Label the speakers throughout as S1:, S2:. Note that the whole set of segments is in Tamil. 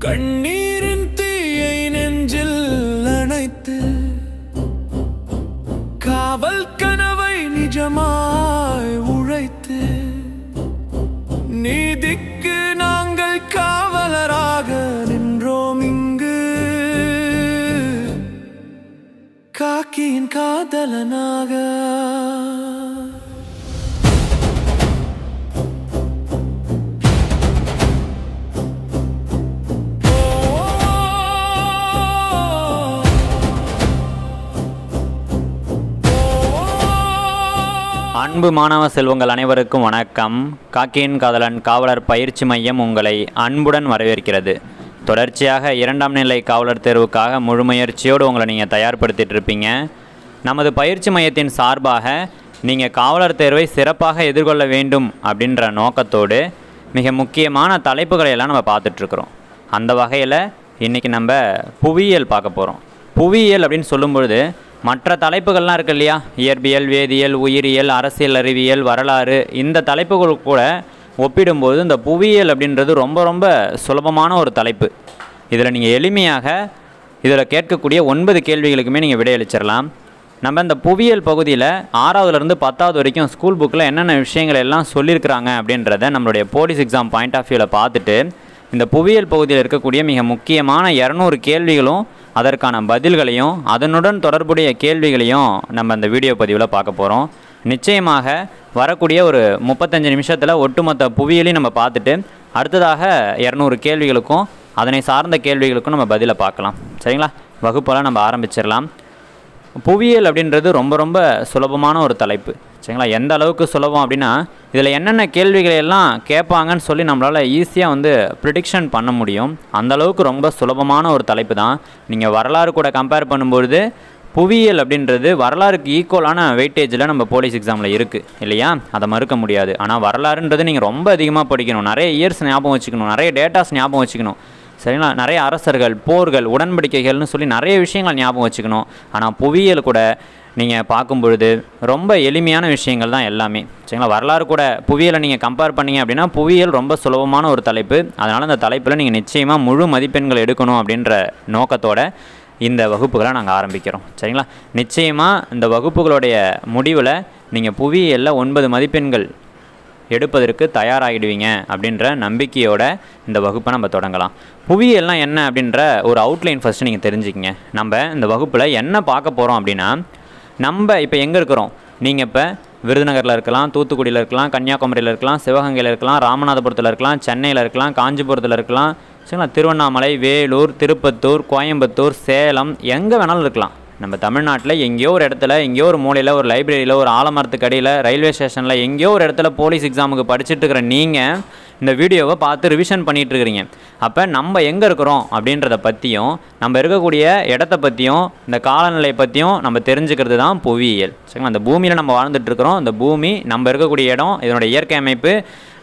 S1: கண்ணீரின் தீயை நெஞ்சில் அணைத்து காவல் கனவை நிஜமாய் உழைத்து நீதிக்கு நாங்கள் காவலராக நின்றோம் இங்கு காக்கியின் காதலனாக.
S2: அன்பு மாணவ செல்வங்கள் அனைவருக்கும் வணக்கம். காக்கியின் காதலன் காவலர் பயிற்சி மையம் உங்களை அன்புடன் வரவேற்கிறது. தொடர்ச்சியாக 2ஆம் நிலை காவலர் தேர்வுக்காக முழு முயற்சியோடு உங்களை நீங்கள் தயார்படுத்திட்டு இருப்பீங்க. நமது பயிற்சி மையத்தின் சார்பாக நீங்கள் காவலர் தேர்வை சிறப்பாக எதிர்கொள்ள வேண்டும் அப்படின்ற நோக்கத்தோடு மிக முக்கியமான தலைப்புகளை எல்லாம் நம்ம பார்த்துட்ருக்குறோம். அந்த வகையில் இன்றைக்கி நம்ம புவியியல் பார்க்க போகிறோம். புவியியல் அப்படின்னு சொல்லும்பொழுது மற்ற தலைப்புகள்லாம் இருக்குது இல்லையா, இயற்பியல், வேதியியல், உயிரியல், அரசியல் அறிவியல், வரலாறு, இந்த தலைப்புகள் கூட ஒப்பிடும்போது இந்த புவியியல் அப்படின்றது ரொம்ப ரொம்ப சுலபமான ஒரு தலைப்பு. இதில் நீங்கள் எளிமையாக இதில் கேட்கக்கூடிய 9 கேள்விகளுக்குமே நீங்கள் விடையளிச்சிடலாம். நம்ம இந்த புவியியல் பகுதியில் 6வதுலேருந்து 10வது வரைக்கும் ஸ்கூல் புக்கில் என்னென்ன விஷயங்கள் எல்லாம் சொல்லியிருக்கிறாங்க அப்படின்றத நம்மளுடைய போலீஸ் எக்ஸாம் பாயிண்ட் ஆஃப் வியூவில் பார்த்துட்டு இந்த புவியியல் பகுதியில் இருக்கக்கூடிய மிக முக்கியமான 200 கேள்விகளும் அதற்கான பதில்களையும் அதனுடன் தொடர்புடைய கேள்விகளையும் நம்ம இந்த வீடியோ பதிவில் பார்க்க போகிறோம். நிச்சயமாக வரக்கூடிய ஒரு 35 நிமிஷத்தில் ஒட்டுமொத்த புவியியலையும் நம்ம பார்த்துட்டு அடுத்ததாக 200 கேள்விகளுக்கும் அதனை சார்ந்த கேள்விகளுக்கும் நம்ம பதிலை பார்க்கலாம். சரிங்களா? வகுப்பெல்லாம் நம்ம ஆரம்பிச்சிடலாம். புவியியல் அப்படின்றது ரொம்ப ரொம்ப சுலபமான ஒரு தலைப்பு. சரிங்களா? எந்த அளவுக்கு சுலபம் அப்படின்னா இதில் என்னென்ன கேள்விகளை எல்லாம் கேட்பாங்கன்னு சொல்லி நம்மளால் ஈஸியாக ப்ரிடிக்ஷன் பண்ண முடியும். அந்தளவுக்கு ரொம்ப சுலபமான ஒரு தலைப்பு தான். நீங்கள் வரலாறு கூட கம்பேர் பண்ணும்பொழுது புவியியல் அப்படின்றது வரலாறுக்கு ஈக்குவலான வெயிட்டேஜில் நம்ம போலீஸ் எக்ஸாமில் இருக்குது இல்லையா? அதை மறுக்க முடியாது. ஆனால் வரலாறுன்றது நீங்கள் ரொம்ப அதிகமாக படிக்கணும், நிறைய இயர்ஸ் ஞாபகம் வச்சுக்கணும், நிறைய டேட்டாஸ் ஞாபகம் வச்சுக்கணும். சரிங்களா? நிறைய அரசர்கள், போர்கள், உடன்படிக்கைகள்னு சொல்லி நிறைய விஷயங்கள் ஞாபகம் வச்சுக்கணும். ஆனால் புவியியல் கூட நீங்கள் பார்க்கும் பொழுது ரொம்ப எளிமையான விஷயங்கள் தான் எல்லாமே. சரிங்களா? வரலாறு கூட புவியியலை நீங்கள் கம்பேர் பண்ணிங்க அப்படின்னா புவியியல் ரொம்ப சுலபமான ஒரு தலைப்பு. அதனால் இந்த தலைப்பில் நீங்கள் நிச்சயமாக முழு மதிப்பெண்கள் எடுக்கணும் அப்படின்ற நோக்கத்தோட இந்த வகுப்புகளை நாங்கள் ஆரம்பிக்கிறோம். சரிங்களா? நிச்சயமாக இந்த வகுப்புகளுடைய முடிவில் நீங்கள் புவியியலில் 9 மதிப்பெண்கள் எடுப்பதற்கு தயாராகிடுவீங்க அப்படின்ற நம்பிக்கையோட இந்த வகுப்பை நம்ம தொடங்கலாம். புவியியல்லாம் என்ன அப்படின்ற ஒரு அவுட்லைன் ஃபஸ்ட்டு நீங்கள் தெரிஞ்சுக்கிங்க. நம்ம இந்த வகுப்பில் என்ன பார்க்க போகிறோம் அப்படின்னா, நம்ம இப்போ எங்கே இருக்கிறோம், நீங்கள் இப்போ விருதுநகரில் இருக்கலாம், தூத்துக்குடியில் இருக்கலாம், கன்னியாகுமரியில் இருக்கலாம், சிவகங்கையில் இருக்கலாம், ராமநாதபுரத்தில் இருக்கலாம், சென்னையில் இருக்கலாம், காஞ்சிபுரத்தில் இருக்கலாம், சரிங்களா, திருவண்ணாமலை, வேலூர், திருப்பத்தூர், கோயம்புத்தூர், சேலம், எங்கே வேணாலும் இருக்கலாம். நம்ம தமிழ்நாட்டில் எங்கேயோ ஒரு இடத்துல, எங்கேயோ ஒரு மூலையில், ஒரு லைப்ரரியில், ஒரு ஆலமரத்துக்கு அடியில், ரயில்வே ஸ்டேஷனில் எங்கேயோ ஒரு இடத்துல போலீஸ் எக்ஸாமுக்கு படிச்சுட்டு இருக்கிற நீங்கள் இந்த வீடியோவை பார்த்து ரிவிஷன் பண்ணிகிட்டு இருக்கிறீங்க. அப்போ நம்ம எங்கே இருக்கிறோம் அப்படின்றத பற்றியும் நம்ம இருக்கக்கூடிய இடத்த பற்றியும் இந்த காலநிலை பற்றியும் நம்ம தெரிஞ்சுக்கிறது தான் புவியியல். சரிங்களா? அந்த பூமியில் நம்ம வாழ்ந்துட்டுருக்குறோம். இந்த பூமி நம்ம இருக்கக்கூடிய இடம், இதனோட இயற்கை அமைப்பு,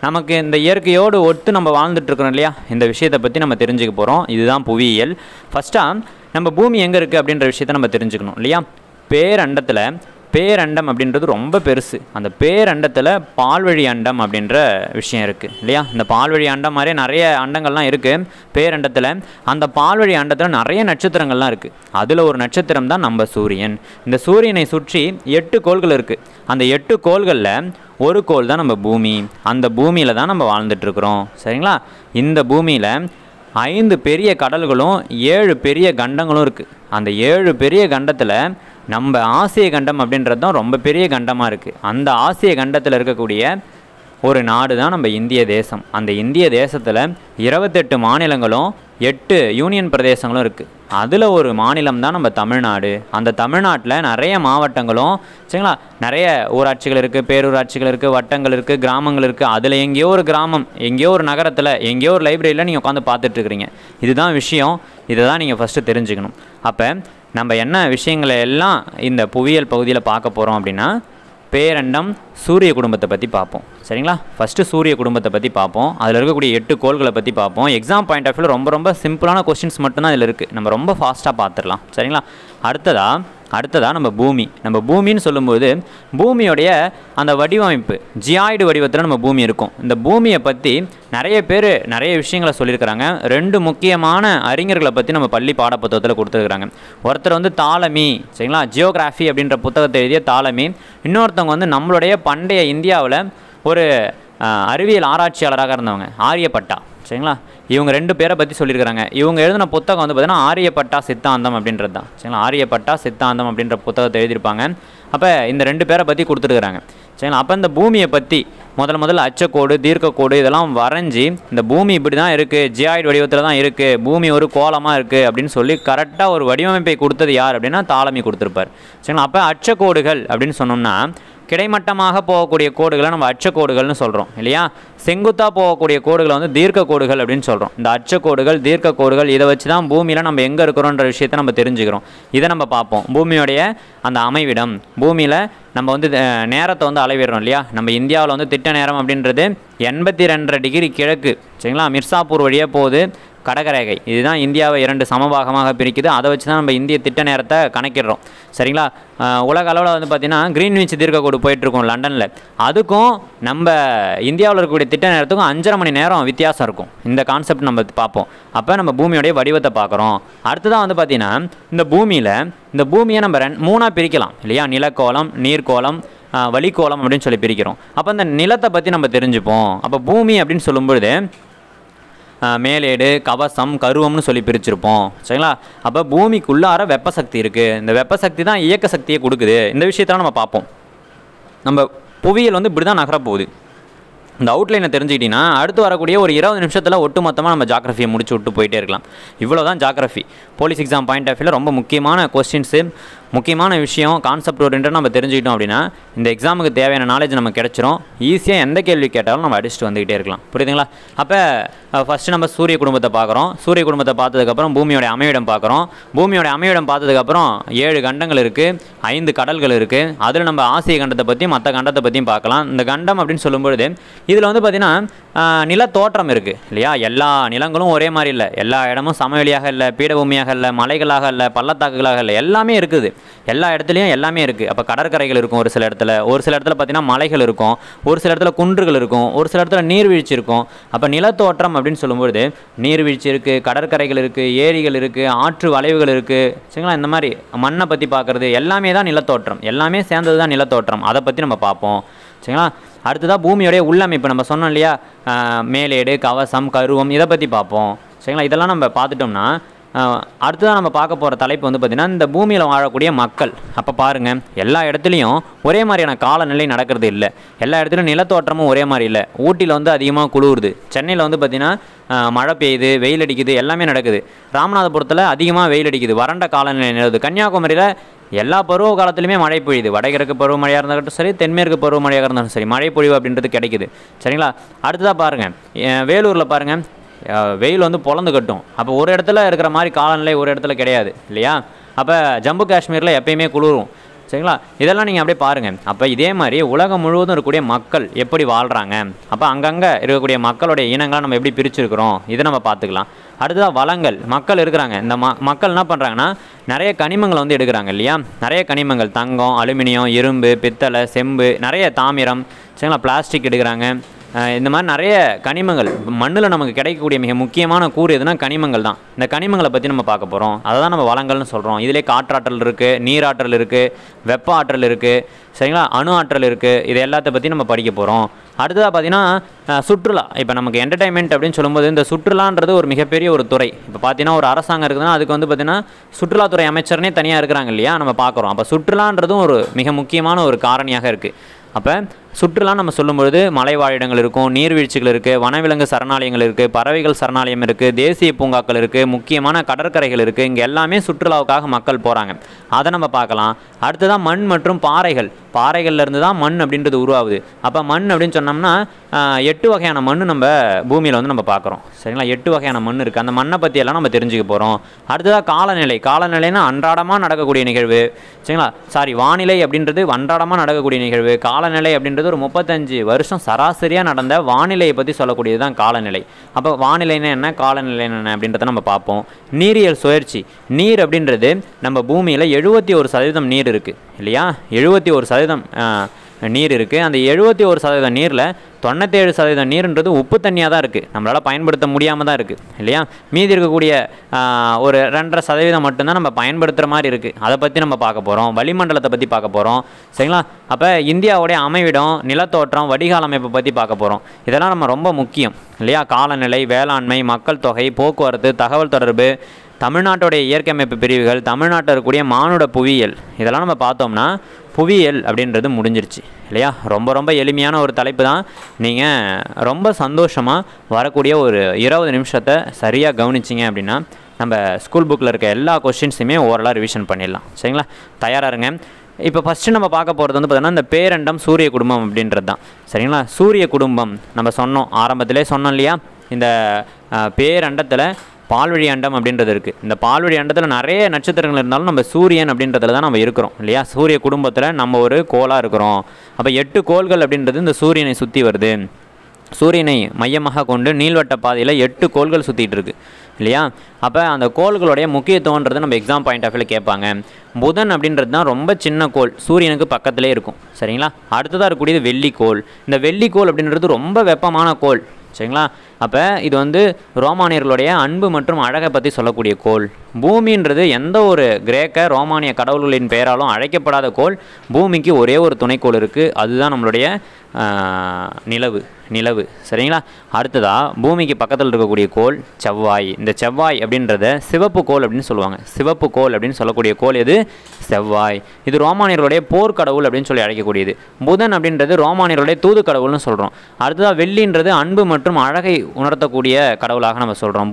S2: நமக்கு இந்த இயற்கையோடு ஒத்து நம்ம வாழ்ந்துட்டுருக்குறோம் இல்லையா, இந்த விஷயத்தை பற்றி நம்ம தெரிஞ்சுக்க போகிறோம். இதுதான் புவியியல். ஃபஸ்ட்டாக நம்ம பூமி எங்கே இருக்குது அப்படின்ற விஷயத்தை நம்ம தெரிஞ்சுக்கணும் இல்லையா? பேரண்டத்தில் பேரண்டம் அப்படின்றது ரொம்ப பெருசு. அந்த பேரண்டத்தில் பால்வழி அண்டம் அப்படின்ற விஷயம் இருக்குது இல்லையா? இந்த பால்வழி அண்டம் மாதிரியே நிறைய அண்டங்கள்லாம் இருக்குது பேரண்டத்தில். அந்த பால்வழி அண்டத்தில் நிறைய நட்சத்திரங்கள்லாம் இருக்குது. அதில் ஒரு நட்சத்திரம் தான் நம்ம சூரியன். இந்த சூரியனை சுற்றி 8 கோள்கள் இருக்குது. அந்த 8 கோள்களில் ஒரு கோள் தான் நம்ம பூமி. அந்த பூமியில் தான் நம்ம வாழ்ந்துட்டுருக்குறோம். சரிங்களா? இந்த பூமியில் 5 பெரிய கடல்களும் 7 பெரிய கண்டங்களும் இருக்குது. அந்த 7 பெரிய கண்டத்தில் நம்ம ஆசிய கண்டம் அப்படின்றது தான் ரொம்ப பெரிய கண்டமாக இருக்குது. அந்த ஆசிய கண்டத்தில் இருக்கக்கூடிய ஒரு நாடு தான் நம்ம இந்திய தேசம். அந்த இந்திய தேசத்தில் 28 மாநிலங்களும் 8 யூனியன் பிரதேசங்களும் இருக்குது. அதில் ஒரு மாநிலம் தான் நம்ம தமிழ்நாடு. அந்த தமிழ்நாட்டில் நிறைய மாவட்டங்களும், சரிங்களா, நிறைய ஊராட்சிகள் இருக்குது, பேரூராட்சிகள் இருக்குது, வட்டங்கள் இருக்குது, கிராமங்கள் இருக்குது. அதில் எங்கேயோ ஒரு கிராமம், எங்கேயோ ஒரு நகரத்தில், எங்கேயோ ஒரு லைப்ரரியில் நீங்கள் உட்காந்து பார்த்துட்ருக்குறீங்க. இதுதான் விஷயம். இதை தான் நீங்கள் ஃபஸ்ட்டு தெரிஞ்சுக்கணும். அப்போ நம்ம என்ன விஷயங்களை எல்லாம் இந்த புவியியல் பகுதியில் பார்க்க போகிறோம் அப்படின்னா, பேரண்டம், சூரிய குடும்பத்தை பற்றி பார்ப்போம். சரிங்களா? ஃபஸ்ட்டு சூரிய குடும்பத்தை பற்றி பார்ப்போம். அதில் இருக்கக்கூடிய 8 கோள்களை பற்றி பார்ப்போம். எக்ஸாம் பாயிண்ட் ஆஃப் வியூவில் ரொம்ப ரொம்ப சிம்பிளான கொஸ்டின்ஸ் மட்டும்தான் இதில் இருக்குது. நம்ம ரொம்ப ஃபாஸ்ட்டாக பார்த்துடலாம். சரிங்களா? அடுத்ததாக அடுத்ததாக நம்ம பூமின்னு சொல்லும்போது பூமியோடைய அந்த வடிவமைப்பு ஜியாய்டு வடிவத்தில் நம்ம பூமி இருக்கும். இந்த பூமியை பற்றி நிறைய பேர் நிறைய விஷயங்களை சொல்லியிருக்கிறாங்க. 2 முக்கியமான அறிஞர்களை பற்றி நம்ம பள்ளி பாடப்புத்தகத்தில் கொடுத்துருக்குறாங்க. ஒருத்தர் வந்து தாலமி, சரிங்களா, ஜியோகிராஃபி அப்படின்ற புத்தகத்தை எழுதிய தாலமி. இன்னொருத்தவங்க வந்து நம்மளுடைய பண்டைய இந்தியாவில் ஒரு அறிவியல் ஆராய்ச்சியாளராக இருந்தவங்க ஆரியப்பட்டா, சரிங்களா. இவங்க 2 பேரை பற்றி சொல்லியிருக்கிறாங்க. இவங்க எழுதின புத்தகம் வந்து பார்த்திங்கன்னா ஆரியப்பட்டா சித்தாந்தம் அப்படின்றது தான், சரிங்களா. ஆரியப்பட்டா சித்தாந்தம் அப்படின்ற புத்தகத்தை எழுதியிருப்பாங்க. அப்போ இந்த 2 பேரை பற்றி கொடுத்துருக்குறாங்க, சரிங்களா. அப்போ இந்த பூமியை பற்றி முதல்ல அச்சக்கோடு தீர்க்கக்கோடு இதெல்லாம் வரைஞ்சி இந்த பூமி இப்படி தான் இருக்குது, ஜியாய்டு வடிவத்தில் தான் இருக்குது, பூமி ஒரு கோலமாக இருக்குது அப்படின்னு சொல்லி கரெக்டாக ஒரு வடிவமைப்பை கொடுத்தது யார் அப்படின்னா தாலமி கொடுத்துருப்பார், சரிங்களா. அப்போ அச்சக்கோடுகள் அப்படின்னு சொன்னோம்னா கிடைமட்டமாக போகக்கூடிய கோடுகளை நம்ம அச்சக்கோடுகள்னு சொல்கிறோம் இல்லையா. செங்குத்தாக போகக்கூடிய கோடுகளை வந்து தீர்க்க கோடுகள் அப்படின்னு சொல்கிறோம். இந்த அச்சக்கோடுகள் தீர்க்க கோடுகள் இதை வச்சு தான் பூமியில் நம்ம எங்கே இருக்கிறோன்ற விஷயத்தை நம்ம தெரிஞ்சுக்கிறோம். இதை நம்ம பார்ப்போம். பூமியோடைய அந்த அமைவிடம், பூமியில் நம்ம வந்து நேரத்தை வந்து அளவிடுறோம் இல்லையா. நம்ம இந்தியாவில் வந்து திட்ட நேரம் அப்படின்றது 82.5 டிகிரி கிழக்கு, சரிங்களா. மிர்சாப்பூர் வழியாக போகுது கடகரேகை. இதுதான் இந்தியாவை 2 சமபாகமாக பிரிக்குது. அதை வச்சு தான் நம்ம இந்திய திட்ட நேரத்தை கணக்கிடுறோம், சரிங்களா. உலக அளவில் வந்து பார்த்திங்கன்னா கிரீன்விச் தீர்க்கக்கோடு போயிட்டுருக்கோம் லண்டனில். அதுக்கும் நம்ம இந்தியாவில் இருக்கக்கூடிய திட்ட நேரத்துக்கும் 5.5 மணி நேரம் வித்தியாசம் இருக்கும். இந்த கான்செப்ட் நம்ம பார்ப்போம். அப்போ நம்ம பூமியோடைய வடிவத்தை பார்க்குறோம். அடுத்ததான் வந்து பார்த்திங்கன்னா இந்த பூமியை நம்ம 3ஆக பிரிக்கலாம் இல்லையா. நிலக்கோளம், நீர்க்கோளம், வளிக்கோளம் அப்படின்னு சொல்லி பிரிக்கிறோம். அப்போ அந்த நிலத்தை பற்றி நம்ம தெரிஞ்சுப்போம். அப்போ பூமி அப்படின்னு சொல்லும்பொழுது மேலேடு, கவசம், கருவம்னு சொல்லி பிரிச்சிருப்போம், சரிங்களா. அப்போ பூமிக்குள்ளார வெப்ப சக்தி இருக்குது. இந்த வெப்ப சக்தி தான் இயக்க சக்தியை கொடுக்குது. இந்த விஷயத்தெல்லாம் நம்ம பார்ப்போம். நம்ம புவியியல் வந்து இப்படி தான் நகரப்போகுது. இந்த அவுட்லைனை தெரிஞ்சுக்கிட்டிங்கன்னா அடுத்து வரக்கூடிய ஒரு 20 நிமிஷத்தில் ஒட்டு மொத்தமாக நம்ம ஜாகிரஃபியை முடிச்சு விட்டு போயிட்டே இருக்கலாம். இவ்வளோ தான் geography. Police exam point of வியூவில் ரொம்ப முக்கியமான கொஸ்டின்ஸு, முக்கியமான விஷயம், கான்செப்ட் ஓரியன்டாக நம்ம தெரிஞ்சுக்கிட்டோம் அப்படின்னா இந்த எக்ஸாமுக்கு தேவையான நாலேஜ் நமக்கு கிடச்சிரும். ஈஸியாக எந்த கேள்வி கேட்டாலும் நம்ம அடிச்சுட்டு வந்துக்கிட்டே இருக்கலாம். புரியுதுங்களா. அப்போ ஃபஸ்ட்டு நம்ம சூரிய குடும்பத்தை பார்க்குறோம். சூரிய குடும்பத்தை பார்த்ததுக்கப்புறம் பூமியோட அமைவிடம் பார்க்குறோம். பூமியோட அமைவிடம் பார்த்ததுக்கப்புறம் 7 கண்டங்கள் இருக்குது, 5 கடல்கள் இருக்குது. அதில் நம்ம ஆசிய கண்டத்தை பற்றியும் மற்ற கண்டத்தை பற்றியும் பார்க்கலாம். இந்த கண்டம் அப்படின்னு சொல்லும்பொழுது இதில் வந்து பார்த்திங்கன்னா நில தோற்றம் இருக்குது இல்லையா. எல்லா நிலங்களும் ஒரே மாதிரி இல்லை, எல்லா இடமும் சமவெளியாக இல்லை, பீடபூமியாக இல்லை, மலைகளாக இல்லை, பள்ளத்தாக்குகளாக இல்லை, எல்லாமே இருக்குது. எல்லா இடத்துலையும் எல்லாமே இருக்குது. அப்போ கடற்கரைகள் இருக்கும் ஒரு சில இடத்துல பார்த்திங்கன்னா மலைகள் இருக்கும், ஒரு சில இடத்துல குன்றுகள் இருக்கும், ஒரு சில இடத்துல நீர்வீழ்ச்சி இருக்கும். அப்போ நிலத்தோற்றம் அப்படின்னு சொல்லும்போது நீர்வீழ்ச்சி இருக்குது, கடற்கரைகள் இருக்குது, ஏரிகள் இருக்குது, ஆற்று வளைவுகள் இருக்குது, சரிங்களா. இந்த மாதிரி மண்ணை பற்றி பார்க்குறது எல்லாமே தான் நிலத்தோற்றம், எல்லாமே சேர்ந்தது தான் நிலத்தோற்றம். அதை பற்றி நம்ம பார்ப்போம், சரிங்களா. அடுத்ததாக பூமியோடைய உள்ளமைப்பு நம்ம சொன்னோம் இல்லையா, மேலேடு, கவசம், கருவம், இதை பற்றி பார்ப்போம், சரிங்களா. இதெல்லாம் நம்ம பார்த்துட்டோம்னா அடுத்ததாக நம்ம பார்க்க போகிற தலைப்பு வந்து பார்த்திங்கன்னா இந்த பூமியில் வாழக்கூடிய மக்கள். அப்போ பாருங்கள், எல்லா இடத்துலையும் ஒரே மாதிரியான காலநிலை நடக்கிறது இல்லை. எல்லா இடத்துலையும் நிலத்தோற்றமும் ஒரே மாதிரி இல்லை. ஊட்டியில் வந்து அதிகமாக குளிருது, சென்னையில் வந்து பார்த்திங்கன்னா மழை பெய்யுது, வெயில் அடிக்குது, எல்லாமே நடக்குது. ராமநாதபுரத்தில் அதிகமாக வெயில் அடிக்குது, வறண்ட காலநிலை நிலவுது. கன்னியாகுமரியில் எல்லா பருவ காலத்துலையுமே மழை பொழியுது. வடகிழக்கு பருவமழையாக இருந்தாலும் சரி, தென்மேற்கு பருவமழையாக இருந்தாலும் சரி, மழை பொழிவு அப்படின்றது கிடைக்குது, சரிங்களா. அடுத்ததாக பாருங்கள், வேலூரில் பாருங்கள், வெயில் வந்து பொழந்து கட்டும். அப்போ ஒரு இடத்துல இருக்கிற மாதிரி காலநிலை ஒரு இடத்துல கிடையாது இல்லையா. அப்போ ஜம்மு காஷ்மீரில் எப்பயுமே குளிரும், சரிங்களா. இதெல்லாம் நீங்கள் அப்படியே பாருங்கள். அப்போ இதே மாதிரி உலகம் முழுவதும் இருக்கக்கூடிய மக்கள் எப்படி வாழ்கிறாங்க, அப்போ அங்கங்கே இருக்கக்கூடிய மக்களுடைய இனங்களை நம்ம எப்படி பிரிச்சுருக்கிறோம், இதை நம்ம பார்த்துக்கலாம். அடுத்ததாக வளங்கள், மக்கள் இருக்கிறாங்க. இந்த மக்கள் என்ன பண்ணுறாங்கன்னா நிறைய கனிமங்களை வந்து எடுக்கிறாங்க இல்லையா. நிறைய கனிமங்கள், தங்கம், அலுமினியம், இரும்பு, பித்தளை, செம்பு, நிறைய தாமிரம், சரிங்களா, பிளாஸ்டிக் எடுக்கிறாங்க. இந்த மாதிரி நிறைய கனிமங்கள் மண்ணில் நமக்கு கிடைக்கக்கூடிய மிக முக்கியமான கூறு எதுனா கனிமங்கள் தான். இந்த கனிமங்களை பற்றி நம்ம பார்க்க போகிறோம். அதை தான் நம்ம வளங்கள்னு சொல்கிறோம். இதிலே காற்றாற்றல் இருக்குது, நீராற்றல் இருக்குது, வெப்ப ஆற்றல் இருக்குது, சரிங்களா, அணு ஆற்றல் இருக்குது. இது எல்லாத்த பற்றி நம்ம படிக்க போகிறோம். அடுத்ததாக பார்த்திங்கன்னா சுற்றுலா. இப்போ நமக்கு என்டர்டைன்மெண்ட் அப்படின்னு சொல்லும்போது இந்த சுற்றுலான்றது ஒரு மிகப்பெரிய ஒரு துறை. இப்போ பார்த்தீங்கன்னா ஒரு அரசாங்கம் இருக்குதுன்னா அதுக்கு வந்து பார்த்திங்கன்னா சுற்றுலாத்துறை அமைச்சர்னே தனியாக இருக்கிறாங்க இல்லையா, நம்ம பார்க்குறோம். அப்போ சுற்றுலான்றதும் ஒரு மிக முக்கியமான ஒரு காரணியாக இருக்குது. அப்போ சுற்றுலா நம்ம சொல்லும்பொழுது மலைவாழ் இடங்கள் இருக்கும், நீர்வீழ்ச்சிகள் இருக்குது, வனவிலங்கு சரணாலயங்கள் இருக்குது, பறவைகள் சரணாலயம் இருக்குது, தேசிய பூங்காக்கள் இருக்குது, முக்கியமான கடற்கரைகள் இருக்குது. இங்கே எல்லாமே சுற்றுலாவுக்காக மக்கள் போகிறாங்க. அதை நம்ம பார்க்கலாம். அடுத்ததான் மண் மற்றும் பாறைகள்லேருந்து தான் மண் அப்படின்றது உருவாகுது. அப்போ மண் அப்படின்னு சொன்னோம்னா 8 வகையான மண் நம்ம பூமியில் வந்து நம்ம பார்க்குறோம், சரிங்களா. 8 வகையான மண் இருக்குது. அந்த மண்ணை பற்றியெல்லாம் நம்ம தெரிஞ்சுக்க போகிறோம். அடுத்ததாக காலநிலைனா அன்றாடமாக நடக்கக்கூடிய நிகழ்வு, சரிங்களா. வானிலை அப்படின்றது அன்றாடமாக நடக்கக்கூடிய நிகழ்வு. காலநிலை அப்படின்றது அப்படின்றது ஒரு 35 வருஷம் சராசரியாக நடந்த வானிலையை பற்றி சொல்லக்கூடியது தான் காலநிலை. அப்போ வானிலைன்னா என்ன, காலநிலை என்ன அப்படின்றத நம்ம பார்ப்போம். நீரியல் சுழற்சி. நீர் அப்படின்றது நம்ம பூமியில் 71% நீர் இருக்குது இல்லையா, 71% நீர் இருக்குது. அந்த 71% நீரில் 97% நீர்ன்றது உப்பு தண்ணியாக தான் இருக்குது, நம்மளால் பயன்படுத்த முடியாமல் தான் இருக்குது இல்லையா. மீதி இருக்கக்கூடிய ஒரு 2.5% மட்டும்தான் நம்ம பயன்படுத்துகிற மாதிரி இருக்குது. அதை பற்றி நம்ம பார்க்க போகிறோம். வளிமண்டலத்தை பற்றி பார்க்க போகிறோம் சரிங்களா. அப்போ இந்தியாவுடைய அமைவிடம், நிலத்தோற்றம், வடிகால் அமைப்பை பற்றி பார்க்க போகிறோம். இதெல்லாம் நம்ம ரொம்ப முக்கியம் இல்லையா. காலநிலை, வேளாண்மை, மக்கள் தொகை, போக்குவரத்து, தகவல் தொடர்பு, தமிழ்நாட்டுடைய இயற்கை அமைப்பு பிரிவுகள், தமிழ்நாட்டில் இருக்கக்கூடிய மானுட புவியியல், இதெல்லாம் நம்ம பார்த்தோம்னா புவியியல் அப்படின்றது முடிஞ்சிருச்சு இல்லையா. ரொம்ப ரொம்ப எளிமையான ஒரு தலைப்பு தான். நீங்கள் ரொம்ப சந்தோஷமாக வரக்கூடிய ஒரு 20 நிமிஷத்தை சரியாக கவனிச்சிங்க அப்படின்னா நம்ம ஸ்கூல் புக்கில் இருக்க எல்லா கொஸ்டின்ஸுமே ஓரலாக ரிவிஷன் பண்ணிடலாம் சரிங்களா. தயாராக இருங்க. இப்போ ஃபஸ்ட்டு நம்ம பார்க்க போகிறது வந்து பார்த்தீங்கன்னா இந்த பேரண்டம் சூரிய குடும்பம் அப்படின்றது தான் சரிங்களா. சூரிய குடும்பம் நம்ம சொன்னோம், ஆரம்பத்திலே சொன்னோம் இல்லையா. இந்த பேரண்டத்தில் பால்வழி அண்டம் அப்படின்றது இருக்குது. இந்த பால்வழி அண்டத்தில் நிறைய நட்சத்திரங்கள் இருந்தாலும் நம்ம சூரியன் அப்படின்றதுல தான் நம்ம இருக்கிறோம் இல்லையா. சூரிய குடும்பத்தில் நம்ம ஒரு கோளாக இருக்கிறோம். அப்போ 8 கோள்கள் அப்படின்றது இந்த சூரியனை சுற்றி வருது. சூரியனை மையமாக கொண்டு நீள்வட்ட பாதையில் 8 கோள்கள் சுற்றிட்டு இருக்கு இல்லையா. அப்போ அந்த கோள்களுடைய முக்கியத்துவன்றது நம்ம எக்ஸாம் பாயிண்ட் ஆஃப் வியூவில் கேட்பாங்க. புதன் அப்படின்றது தான் ரொம்ப சின்ன கோள், சூரியனுக்கு பக்கத்திலே இருக்கும் சரிங்களா. அடுத்ததாக இருக்கக்கூடியது வெள்ளிக்கோள். இந்த வெள்ளிக்கோள் அப்படின்றது ரொம்ப வெப்பமான கோள் சரிங்களா. அப்போ இது வந்து ரோமானியர்களுடைய அன்பு மற்றும் அழகை பற்றி சொல்லக்கூடிய கோள். பூமின்றது எந்த ஒரு கிரேக்க ரோமானிய கடவுள்களின் பெயராலும் அழைக்கப்படாத கோள். பூமிக்கு ஒரே ஒரு துணைக்கோள் இருக்குது, அதுதான் நம்மளுடைய நிலவு சரிங்களா. அடுத்ததாக பூமிக்கு பக்கத்தில் இருக்கக்கூடிய கோள் செவ்வாய். இந்த செவ்வாய் அப்படின்றத சிவப்பு கோள் அப்படின்னு சொல்லுவாங்க. சிவப்பு கோள் அப்படின்னு சொல்லக்கூடிய கோள் எது, செவ்வாய். இது ரோமானியர்களுடைய போர்க்கடவுள் அப்படின்னு சொல்லி அழைக்கக்கூடியது. புதன் அப்படின்றது ரோமானியர்களுடைய தூது கடவுள்னு சொல்கிறோம். அடுத்ததாக வெள்ளின்றது அன்பு மற்றும் அழகை உணர்த்தக்கூடிய கடவுளாக நம்ம சொல்கிறோம்.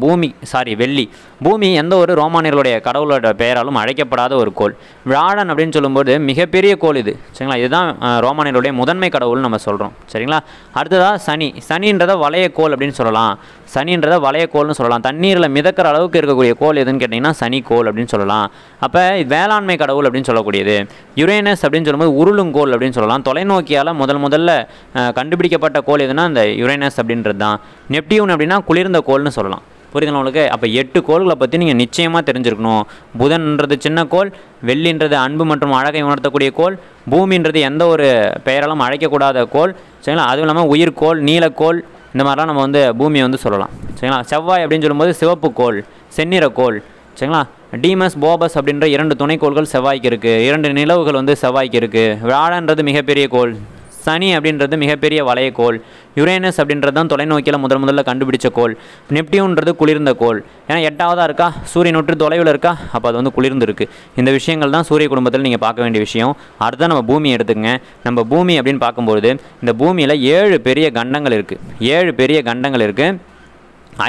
S2: வெள்ளி. பூமி எந்த ஒரு ரோமானியர்களுடைய கடவுளோட பெயராலும் அழைக்கப்படாத ஒரு கோள். வியாழன் அப்படின்னு சொல்லும்போது மிகப்பெரிய கோள் இது சரிங்களா. இதுதான் ரோமானியர்களுடைய முதன்மை கடவுள்னு நம்ம சொல்கிறோம் சரிங்களா. அடுத்ததாக சனின்றதை வளையக்கோள் அப்படின்னு சொல்லலாம். சனின்றதை வளையக்கோள்னு சொல்லலாம். தண்ணீரில் மிதக்கிற அளவுக்கு இருக்கக்கூடிய கோள் எதுன்னு கேட்டிங்கன்னா சனிக்கோள் அப்படின்னு சொல்லலாம். அப்போ வேளாண்மை கடவுள் அப்படின்னு சொல்லக்கூடியது. யுரேனஸ் அப்படின்னு சொல்லும்போது உருளுங்கோள் அப்படின்னு சொல்லலாம். தொலைநோக்கியால் முதல்ல கண்டுபிடிக்கப்பட்ட கோள் எதுனா இந்த யுரேனஸ் அப்படின்றது தான். நெப்டியூன் அப்படின்னா குளிர்ந்த கோள்னு சொல்லலாம். புரியுதுங்களா உங்களுக்கு. அப்போ 8 கோள்களை பற்றி நீங்கள் நிச்சயமாக தெரிஞ்சிருக்கணும். புதன்ன்றது சின்ன கோள், வெள்ளின்றது அன்பு மற்றும் அழகை உணர்த்தக்கூடிய கோள், பூமின்றது எந்த ஒரு பெயராலும் அழைக்கக்கூடாத கோள் சரிங்களா. அதுவும் இல்லாமல் உயிர்கோள், நீலக்கோள், இந்த மாதிரிலாம் நம்ம வந்து பூமியை வந்து சொல்லலாம் சரிங்களா. செவ்வாய் அப்படின்னு சொல்லும்போது சிவப்பு கோள், செந்நிறக்கோள் சரிங்களா. டீமஸ், போபஸ் அப்படின்ற 2 துணைக்கோள்கள் செவ்வாய்க்கு இருக்குது. 2 நிலவுகள் வந்து செவ்வாய்க்கு இருக்குது. வியாழன்றது மிகப்பெரிய கோள், சனி அப்படின்றது மிகப்பெரிய வளையக்கோள், யுரேனஸ் அப்படின்றது தான் தொலைநோக்கியில் முதல்ல கண்டுபிடிச்ச கோள், நெப்டியூன்றது குளிர்ந்த கோள். ஏன்னா 8ஆவதாக இருக்கா, சூரியன் விட்டு தொலைவில் இருக்கா, அப்போ அது வந்து குளிர்ந்து இருக்குது. இந்த விஷயங்கள் தான் சூரிய குடும்பத்தில் நீங்கள் பார்க்க வேண்டிய விஷயம். அடுத்த நம்ம பூமி எடுத்துக்கங்க. நம்ம பூமி அப்படின்னு பார்க்கும்போது இந்த பூமியில் 7 பெரிய கண்டங்கள் இருக்குது. 7 பெரிய கண்டங்கள் இருக்குது,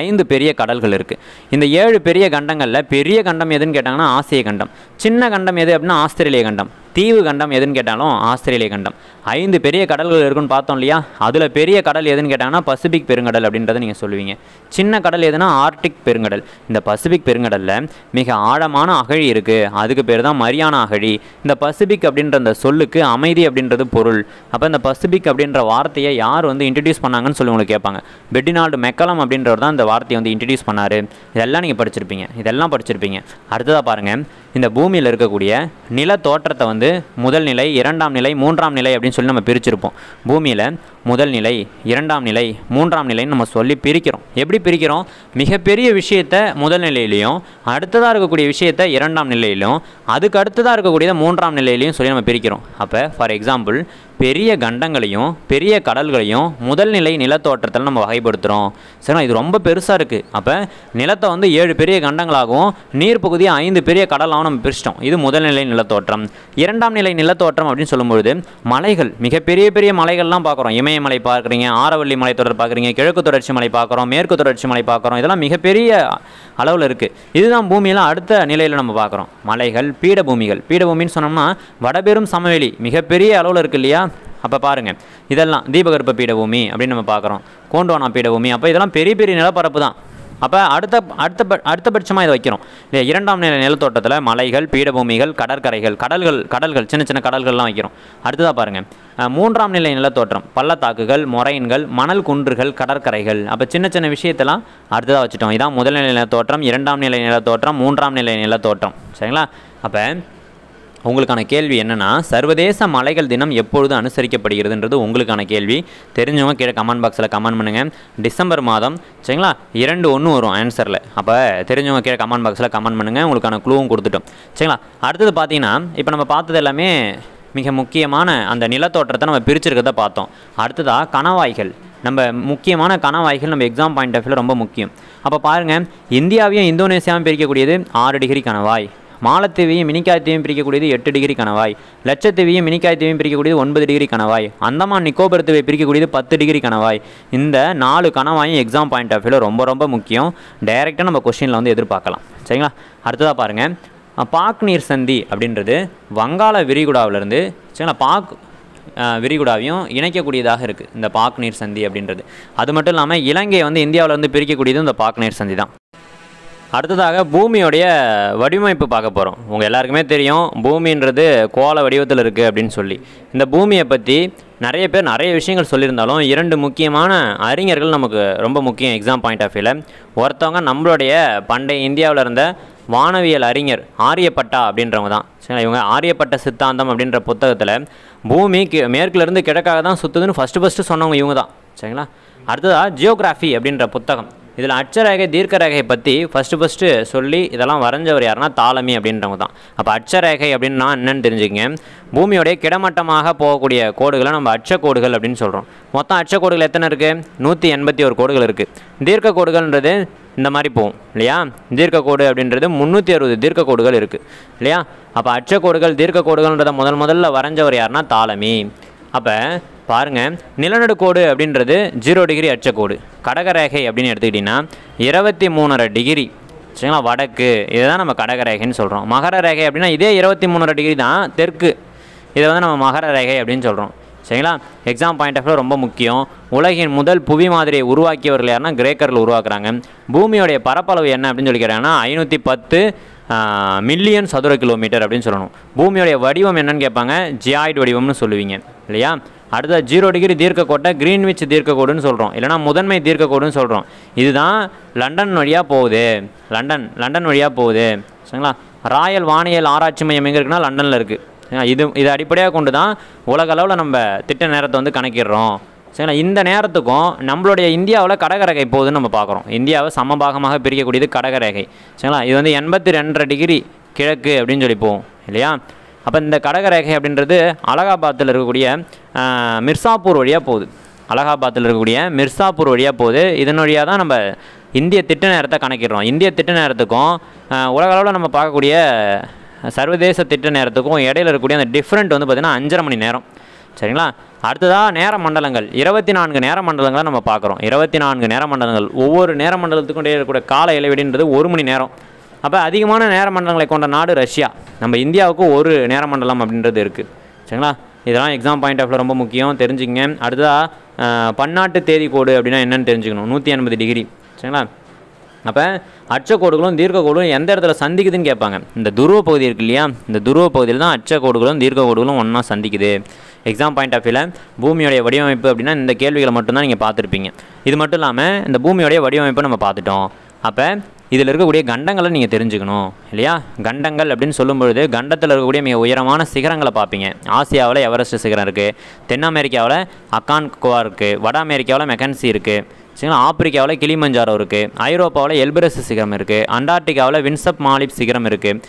S2: 5 பெரிய கடல்கள் இருக்குது. இந்த 7 பெரிய கண்டங்களில் பெரிய கண்டம் எதுன்னு கேட்டாங்கன்னா ஆசிய கண்டம். சின்ன கண்டம் எது அப்படின்னா ஆஸ்திரேலிய கண்டம். தீவு கண்டம் எதுன்னு கேட்டாலும் ஆஸ்திரேலிய கண்டம். 5 பெரிய கடல்கள் இருக்குன்னு பார்த்தோம் இல்லையா. அதில் பெரிய கடல் எதுன்னு கேட்டாங்கன்னா பசிபிக் பெருங்கடல் அப்படின்றத நீங்கள் சொல்லுவீங்க. சின்ன கடல் எதுனா ஆர்டிக் பெருங்கடல். இந்த பசிபிக் பெருங்கடலில் மிக ஆழமான அகழி இருக்குது, அதுக்கு பேர் தான் மரியானா அகழி. இந்த பசிபிக் அப்படின்ற அந்த சொல்லுக்கு அமைதி அப்படின்றது பொருள். அப்போ இந்த பசிபிக் அப்படின்ற வார்த்தையை யார் வந்து இன்ட்ரடியூஸ் பண்ணாங்கன்னு சொல்லி உங்களுக்கு கேட்பாங்க. பெர்டினால்டு மெக்கலம் அப்படின்றவர் தான் இந்த வார்த்தையை வந்து இன்ட்ரடியூஸ் பண்ணார். இதெல்லாம் நீங்கள் படிச்சிருப்பீங்க, இதெல்லாம் படிச்சிருப்பீங்க. அடுத்ததாக பாருங்கள், இந்த பூமியில் இருக்கக்கூடிய நில தோற்றத்தை வந்து முதல் நிலை, 2ஆம் நிலை, 3ஆம் நிலை அப்படின்னு சொல்லி நம்ம பிரிச்சிருப்போம். பூமியில் முதல் நிலை, 2ஆம் நிலை, 3ஆம் நிலைன்னு நம்ம சொல்லி பிரிக்கிறோம். எப்படி பிரிக்கிறோம்? மிகப்பெரிய விஷயத்தை முதல் நிலையிலையும், அடுத்ததாக இருக்கக்கூடிய விஷயத்தை 2ஆம் நிலையிலும், அதுக்கு அடுத்ததாக இருக்கக்கூடியதை 3ஆம் நிலையிலையும் சொல்லி நம்ம பிரிக்கிறோம். அப்போ ஃபார் எக்ஸாம்பிள் பெரிய கண்டங்களையும் பெரிய கடல்களையும் முதல் நிலை நிலத்தோற்றத்தில் நம்ம வகைப்படுத்துகிறோம் சரிங்களா. இது ரொம்ப பெருசாக இருக்குது. அப்போ நிலத்தை வந்து 7 பெரிய கண்டங்களாகவும் நீர் பகுதியை 5 பெரிய கடலாகவும் நம்ம பிரிச்சிட்டோம். இது முதல் நிலை நிலத்தோற்றம். 2ஆம் நிலை நிலத்தோற்றம் அப்படின்னு சொல்லும்பொழுது மலைகள், மிகப்பெரிய பெரிய மலைகள்லாம் பார்க்குறோம். இமயமலை பார்க்குறீங்க, ஆரவல்லி மலைத்தொடர் பார்க்குறீங்க, கிழக்கு தொடர்ச்சி மலை பார்க்குறோம், மேற்கு தொடர்ச்சி மலை பார்க்குறோம். இதெல்லாம் மிகப்பெரிய அளவில் இருக்குது. இதுதான் பூமியில் அடுத்த நிலையில் நம்ம பார்க்குறோம். மலைகள், பீடபூமிகள். பீடபூமின்னு சொன்னோம்னா வடபெரும் சமவெளி மிகப்பெரிய அளவில் இருக்குது இல்லையா. அப்போ பாருங்கள், இதெல்லாம் தீபகற்ப பீடபூமி அப்படின்னு நம்ம பார்க்குறோம், கோண்டோனா பீடபூமி. அப்போ இதெல்லாம் பெரிய பெரிய நிலப்பரப்பு தான் அப்போ அடுத்தபட்சமாக இதை வைக்கிறோம் இல்லையா. இரண்டாம் நிலை நிலத்தோட்டத்தில் மலைகள், பீடபூமிகள், கடல்கள் சின்ன சின்ன கடல்கள்லாம் வைக்கிறோம். அடுத்ததாக பாருங்கள், மூன்றாம் நிலை நிலத்தோற்றம் பள்ளத்தாக்குகள், மொரைன்கள், மணல் குன்றுகள், கடற்கரைகள். அப்போ சின்ன சின்ன விஷயத்தெல்லாம் அடுத்ததாக வச்சுட்டோம். இதான் முதல் நிலை நிலத்தோற்றம், இரண்டாம் நிலை நிலத்தோற்றம், மூன்றாம் நிலை நிலத்தோற்றம். சரிங்களா. அப்போ உங்களுக்கான கேள்வி என்னென்னா, சர்வதேச மலைகள் தினம் எப்பொழுது அனுசரிக்கப்படுகிறதுன்றது உங்களுக்கான கேள்வி. தெரிஞ்சவங்க கீழே கமெண்ட் பாக்ஸில் கமெண்ட் பண்ணுங்கள். டிசம்பர் மாதம். சரிங்களா. 2-1 வரும் ஆன்சரில். அப்போ தெரிஞ்சவங்க கீழே கமெண்ட் பாக்ஸில் கமெண்ட் பண்ணுங்கள். உங்களுக்கான க்ளூவும் கொடுத்துட்டோம். சரிங்களா. அடுத்தது பார்த்தீங்கன்னா, இப்போ நம்ம பார்த்தது எல்லாமே மிக முக்கியமான அந்த நிலத்தோற்றத்தை நம்ம பிரிச்சிருக்கிறத பார்த்தோம். அடுத்ததாக கணவாய்கள். நம்ம முக்கியமான கணவாய்கள் நம்ம எக்ஸாம் பாயிண்ட் ஆஃப் வியூவில் ரொம்ப முக்கியம். அப்போ பாருங்கள், இந்தியாவையும் இந்தோனேசியாவும் பிரிக்கக்கூடியது 6 டிகிரி கணவாய், மாலத்தீவையும் மினிக்காய்த்தீவையும் பிரிக்கக்கூடியது 8 டிகிரி கணவாய், லட்சத்தீவையும் மினிக்காய்த்தீவையும் பிரிக்கக்கூடியது 9 டிகிரி கணவாய், அந்தமான் நிக்கோபர் தீவை பிரிக்கக்கூடியது 10 டிகிரி கணவாய். இந்த 4 கணவாயும் எக்ஸாம் பாயிண்ட் ஆஃப் வியூவில் ரொம்ப ரொம்ப முக்கியம். டைரெக்டாக நம்ம கொஸ்டினில் வந்து எதிர்பார்க்கலாம். சரிங்களா. அடுத்ததாக பாருங்கள், பாக் நீர் சந்தி அப்படின்றது வங்காள விரிகுடாவிலேருந்து சரிங்களா விரிகுடாவையும் இணைக்கக்கூடியதாக இருக்குது இந்த பாக் நீர் சந்தி அப்படின்றது. அது மட்டும் இல்லாமல் இலங்கையை வந்து இந்தியாவிலேருந்து பிரிக்கக்கூடியது இந்த பாக் நீர் சந்தி தான். அடுத்ததாக பூமியோடைய வடிவமைப்பு பார்க்க போகிறோம். உங்கள் எல்லாருக்குமே தெரியும் பூமின்றது கோள வடிவத்தில் இருக்குது அப்படின்னு சொல்லி. இந்த பூமியை பற்றி நிறைய பேர் நிறைய விஷயங்கள் சொல்லியிருந்தாலும் 2 முக்கியமான அறிஞர்கள் நமக்கு ரொம்ப முக்கியம் எக்ஸாம் பாயிண்ட் ஆஃப் வியூவில். ஒருத்தவங்க நம்மளுடைய பண்டைய இந்தியாவில் இருந்த வானவியல் அறிஞர் ஆரியப்பட்டா அப்படின்றவங்க தான். சரிங்களா. இவங்க ஆரியப்பட்ட சித்தாந்தம் அப்படின்ற புத்தகத்தில் பூமி மேற்குலேருந்து கிழக்காக தான் சுற்றுதுன்னு ஃபஸ்ட்டு சொன்னவங்க இவங்க தான். சரிங்களா. அடுத்ததாக ஜியோகிராஃபி அப்படின்ற புத்தகம். இதில் அட்சரேகை தீர்க்கரேகை பற்றி ஃபஸ்ட்டு சொல்லி இதெல்லாம் வரைஞ்சவர் யாருன்னா தாலமி அப்படின்றவங்க தான். அப்போ அட்சரேகை அப்படின்னா என்னென்னு தெரிஞ்சுக்கங்க. பூமியோடைய கிடைமட்டமாக போகக்கூடிய கோடுகளை நம்ம அட்சக்கோடுகள் அப்படின்னு சொல்கிறோம். மொத்தம் அட்சக்கோடுகள் எத்தனை இருக்குது? 181 கோடுகள் இருக்குது. தீர்க்க கோடுகள்ன்றது இந்த மாதிரி போகும் இல்லையா. தீர்க்க கோடு அப்படின்றது 360 தீர்க்க கோடுகள் இருக்குது இல்லையா. அப்போ அட்சக்கோடுகள் தீர்க்க கோடுகள்ன்றதை முதல்ல வரைஞ்சவர் யாருன்னா தாலமி. அப்போ பாருங்கள், நிலநடுக்கோடு அப்படின்றது 0 டிகிரி அட்சக்கோடு. கடகரேகை அப்படின்னு எடுத்துக்கிட்டிங்கன்னா 23.5 டிகிரி. சரிங்களா. வடக்கு இதை தான் நம்ம கடகரேகைன்னு சொல்கிறோம். மகர ரேகை அப்படின்னா இதே 23.5 டிகிரி தான் தெற்கு. இதை வந்து நம்ம மகர ரேகை அப்படின்னு சொல்கிறோம். சரிங்களா. எக்ஸாம் பாயிண்ட் ஆஃப் வியூ ரொம்ப முக்கியம். உலகின் முதல் புவி மாதிரியை உருவாக்கியவர்கள் யாருன்னா கிரேக்கர்கள் உருவாக்குறாங்க. பூமியோடைய பரப்பளவு என்ன அப்படின்னு சொல்லி கேட்டாங்கன்னா 510 மில்லியன் சதுர கிலோமீட்டர் அப்படின்னு சொல்லணும். பூமியோடைய வடிவம் என்னன்னு கேட்பாங்க, ஜியாய்டு வடிவம்னு சொல்லுவீங்க இல்லையா. அடுத்த 0 டிகிரி தீர்க்கக்கோட்டை கிரீன்விச் தீர்க்கக்கோடுன்னு சொல்கிறோம், இல்லைனா முதன்மை தீர்க்கக்கோடுன்னு சொல்கிறோம். இதுதான் லண்டன் வழியாக போகுது. லண்டன் வழியாக போகுது. சரிங்களா. ராயல் வானியல் ஆராய்ச்சி மையம் எங்கே இருக்குன்னா லண்டனில் இருக்குது. இது அடிப்படையாக கொண்டு தான் உலக அளவில் நம்ம திட்ட நேரத்தை வந்து கணக்கிடுறோம். சரிங்களா. இந்த நேரத்துக்கும் நம்மளுடைய இந்தியாவில் கடகரேகை போகுதுன்னு நம்ம பார்க்குறோம். இந்தியாவை சமபாகமாக பிரிக்கக்கூடியது கடகரேகை. சரிங்களா. இது வந்து 82.5 டிகிரி கிழக்கு அப்படின்னு சொல்லி போகும் இல்லையா. அப்போ இந்த கடகரேகை அப்படின்றது அலகாபாத்தில் இருக்கக்கூடிய மிர்சாப்பூர் வழியாக போகுது. அலகாபாத்தில் இருக்கக்கூடிய மிர்சாப்பூர் வழியாக போகுது. இதன் வழியாக தான் நம்ம இந்திய திட்ட நேரத்தை கணக்கிடுறோம். இந்திய திட்ட நேரத்துக்கும் உலக அளவில் நம்ம பார்க்கக்கூடிய சர்வதேச திட்ட நேரத்துக்கும் இடையில இருக்கக்கூடிய அந்த டிஃப்ரெண்ட் வந்து பார்த்திங்கன்னா 5.5 மணி நேரம். சரிங்களா. அடுத்ததாக நேர மண்டலங்கள் 24 நேர மண்டலங்களை நம்ம பார்க்குறோம். 24 நேர மண்டலங்கள். ஒவ்வொரு நேர மண்டலத்துக்கும் இடையே இருக்கக்கூடிய கால இடைவெளின்றது 1 மணி நேரம். அப்போ அதிகமான நேர மண்டலங்களை கொண்ட நாடு ரஷ்யா. நம்ம இந்தியாவுக்கு ஒரு நேர மண்டலம் அப்படின்றது இருக்குது. சரிங்களா. இதெல்லாம் எக்ஸாம் பாயிண்ட் ஆஃப் வியூ ரொம்ப முக்கியம், தெரிஞ்சுங்க. அடுத்ததாக பன்னாட்டு தேதி கோடு அப்படின்னா என்னென்னு தெரிஞ்சுக்கணும். 180 டிகிரி. சரிங்களா. அப்போ அச்சக்கோடுகளும் தீர்க்கக்கோடுகளும் எந்த இடத்துல சந்திக்குதுன்னு கேட்பாங்க. இந்த துருவ பகுதி இருக்குது இல்லையா, இந்த துருவ பகுதியில் தான் அச்சக்கோடுகளும் தீர்க்கக்கோடுகளும் ஒன்றா சந்திக்குது. எக்ஸாம் பாயிண்ட் ஆஃப் வியூவில் பூமியோடைய வடிவமைப்பு அப்படின்னா இந்த கேள்விகளை மட்டும்தான் நீங்கள் பார்த்துருப்பீங்க. இது மட்டும் இல்லாமல் இந்த பூமியோடைய வடிவமைப்பை நம்ம பார்த்துட்டோம். அப்போ இதில் இருக்கக்கூடிய கண்டங்களை நீங்கள் தெரிஞ்சுக்கணும் இல்லையா. கண்டங்கள் அப்படின்னு சொல்லும்பொழுது கண்டத்தில் இருக்கக்கூடிய மிக உயரமான சிகரங்களை பார்ப்பீங்க. ஆசியாவில் எவரெஸ்ட் சிகரம் இருக்குது, தென் அமெரிக்காவில் அக்கான்குவா இருக்குது, வட அமெரிக்காவில் மெக்கன்சி இருக்குது. சரிங்களா. ஆப்பிரிக்காவில் கிளிமஞ்சாரோ இருக்குது, ஐரோப்பாவில் எல்பரஸ் சிகரம் இருக்குது, அண்டார்டிகாவில் வின்சப் மாலிப் சிகரம் இருக்குது.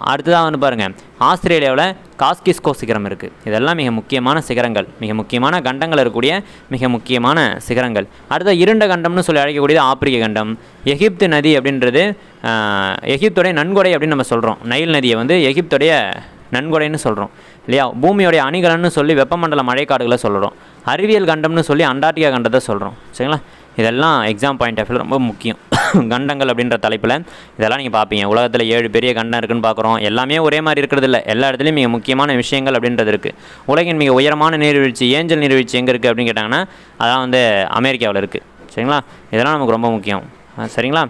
S2: அடுத்ததாக வந்து பாருங்கள், ஆஸ்திரேலியாவில் காஸ்கிஸ்கோ சிகரம் இருக்குது. இதெல்லாம் மிக முக்கியமான சிகரங்கள், மிக முக்கியமான கண்டங்கள் இருக்கக்கூடிய மிக முக்கியமான சிகரங்கள். அடுத்த இருண்ட கண்டம்னு சொல்லி அழைக்கக்கூடியது ஆப்பிரிக்க கண்டம். எகிப்து நதி அப்படின்றது எகிப்துடைய நன்கொடை அப்படின்னு நம்ம சொல்கிறோம். நைல் நதியை வந்து எகிப்துடைய நன்கொடைன்னு சொல்கிறோம் இல்லையா. பூமியோடைய அணிகலன்னு சொல்லி வெப்பமண்டல மழைக்காடுகளை சொல்கிறோம். அறிவியல் கண்டம்னு சொல்லி அண்டார்டிகா கண்டத்தை சொல்கிறோம். சரிங்களா. இதெல்லாம் எக்ஸாம் பாயிண்ட் ஆஃப் வியூ ரொம்ப முக்கியம். கண்டங்கள் அப்படின்ற தலைப்பில் இதெல்லாம் நீங்கள் பார்ப்பீங்க. உலகத்தில் 7 பெரிய கண்டம் இருக்குதுன்னு பார்க்குறோம். எல்லாமே ஒரே மாதிரி இருக்கிறது இல்லை, எல்லா இடத்துலையும் மிக முக்கியமான விஷயங்கள் அப்படின்றது இருக்குது. உலகின் மிக உயரமான நீர்வீழ்ச்சி ஏஞ்சல் நீர்வீழ்ச்சி எங்கே இருக்குது அப்படின்னு கேட்டாங்கன்னா அதான் வந்து அமெரிக்காவில் இருக்குது. சரிங்களா. இதெல்லாம் நமக்கு ரொம்ப முக்கியம். சரிங்களா?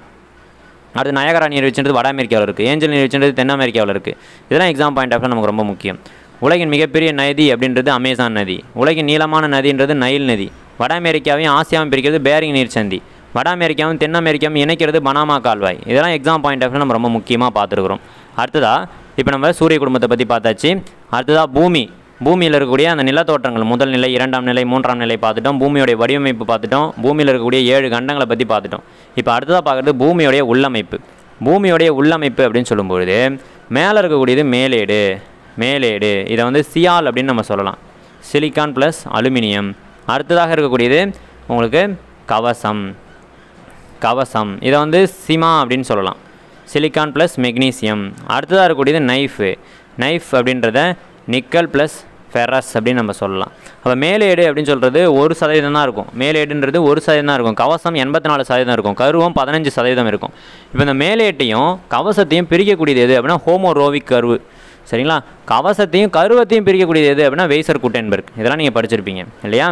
S2: அடுத்து நயகரா நீர்வீழ்ச்சின்றது வட அமெரிக்காவில் இருக்குது. ஏஞ்சல் நீர்வீழ்ச்சின்றது தென் அமெரிக்காவில் இருக்குது. இதெல்லாம் எக்ஸாம் பாயிண்ட் ஆஃப் நமக்கு ரொம்ப முக்கியம். உலகின் மிகப்பெரிய நதி அப்படின்றது அமேசான் நதி. உலகின் நீளமான நதின்றது நைல் நதி. வட அமெரிக்காவையும் ஆசியாவும் பிரிக்கிறது பேரிங் நீர்ச்சந்தி. வட அமெரிக்காவும் தென் அமெரிக்காவும் இணைக்கிறது பனாமா கால்வாய். இதெல்லாம் எக்ஸாம் பாயிண்ட் ஆஃப் நம்ம ரொம்ப முக்கியமாக பார்த்துருக்குறோம். அடுத்ததாக இப்போ நம்ம சூரிய குடும்பத்தை பற்றி பார்த்தாச்சு. அடுத்ததாக பூமியில் இருக்கக்கூடிய அந்த நிலத்தோற்றங்கள் முதல் நிலை, இரண்டாம் நிலை, மூன்றாம் நிலை பார்த்துட்டோம். பூமியோடைய வடிவமைப்பு பார்த்துட்டோம். பூமியில் இருக்கக்கூடிய 7 கண்டங்களை பற்றி பார்த்துட்டோம். இப்போ அடுத்ததாக பார்க்குறது பூமியோடைய உள்ளமைப்பு. பூமியோடைய உள்ளமைப்பு அப்படின்னு சொல்லும்பொழுது மேலே இருக்கக்கூடியது மேலேடு. இதை வந்து சியால் அப்படின்னு நம்ம சொல்லலாம். Silicon plus aluminium. அடுத்ததாக இருக்கக்கூடியது உங்களுக்கு கவசம். இதை வந்து சிமா அப்படின்னு சொல்லலாம். Silicon plus magnesium. அடுத்ததாக இருக்கக்கூடியது நைஃப் அப்படின்றத நிக்கல் ப்ளஸ் ஃபெரஸ் அப்படின்னு நம்ம சொல்லலாம். அப்போ மேலேடு அப்படின்னு சொல்கிறது 1% தான் இருக்கும். மேலேடுன்றது 1% தான் இருக்கும். கவசம் 84% இருக்கும். கருவம் 15% இருக்கும். இப்போ இந்த மேலேட்டையும் கவசத்தையும் பிரிக்கக்கூடியது எது அப்படின்னா ஹோமோரோவிக் கர்வு. சரிங்களா? கவசத்தையும் கருவத்தையும் பிரிக்கக்கூடியது எது அப்படின்னா வெய்சர் குட்டன்பெர்க். இதெல்லாம் நீங்கள் படிச்சிருப்பீங்க இல்லையா?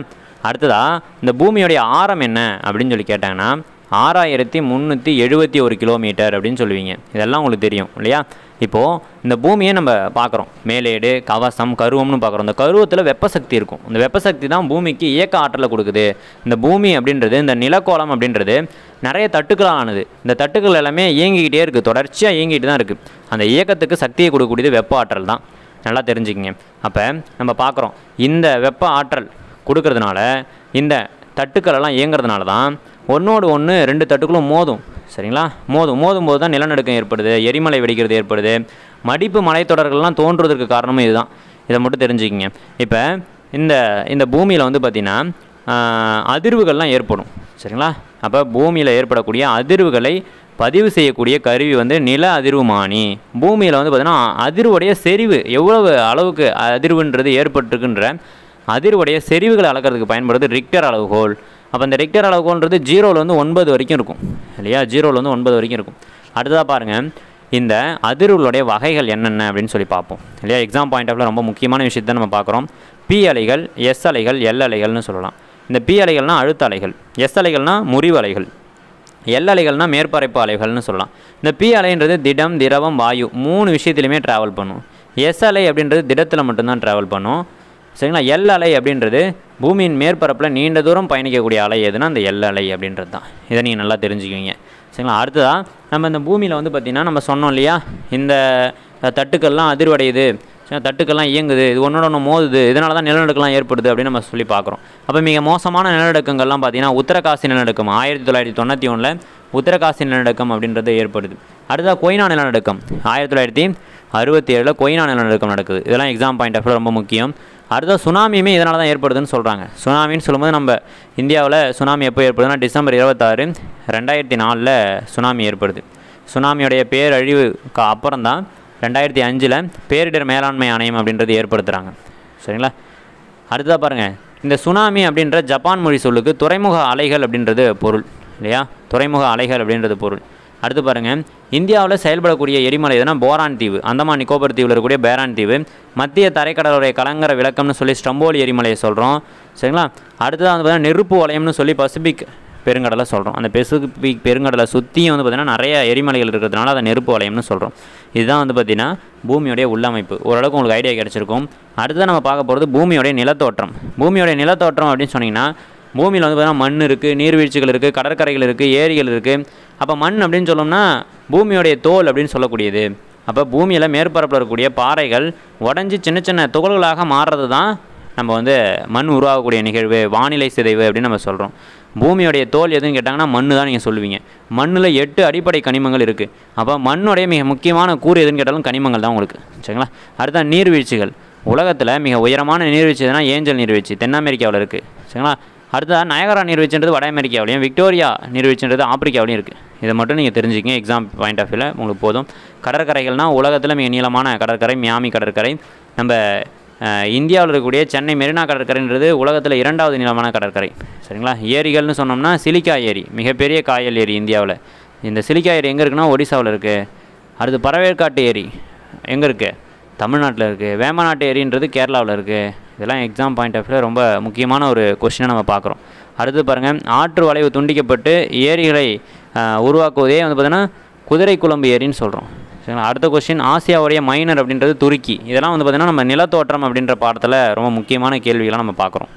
S2: அடுத்ததாக இந்த பூமியோடைய ஆரம் என்ன அப்படின்னு சொல்லி கேட்டாங்கன்னா 6371 கிலோமீட்டர் அப்படின்னு சொல்லுவீங்க. இதெல்லாம் உங்களுக்கு தெரியும் இல்லையா? இப்போது இந்த பூமியை நம்ம பார்க்குறோம். மேலேடு, கவசம், கருவம்னு பார்க்குறோம். இந்த கருவத்தில் வெப்பசக்தி இருக்கும். இந்த வெப்பசக்தி தான் பூமிக்கு இயக்க ஆற்றலை கொடுக்குது. இந்த பூமி அப்படின்றது, இந்த நிலக்கோளம் அப்படின்றது நிறைய தட்டுக்களால் ஆனது. இந்த தட்டுக்கள் எல்லாமே இயங்கிக்கிட்டே இருக்குது, தொடர்ச்சியாக இயங்கிட்டு தான் இருக்குது. அந்த இயக்கத்துக்கு சக்தியை கொடுக்கக்கூடியது வெப்ப ஆற்றல் தான். நல்லா தெரிஞ்சுக்கிங்க. அப்போ நம்ம பார்க்குறோம், இந்த வெப்ப ஆற்றல் கொடுக்கறதுனால இந்த தட்டுக்களெல்லாம் இயங்குறதுனால தான் ஒன்றோடு ஒன்று 2 தட்டுக்களும் மோதும். சரிங்களா? மோதும் போது தான் நிலநடுக்கம் ஏற்படுது, எரிமலை வெடிக்கிறது ஏற்படுது. மடிப்பு மலைத்தொடர்கள்லாம் தோன்றுவதற்கு காரணமும் இதுதான். இதை மட்டும் தெரிஞ்சுக்கிங்க. இப்போ இந்த பூமியில் வந்து பார்த்திங்கன்னா அதிர்வுகள்லாம் ஏற்படும். சரிங்களா? அப்போ பூமியில் ஏற்படக்கூடிய அதிர்வுகளை பதிவு செய்யக்கூடிய கருவி வந்து நில அதிர்வுமானி. பூமியில் வந்து பார்த்திங்கன்னா அதிர்வுடைய செறிவு எவ்வளவு அளவுக்கு அதிர்வுன்றது ஏற்பட்டுருக்குன்ற அதிர்வுடைய செறிவுகளை அளக்கிறதுக்கு பயன்படுது ரிக்டர் அளவுகோல். அப்போ இந்த ரிக்டர் அளவுகோல்ன்றது 0லேருந்து 9 வரைக்கும் இருக்கும் இல்லையா? 0லேருந்து 9 வரைக்கும் இருக்கும். அடுத்ததாக பாருங்கள், இந்த அதிர்வுகளுடைய வகைகள் என்னென்ன அப்படின்னு சொல்லி பார்ப்போம் இல்லையா? எக்ஸாம் பாயிண்ட் ஆஃப்ல ரொம்ப முக்கியமான விஷயத்தை நம்ம பார்க்குறோம். பி அலைகள், எஸ் அலைகள், எல் அலைகள்னு சொல்லலாம். இந்த பி அலைகள்னால் அழுத்த அலைகள், எஸ் அலைகள்னால் முறிவு அலைகள், எல் அலைகள்னால் மேற்பரப்பு அலைகள்னு சொல்லலாம். இந்த பி அலைன்றது திடம், திரவம், வாயு 3 விஷயத்துலையுமே ட்ராவல் பண்ணும். எஸ் அலை அப்படின்றது திடத்தில் மட்டும்தான் ட்ராவல் பண்ணும். சரிங்களா? எல் அலை அப்படின்றது பூமியின் மேற்பரப்பில் நீண்ட தூரம் பயணிக்கக்கூடிய அலை எதுனா அந்த எல் அலை அப்படின்றது தான். இதை நீங்கள் நல்லா தெரிஞ்சுக்குவீங்க. சரிங்களா? அடுத்ததாக நம்ம இந்த பூமியில் வந்து பார்த்திங்கன்னா நம்ம சொன்னோம் இல்லையா, இந்த தட்டுக்கள்லாம் அதிர்வடையுது, தட்டுக்கள்லாம் இயங்குது, இது ஒன்றோட ஒன்று மோதுது, இதனால தான் நிலநடுக்கம்லாம் ஏற்படுது அப்படின்னு நம்ம சொல்லி பார்க்குறோம். அப்போ மிக மோசமான நிலநடுக்கங்கள்லாம் பார்த்திங்கன்னா உத்தரகாசி நிலநடுக்கம் 1991 உத்தரகாசி நிலநடுக்கம் அப்படின்றது ஏற்படுது. அடுத்ததாக கொய்னா நிலநடுக்கம் 1967 கொய்னா நிலநடுக்கம் நடக்குது. இதெல்லாம் எக்ஸாம் பாயிண்ட் ஆஃப் ரொம்ப முக்கியம். அடுத்தது சுனாமியுமே இதனால தான் ஏற்படுதுன்னு சொல்கிறாங்க. சுனாமின்னு சொல்லும்போது நம்ம இந்தியாவில் சுனாமி எப்போ ஏற்படுதுன்னா டிசம்பர் 26, 2004 சுனாமி ஏற்படுது. சுனாமியோடைய பேரழிவுக்கு அப்புறம் தான் 2005 பேரிடர் மேலாண்மை ஆணையம் அப்படின்றது ஏற்படுத்துகிறாங்க. சரிங்களா? அடுத்ததாக பாருங்கள், இந்த சுனாமி அப்படின்ற ஜப்பான் மொழி சொல்லுக்கு துறைமுக அலைகள் அப்படின்றது பொருள் இல்லையா? துறைமுக அலைகள் அப்படின்றது பொருள். அடுத்து பாருங்கள், இந்தியாவில் செயல்படக்கூடிய எரிமலை எதுனா போரான் தீவு, அந்தமான் நிக்கோபர் தீவில் இருக்கக்கூடிய பேரான் தீவு. மத்திய தரைக்கடலுடைய கலங்கர விளக்கம்னு சொல்லி ஸ்டம்போலி எரிமலையை சொல்கிறோம். சரிங்களா? அடுத்ததாக வந்து பார்த்திங்கன்னா நெருப்பு வலயம்னு சொல்லி பசிபிக் பெருங்கடலை சொல்கிறோம். அந்த பசிபிக் பெருங்கடலை சுற்றியும் வந்து பார்த்திங்கன்னா நிறைய எரிமலைகள் இருக்கிறதுனால அதை நெருப்பு வலயம்னு சொல்கிறோம். இதுதான் வந்து பார்த்திங்கன்னா பூமியோடைய உள்ளமைப்பு. ஓரளவுக்கு உங்களுக்கு ஐடியா கிடச்சிருக்கும். அடுத்ததான் நம்ம பார்க்க போகிறது பூமியோடைய நிலத்தோற்றம். பூமியோடைய நிலத்தோற்றம் அப்படின்னு சொன்னிங்கன்னா பூமியில் வந்து பார்த்திங்கன்னா மண் இருக்குது, நீர்வீழ்ச்சிகள் இருக்குது, கடற்கரைகள் இருக்குது, ஏரிகள் இருக்குது. அப்போ மண் அப்படின்னு சொல்லணும்னா பூமியோடைய தோல் அப்படின்னு சொல்லக்கூடியது. அப்போ பூமியில் மேற்பரப்பில் இருக்கக்கூடிய பாறைகள் உடஞ்சி சின்ன சின்ன துகள்களாக மாறுறது தான் நம்ம வந்து மண் உருவாகக்கூடிய நிகழ்வு, வானிலை சிதைவு அப்படின்னு நம்ம சொல்கிறோம். பூமியோடைய தோல் எதுன்னு கேட்டாங்கன்னா மண் தான் நீங்கள் சொல்லுவீங்க. மண்ணில் 8 அடிப்படை கனிமங்கள் இருக்குது. அப்போ மண்ணுடைய மிக முக்கியமான கூறு எதுன்னு கேட்டாலும் கனிமங்கள் தான் உங்களுக்கு. சரிங்களா? அடுத்த நீர்வீழ்ச்சிகள். உலகத்தில் மிக உயரமான நீர்வீழ்ச்சி எதுனா ஏஞ்சல் நீர்வீழ்ச்சி தென் அமெரிக்காவில் இருக்குது. சரிங்களா? அடுத்ததாக நயகரா நீர்வீழ்ச்சின்றது வட அமெரிக்காவிலையும், விக்டோரியா நீர்வீழ்ச்சின்றது ஆப்பிரிக்காவிலையும் இருக்குது. இதை மட்டும் நீங்கள் தெரிஞ்சுக்கிங்க. எக்ஸாம் பாயிண்ட் ஆஃப் வியூவில் உங்களுக்கு போதும். கடற்கரைகள்னால் உலகத்தில் மிக நீளமான கடற்கரை மியாமி கடற்கரை. நம்ம இந்தியாவில் இருக்கக்கூடிய சென்னை மெரினா கடற்கரைன்றது உலகத்தில் 2வது நீளமான கடற்கரை. சரிங்களா? ஏரிகள்னு சொன்னோம்னா சிலிக்கா ஏரி மிகப்பெரிய காயல் ஏரி இந்தியாவில். இந்த சிலிக்கா ஏரி எங்கே இருக்குன்னா ஒடிசாவில் இருக்குது. அடுத்து பறவேற்காட்டு ஏரி எங்கே இருக்குது? தமிழ்நாட்டில் இருக்குது. வேம்பநாட்டு ஏரின்றது கேரளாவில் இருக்குது. இதெல்லாம் எக்ஸாம் பாயிண்ட் ஆஃப் வியூவில் ரொம்ப முக்கியமான ஒரு கொஸ்டினை நம்ம பார்க்குறோம். அடுத்து பாருங்கள், ஆற்று வளைவு துண்டிக்கப்பட்டு ஏரிகளை உருவாக்குவதே வந்து பார்த்திங்கன்னா குதிரை குழம்பு ஏரின்னு சொல்கிறோம். சரிங்களா. அடுத்த கொஸ்டின், ஆசியாவுடைய மைனர் அப்படின்றது துருக்கி. இதெல்லாம் வந்து பார்த்திங்கன்னா நம்ம நிலத்தோற்றம் அப்படின்ற பாடத்தில் ரொம்ப முக்கியமான கேள்விகளாக நம்ம பார்க்குறோம்.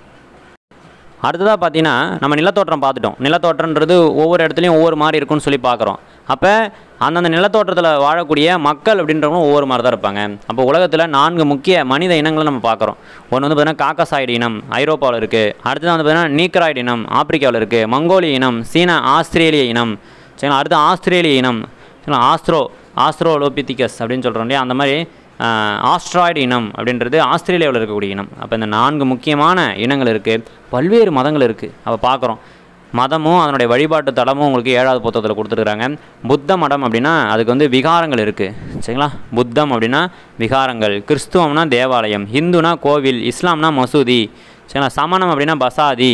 S2: அடுத்ததாக பார்த்தீங்கன்னா நம்ம நிலத்தோற்றம் பார்த்துட்டோம். நிலத்தோற்றம்ன்றது ஒவ்வொரு இடத்துலையும் ஒவ்வொரு மாதிரி இருக்குன்னு சொல்லி பார்க்குறோம். அப்போ அந்தந்த நிலத்தோற்றத்தில் வாழக்கூடிய மக்கள் அப்படின்றவங்களும் ஒவ்வொரு மாதிரி தான் இருப்பாங்க. அப்போ உலகத்தில் 4 முக்கிய மனித இனங்களை நம்ம பார்க்குறோம். ஒன்று வந்து பார்த்திங்கன்னா காக்கசாய்டு இனம் ஐரோப்பாவில் இருக்குது. அடுத்தது வந்து பார்த்திங்கன்னா நீக்ராய்டு இனம் ஆப்பிரிக்காவில் இருக்குது. மங்கோலிய இனம், சீனா ஆஸ்திரேலிய இனம். சரிங்களா. அடுத்து ஆஸ்திரேலிய இனம், சரிங்களா, ஆஸ்ட்ரோலோபித்திகஸ் அப்படின்னு சொல்கிறோம் இல்லையா, அந்த மாதிரி ஆஸ்ட்ராய்டு இனம் அப்படின்றது ஆஸ்திரேலியாவில் இருக்கக்கூடிய இனம். அப்போ இந்த 4 முக்கியமான இனங்கள் இருக்குது. பல்வேறு மதங்கள் இருக்குது. அப்போ பார்க்குறோம் மதமும் அதனுடைய வழிபாட்டு தலமும் உங்களுக்கு 7வது புத்தகத்தில் கொடுத்துருக்குறாங்க. புத்த மடம் அப்படின்னா அதுக்கு வந்து விகாரங்கள் இருக்குது. சரிங்களா. புத்தம் அப்படின்னா விகாரங்கள், கிறிஸ்துவம்னா தேவாலயம், ஹிந்துனா கோவில், இஸ்லாம்னா மசூதி, சரிங்களா, சமணம் அப்படின்னா பசாதி,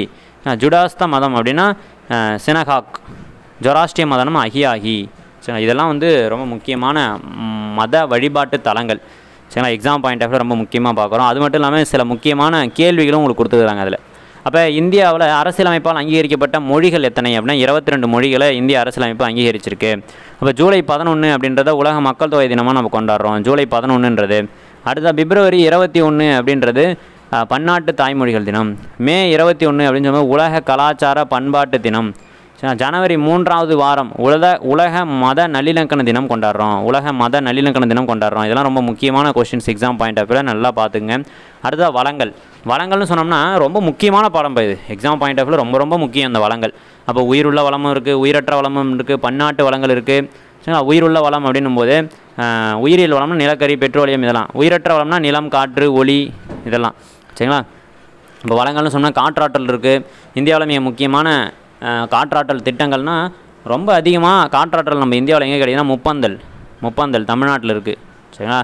S2: ஜுடாஸ்த மதம் அப்படின்னா சினகாக், ஜொராஸ்ட்ரிய மதம் அஹியாகி. சரிங்களா. இதெல்லாம் வந்து ரொம்ப முக்கியமான மத வழிபாட்டு தலங்கள். சரிங்களா. எக்ஸாம் பாயிண்ட் ஆஃப் ரொம்ப முக்கியமாக பார்க்குறோம். அது மட்டும் இல்லாமல் சில முக்கியமான கேள்விகளும் உங்களுக்கு கொடுத்துருக்காங்க அதில். அப்போ இந்தியாவில் அரசியலமைப்பால் அங்கீகரிக்கப்பட்ட மொழிகள் எத்தனை அப்படின்னா 22 மொழிகளை இந்திய அரசியலமைப்பு அங்கீகரிச்சிருக்கு. அப்போ ஜூலை 11 அப்படின்றத உலக மக்கள் தொகை தினமாக நம்ம கொண்டாடுறோம். ஜூலை 11ன்றது. அடுத்த பிப்ரவரி 21 அப்படின்றது பன்னாட்டு தாய்மொழிகள் தினம். மே 21 அப்படின்னு சொல்லும்போது உலக கலாச்சார பண்பாட்டு தினம். ஜனவரி 3வது வாரம் உலக மத நல்லிணக்கண தினம் கொண்டாடுறோம். உலக மத நல்லிணக்கண தினம் கொண்டாடுறோம். இதெல்லாம் ரொம்ப முக்கியமான கொஸ்டின்ஸ் எக்ஸாம் பாயிண்ட் ஆஃப் வியூவில் நல்லா பார்த்துங்க. அடுத்த வளங்கள். வளங்கள்னு சொன்னோம்னா ரொம்ப முக்கியமான பாடம் இது. எக்ஸாம் பாயிண்ட் ஆஃப் வியூவில் ரொம்ப ரொம்ப முக்கியம் அந்த வளங்கள். அப்போ உயிருள்ள வளமும் இருக்குது, உயிரற்ற வளமும் இருக்குது, பன்னாட்டு வளங்கள் இருக்குது. சரிங்களா. உயிருள்ள வளம் அப்படின்னும் போது உயிரியல் வளம்னா நிலக்கரி, பெட்ரோலியம், இதெல்லாம். உயிரற்ற வளம்னா நிலம், காற்று, ஒளி, இதெல்லாம். சரிங்களா. இப்போ வளங்கள்னு சொன்னால் காற்றாற்றல் இருக்குது. இந்தியாவில் மிக முக்கியமான காற்றாற்றல் திட்டங்கள்னால் ரொம்ப அதிகமாக காற்றாற்றல் நம்ம இந்தியாவில் எங்கே கிடைக்குதுன்னா முப்பந்தல் தமிழ்நாட்டில் இருக்குது. சரிங்களா.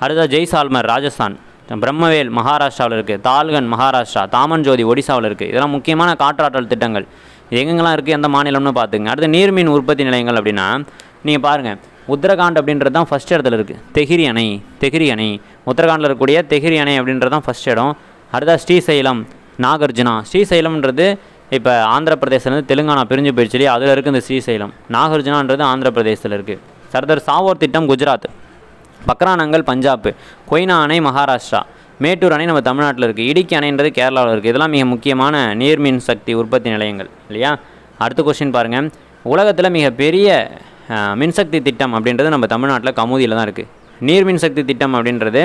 S2: அடுத்தது ஜெய்சால்மர் ராஜஸ்தான், பிரம்மவேல் மகாராஷ்டிராவில் இருக்குது, தால்கன் மகாராஷ்டிரா, தாமன்ஜோதி ஒடிசாவில் இருக்குது. இதெல்லாம் முக்கியமான காற்றாற்றல் திட்டங்கள். இது எங்கெங்கெல்லாம் இருக்குது, எந்த மாநிலம்னு பார்த்துங்க. அடுத்து நீர்மின் உற்பத்தி நிலையங்கள் அப்படின்னா நீங்கள் பாருங்கள், உத்தரகாண்ட் அப்படின்றது தான் ஃபஸ்ட் இடத்துல இருக்குது. தெஹிரி அணை உத்தரகாண்டில் இருக்கக்கூடிய தெஹிரி அணை அப்படின்றது தான் ஃபஸ்ட் இடம். அடுத்தது ஸ்ரீசைலம், நாகார்ஜுனா. ஸ்ரீசைலம்ன்றது இப்போ ஆந்திர பிரதேசத்துலேருந்து தெலுங்கானா பிரிஞ்சு போயிடுச்சு இல்லையா, அதில் இருக்குது இந்த ஸ்ரீசைலம். நாகார்ஜுனான்றது ஆந்திர பிரதேசத்தில் இருக்குது. சர்தார் சாவோர் திட்டம் குஜராத், பக்ரானங்கல் பஞ்சாப், கொய்னா அணை மகாராஷ்டிரா, மேட்டூர் அணை நம்ம தமிழ்நாட்டில் இருக்குது, இடுக்கி அணைன்றது கேரளாவில் இருக்குது. இதெல்லாம் மிக முக்கியமான நீர்மின் சக்தி உற்பத்தி நிலையங்கள் இல்லையா. அடுத்த கொஸ்டின் பாருங்கள், உலகத்தில் மிகப்பெரிய மின்சக்தி திட்டம் அப்படின்றது நம்ம தமிழ்நாட்டில் கமுதியில் தான் இருக்குது. நீர்மின் சக்தி திட்டம் அப்படின்றது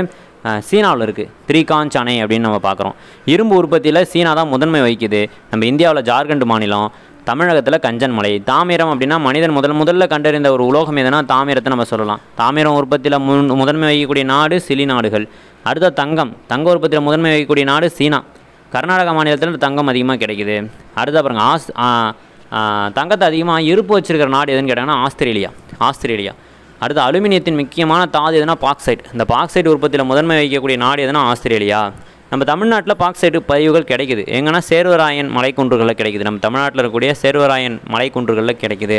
S2: சீனாவில் இருக்குது, த்ரீகாஞ்ச் அணை அப்படின்னு நம்ம பார்க்குறோம். இரும்பு உற்பத்தியில் சீனா தான் முதன்மை வகிக்குது. நம்ம இந்தியாவில் ஜார்க்கண்ட் மாநிலம், தமிழகத்தில் கஞ்சன்மலை. தாமிரம் அப்படின்னா மனிதன் முதல்ல கண்டறிந்த ஒரு உலோகம் எதுனா தாமிரத்தை நம்ம சொல்லலாம். தாமிரம் உற்பத்தியில் முதன்மை வகிக்கக்கூடிய நாடு சிலி நாடுகள். அடுத்த தங்க உற்பத்தியில் முதன்மை வகிக்கக்கூடிய நாடு சீனா. கர்நாடகா மாநிலத்தில் தங்கம் அதிகமாக கிடைக்குது. அடுத்த பாருங்கள், தங்கத்தை அதிகமாக இருப்பு வச்சுருக்கிற நாடு எதுன்னு கேட்டாங்கன்னா ஆஸ்திரேலியா. அடுத்து அலுமினியத்தின் முக்கியமான தாது எதுனா பாக்சைட். இந்த பாக்சைட் உற்பத்தியில் முதன்மை வகிக்கக்கூடிய நாடு எதுனா ஆஸ்திரேலியா. நம்ம தமிழ்நாட்டில் பாக்சைட்டு பதிவுகள் கிடைக்குது. எங்கன்னா சேர்வராயன் மலைக்குன்றுகளில் கிடைக்குது. நம்ம தமிழ்நாட்டில் இருக்கக்கூடிய சேர்வராயன் மலைக்குன்றுகளில் கிடைக்குது.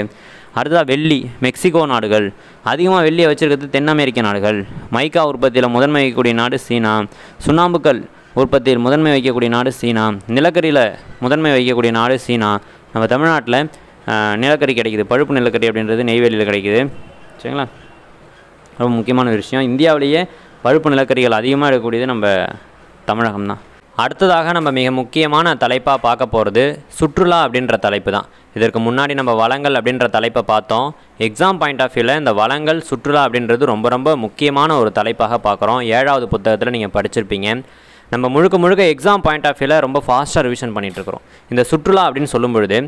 S2: அடுத்ததாக வெள்ளி, மெக்சிகோ நாடுகள். அதிகமாக வெள்ளியை வச்சுருக்கிறது தென் அமெரிக்க நாடுகள். மைக்கா உற்பத்தியில் முதன்மை வகிக்கக்கூடிய நாடு சீனா. சுண்ணாம்புக்கல் உற்பத்தியில் முதன்மை வகிக்கக்கூடிய நாடு சீனா. நிலக்கரியில் முதன்மை வகிக்கக்கூடிய நாடு சீனா. நம்ம தமிழ்நாட்டில் நிலக்கரி கிடைக்குது, பழுப்பு நிலக்கரி அப்படின்றது நெய்வேலியில் கிடைக்குது. சரிங்களா. ரொம்ப முக்கியமான விஷயம், இந்தியாவிலேயே பழுப்பு நிலக்கரிகள் அதிகமாக இருக்கக்கூடியது நம்ம தமிழகம் தான். அடுத்ததாக நம்ம மிக முக்கியமான தலைப்பாக பார்க்க போகிறது சுற்றுலா அப்படின்ற தலைப்பு தான். இதற்கு முன்னாடி நம்ம வளங்கள் அப்படின்ற தலைப்பை பார்த்தோம். எக்ஸாம் பாயிண்ட் ஆஃப் வியூவில் இந்த வளங்கள் சுற்றுலா அப்படின்றது ரொம்ப ரொம்ப முக்கியமான ஒரு தலைப்பாக பார்க்குறோம். 7வது புத்தகத்தில் நீங்கள் படிச்சிருப்பீங்க. நம்ம முழுக்க எக்ஸாம் பாயிண்ட் ஆஃப் வியூவில் ரொம்ப ஃபாஸ்ட்டாக ரிவிஷன் பண்ணிகிட்ருக்குறோம். இந்த சுற்றுலா அப்படின்னு சொல்லும் பொழுது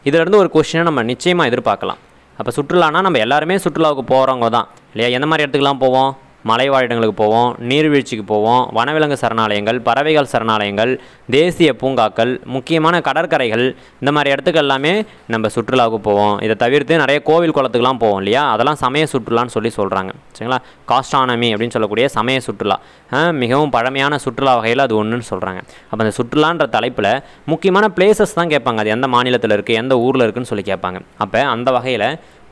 S2: இதிலேருந்து ஒரு கொஸ்டினை நம்ம நிச்சயமாக எதிர்பார்க்கலாம். அப்போ சுற்றுலானா நம்ம எல்லாருமே சுற்றுலாவுக்கு போகிறவங்க தான் இல்லையா. எந்த மாதிரி இடத்துக்குலாம் போவோம்? மலைவாழிடங்களுக்கு போவோம், நீர்வீழ்ச்சிக்கு போவோம், வனவிலங்கு சரணாலயங்கள், பறவைகள் சரணாலயங்கள், தேசிய பூங்காக்கள், முக்கியமான கடற்கரைகள், இந்த மாதிரி இடத்துக்கு எல்லாமே நம்ம சுற்றுலாவுக்கு போவோம். இதை தவிர்த்து நிறைய கோவில் குளத்துக்குலாம் போவோம் இல்லையா, அதெல்லாம் சமய சுற்றுலான்னு சொல்கிறாங்க. சரிங்களா. காஸ்ட்ரானமி அப்படின்னு சொல்லக்கூடிய சமய சுற்றுலா. மிகவும் பழமையான சுற்றுலா வகையில் அது ஒன்றுன்னு சொல்கிறாங்க. அப்போ அந்த சுற்றுலான்ற தலைப்பில் முக்கியமான பிளேசஸ் தான் கேட்பாங்க. அது எந்த மாநிலத்தில் இருக்குது, எந்த ஊரில் இருக்குதுன்னு சொல்லி கேட்பாங்க. அப்போ அந்த வகையில்